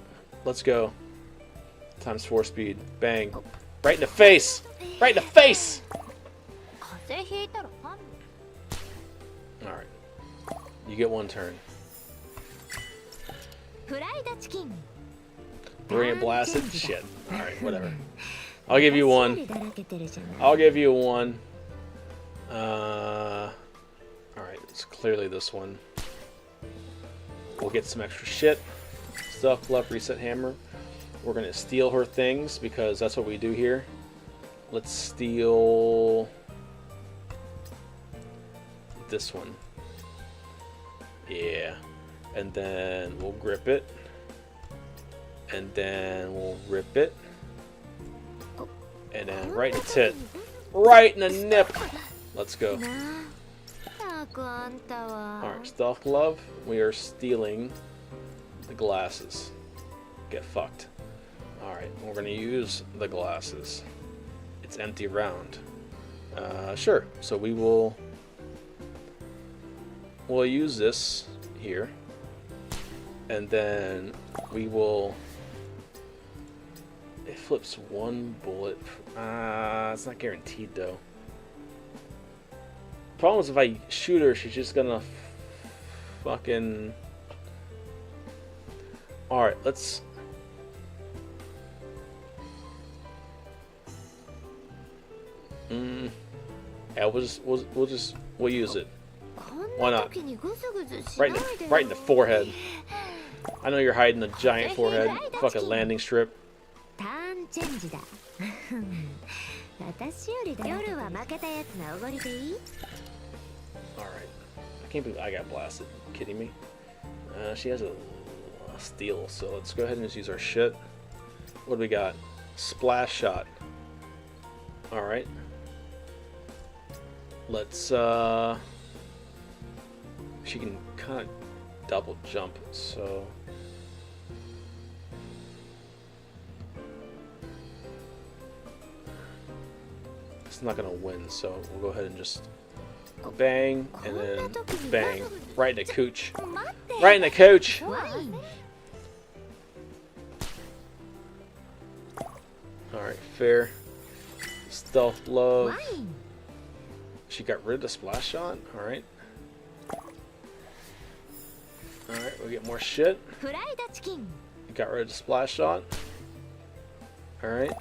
Let's go. Times 4 speed. Bang. Right in the face! Right in the face! Alright. You get 1 turn. Brilliant blasted? Shit. Alright, whatever. I'll give you 1. I'll give you 1. Alright, it's clearly this one. We'll get some extra shit. Stealth glove, reset hammer. We're gonna steal her things because that's what we do here. Let's steal this one. Yeah. And then we'll grip it. And then we'll rip it. And then right in the tit. Right in the nip. Let's go. Alright, stealth glove. We are stealing the glasses. Get fucked. Alright, we're gonna use the glasses. It's empty round. Sure. So we'll use this here. And then we will... It flips 1 bullet. It's not guaranteed though. Problem is if I shoot her, she's just gonna fucking... Alright, let's... Yeah, we'll use it. Why not? Right in the forehead. I know you're hiding the giant forehead. Fucking landing strip. Alright. I can't believe I got blasted. You kidding me? She has a steal, so let's go ahead and just use our shit. What do we got? Splash shot. Alright. Let's she can kind of double jump, so it's not gonna win, so we'll go ahead and just bang and then bang right in the cooch. Right in the cooch. Alright, fair. Stealth glove. She got rid of the splash shot. Alright. Alright, we'll get more shit. Got rid of the splash shot. Alright.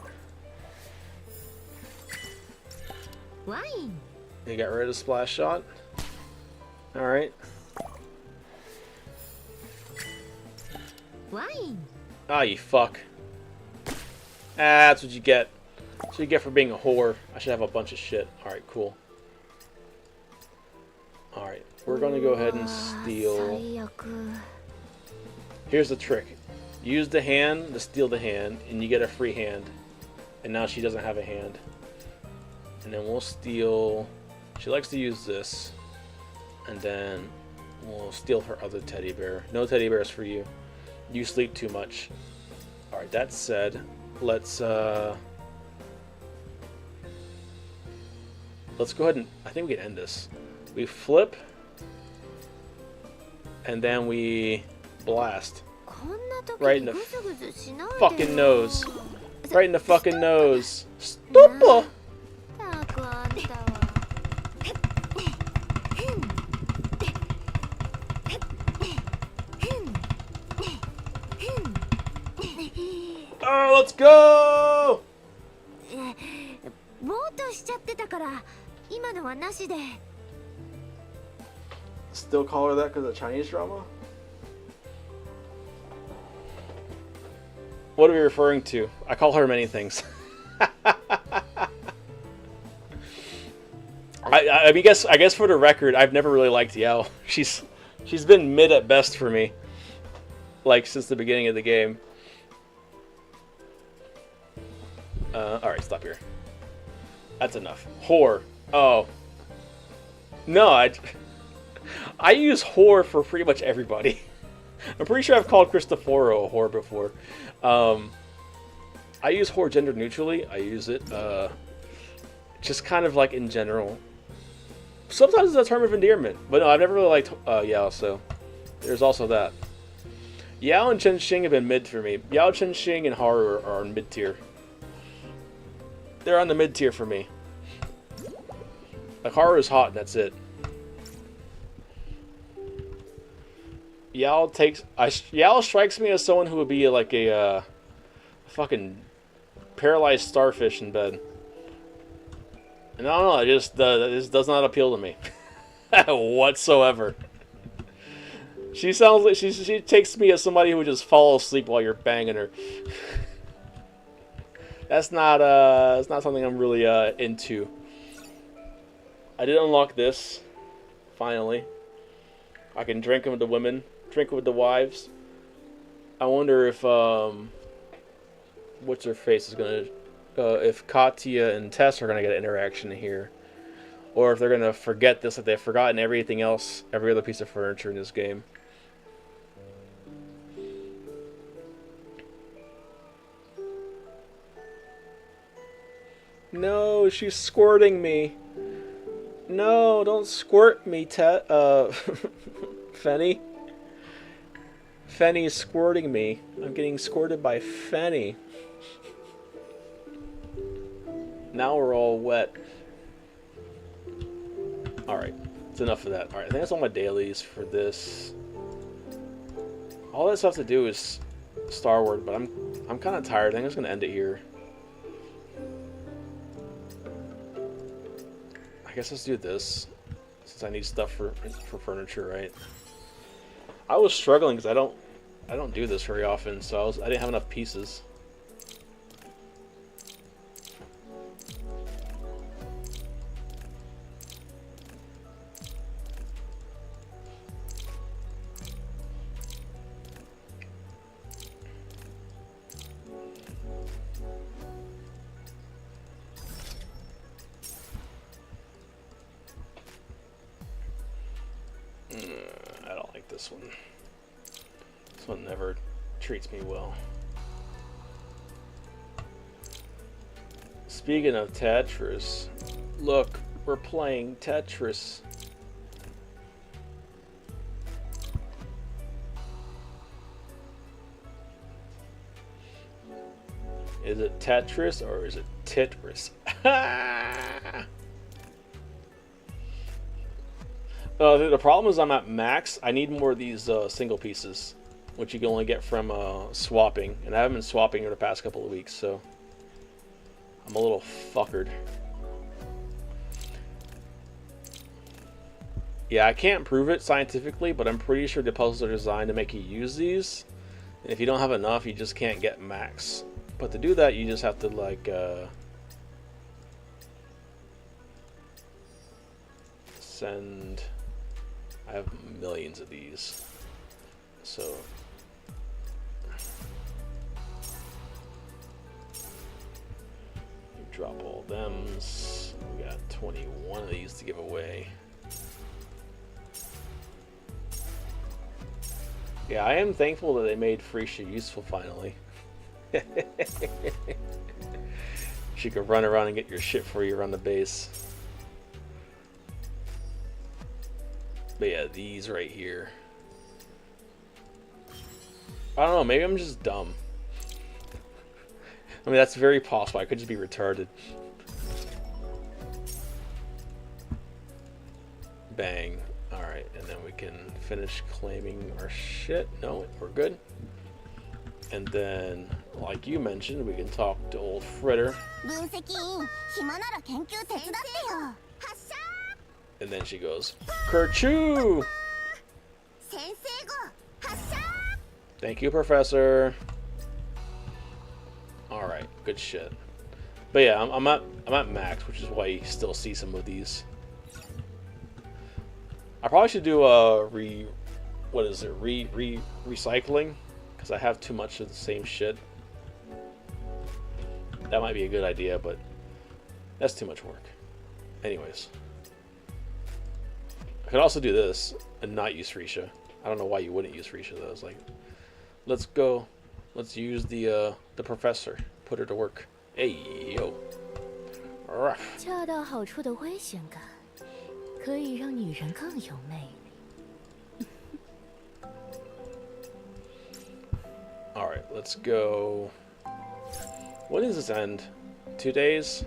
You got rid of the splash shot. Alright. Ah, you fuck. That's what you get. That's what you get for being a whore. I should have a bunch of shit. Alright, cool. Alright, we're gonna go ahead and steal. Here's the trick. Use the hand to steal the hand, and you get a free hand. And now she doesn't have a hand. And then we'll steal... She likes to use this. And then we'll steal her other teddy bear. No teddy bears for you. You sleep too much. Alright, that said, let's go ahead and... I think we can end this. We flip, and then we blast. Right in the fucking nose. Right in the fucking nose. Stupid! Oh, let's go! Still call her that because of Chinese drama? What are we referring to? I call her many things. I guess for the record, I've never really liked Yao. She's been mid at best for me, like since the beginning of the game. All right, stop here. That's enough. Whore. Oh. No, I use whore for pretty much everybody. I'm pretty sure I've called Cristoforo a whore before. I use whore gender neutrally. I use it just kind of like in general. Sometimes it's a term of endearment, but no, I've never really liked Yao, so there's also that. Yao and Chen Xing have been mid for me. Yao, Chen Xing, and Haru are in mid tier. They're on the mid tier for me. Like Haru is hot, and that's it. Yao strikes me as someone who would be like a fucking paralyzed starfish in bed. And I don't know, it just does not appeal to me whatsoever. She sounds like she takes me as somebody who would just fall asleep while you're banging her. That's not it's not something I'm really into. I did unlock this finally. I can drink with the women, drink with the wives. I wonder if what's her face is gonna if Katya and Tess are gonna get an interaction here, or if they're gonna forget this, like they've forgotten everything else, every other piece of furniture in this game. No, she's squirting me. No, don't squirt me, Fenny. Fenny's squirting me. I'm getting squirted by Fenny. Now we're all wet. Alright, it's enough of that. Alright, I think that's all my dailies for this. All that stuff to do is Starward, but I'm kind of tired. I think I'm just going to end it here. I guess let's do this, since I need stuff for furniture, right? I was struggling because I don't do this very often, so I didn't have enough pieces. I don't like this one. This one never treats me well. Speaking of Tetris, look, we're playing Tetris. Is it Tetris or is it Titris? The problem is I'm at max. I need more of these single pieces, which you can only get from swapping. And I haven't been swapping in the past couple of weeks, so I'm a little fuckered. Yeah, I can't prove it scientifically, but I'm pretty sure the puzzles are designed to make you use these. And if you don't have enough, you just can't get max. But to do that, you just have to, like, send... I have millions of these. So... you drop all thems. We got 21 of these to give away. Yeah, I am thankful that they made Freesia useful finally. She could run around and get your shit for you around the base. But yeah, these right here. I don't know, maybe I'm just dumb. I mean, that's very possible. I could just be retarded. Bang. Alright, and then we can finish claiming our shit. No, we're good. And then, like you mentioned, we can talk to old Fritter. And then she goes, Kerchoo! Thank you, Professor. Alright, good shit. But yeah, I'm at max, which is why you still see some of these. I probably should do a recycling, because I have too much of the same shit. That might be a good idea, but that's too much work. Anyways. I could also do this and not use Frisha. I don't know why you wouldn't use Frisha though. It's like, let's go. Let's use the professor. Put her to work. Hey, yo. Ruff. 恰到好处的危险感，可以让女人更有魅力。Alright, let's go. When does this end? 2 days?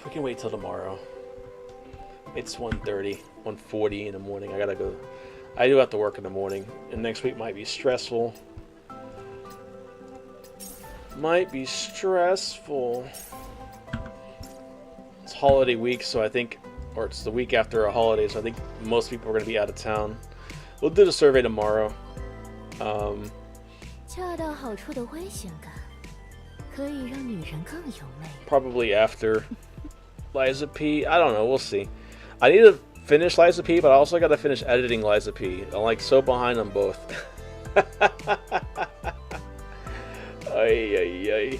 We can wait till tomorrow. It's 1:30, 1:40 in the morning. I gotta go. I do have to work in the morning, and next week might be stressful. Might be stressful. It's holiday week, so I think, or it's the week after a holiday, so I think most people are going to be out of town. We'll do the survey tomorrow. 恰到好处的危险感，可以让女人更有魅力。 Probably after Liza P. I don't know. We'll see. I need to finish Liza P, but I also got to finish editing Liza P. I'm like so behind on both. I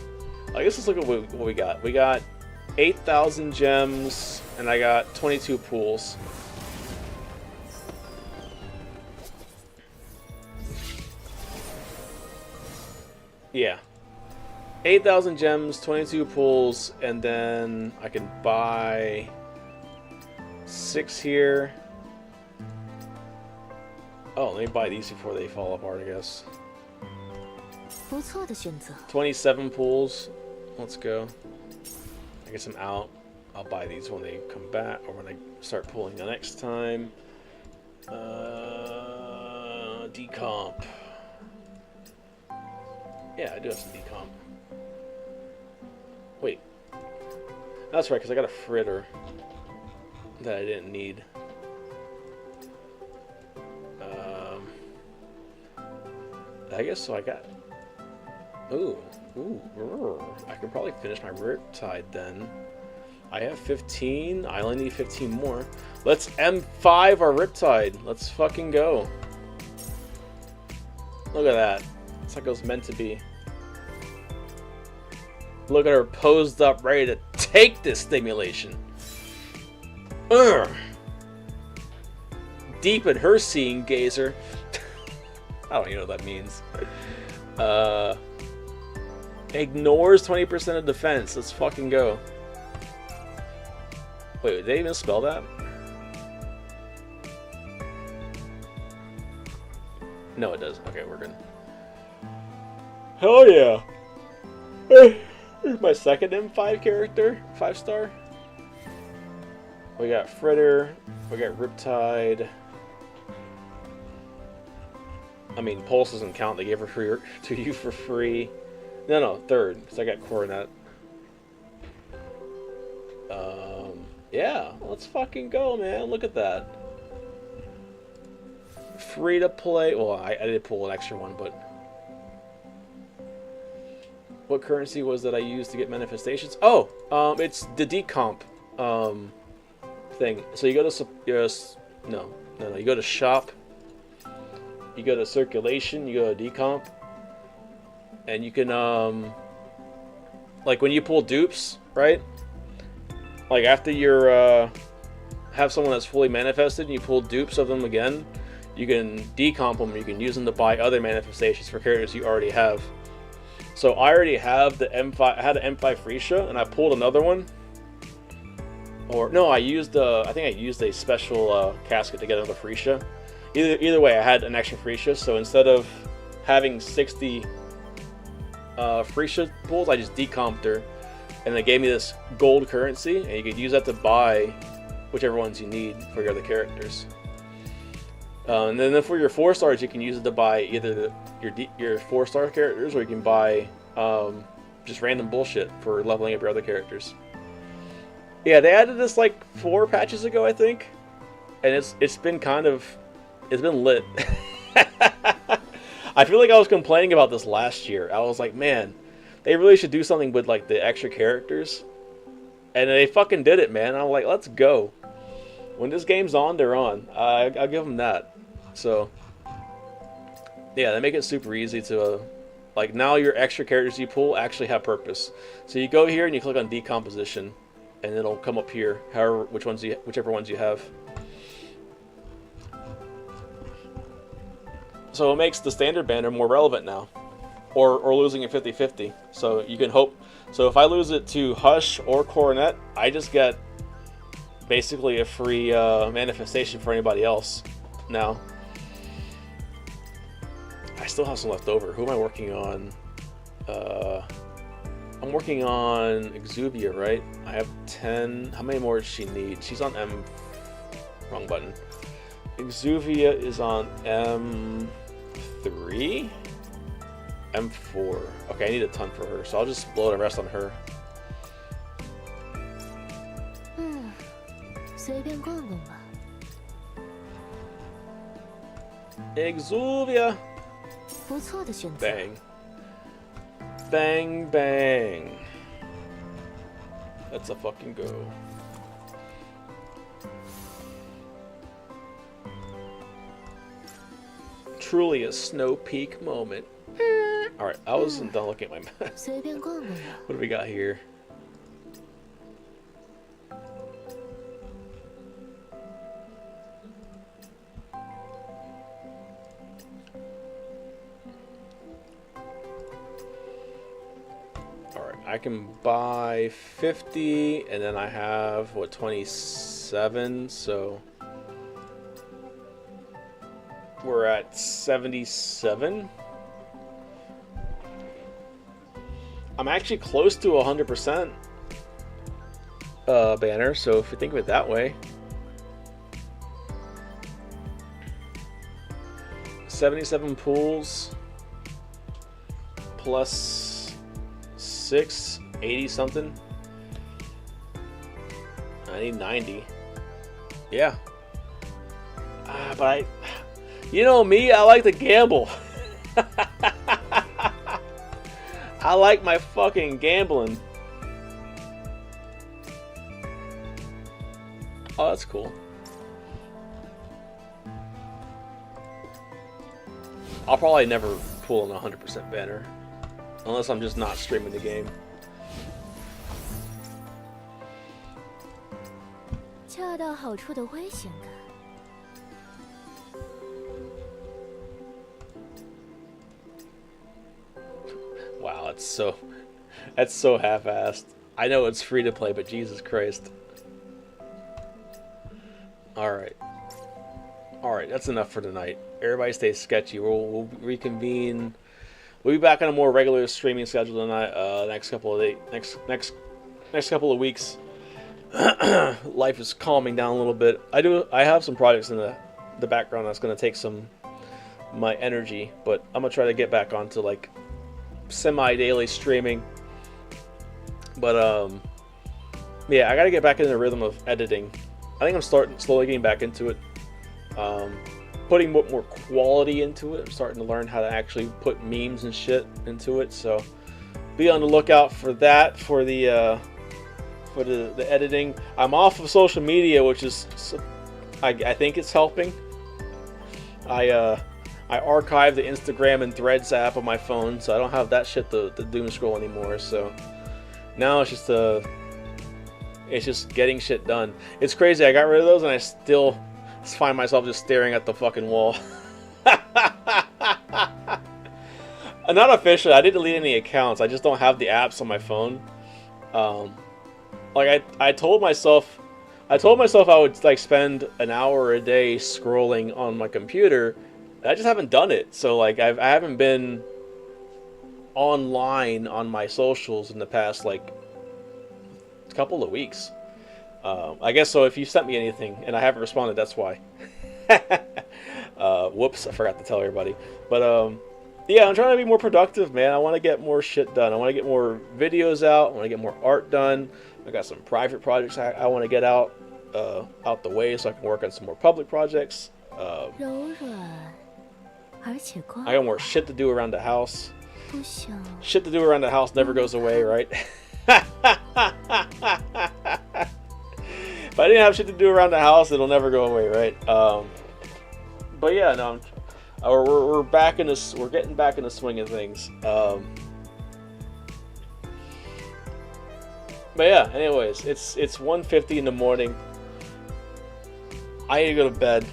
guess let's look at what we got. We got 8,000 gems, and I got 22 pools. Yeah. 8,000 gems, 22 pools, and then I can buy 6 here. Oh, let me buy these before they fall apart, I guess. 不错的选择。 27 pools. Let's go. I guess I'm out. I'll buy these when they come back, or when I start pulling the next time. Decomp. Yeah, I do have some decomp. Wait. That's right, because I got a fritter that I didn't need. I guess so. I got. Ooh. I could probably finish my Riptide then. I have 15. I only need 15 more. Let's M5 our Riptide. Let's fucking go. Look at that. It's like it was meant to be. Look at her posed up, ready to take this stimulation. Urgh. Deep in her seeing gazer. I don't even know what that means. Ignores 20% of defense. Let's fucking go. Wait, did they even spell that? No, it does. Okay, we're good. Hell yeah! Here's my second M5 character. 5-star. We got Fritter. We got Riptide. I mean, Pulse doesn't count. They gave her free to you for free. No, third, because I got Coronet. Yeah, let's fucking go, man. Look at that. Free to play. Well, I did pull an extra one, but what currency was that I used to get manifestations? Oh, it's the decomp thing. So you go to no. You go to shop. You go to circulation. You go to decomp. And you can, like when you pull dupes, right? Like after you're, have someone that's fully manifested and you pull dupes of them again, you can decomp them, you can use them to buy other manifestations for characters you already have. So I already have the M5, I had an M5 Frisha, and I pulled another one. Or, no, I think I used a special casket to get another Frisha. Either way, I had an extra Frisha, so instead of having 60... Frisha pools, I just decomped her, and they gave me this gold currency, and you could use that to buy whichever ones you need for your other characters. And then for your 4-stars, you can use it to buy either your 4-star characters, or you can buy just random bullshit for leveling up your other characters. Yeah, they added this like 4 patches ago, I think, and it's been lit. I feel like I was complaining about this last year. I was like, man, they really should do something with like the extra characters. And they fucking did it, man. I'm like, let's go. When this game's on, they're on. I'll give them that. So, yeah, they make it super easy to, like, now your extra characters you pull actually have purpose. So you go here and you click on decomposition, and it'll come up here, whichever ones you have. So it makes the standard banner more relevant now, or losing it 50-50. So you can hope. So if I lose it to Hush or Coronet, I just get basically a free manifestation for anybody else now. I still have some left over. Who am I working on? I'm working on Exuvia, right? I have 10. How many more does she need? She's on M. Wrong button. Exuvia is on M3? M4. Okay, I need a ton for her, so I'll just blow the rest on her. Exuvia! Bang. Bang, bang. Let's a fucking go. Truly a Snow Peak moment. Alright, I wasn't done looking at my map. What do we got here? Alright, I can buy 50, and then I have, what, 27, so we're at 77. I'm actually close to 100% banner, so if you think of it that way. 77 pools plus 6, 80 something. I need 90. Yeah. But you know me, I like to gamble. I like my fucking gambling. Oh, that's cool. I'll probably never pull an 100% banner. Unless I'm just not streaming the game. Wow, that's so half-assed. I know it's free to play, but Jesus Christ. Alright, that's enough for tonight. Everybody stay sketchy. We'll reconvene. We'll be back on a more regular streaming schedule tonight. Next couple of weeks. Life is calming down a little bit. I have some projects in the background that's gonna take my energy, but I'm gonna try to get back onto like semi-daily streaming. But yeah, I gotta get back into the rhythm of editing. I think I'm slowly getting back into it. Putting more quality into it. I'm starting to learn how to actually put memes and shit into it. So be on the lookout for that, for the editing. I'm off of social media, which is I think it's helping. I archived the Instagram and Threads app on my phone, so I don't have that shit to doom scroll anymore. So now it's just getting shit done. It's crazy. I got rid of those, and I still find myself just staring at the fucking wall. Not officially. I didn't delete any accounts. I just don't have the apps on my phone. Like I told myself I would like spend an hour a day scrolling on my computer. I just haven't done it. So like I haven't been online on my socials in the past like couple of weeks. I guess so. If you sent me anything and I haven't responded, that's why. Whoops, I forgot to tell everybody. But yeah, I'm trying to be more productive, man. I want to get more shit done. I want to get more videos out. I want to get more art done. I got some private projects I want to get out the way so I can work on some more public projects. I got more shit to do around the house. Shit to do around the house never goes away, right? If I didn't have shit to do around the house, it'll never go away, right? But yeah, no, we're back in this. We're getting back in the swing of things. But yeah, anyways, it's 1:50 in the morning. I need to go to bed.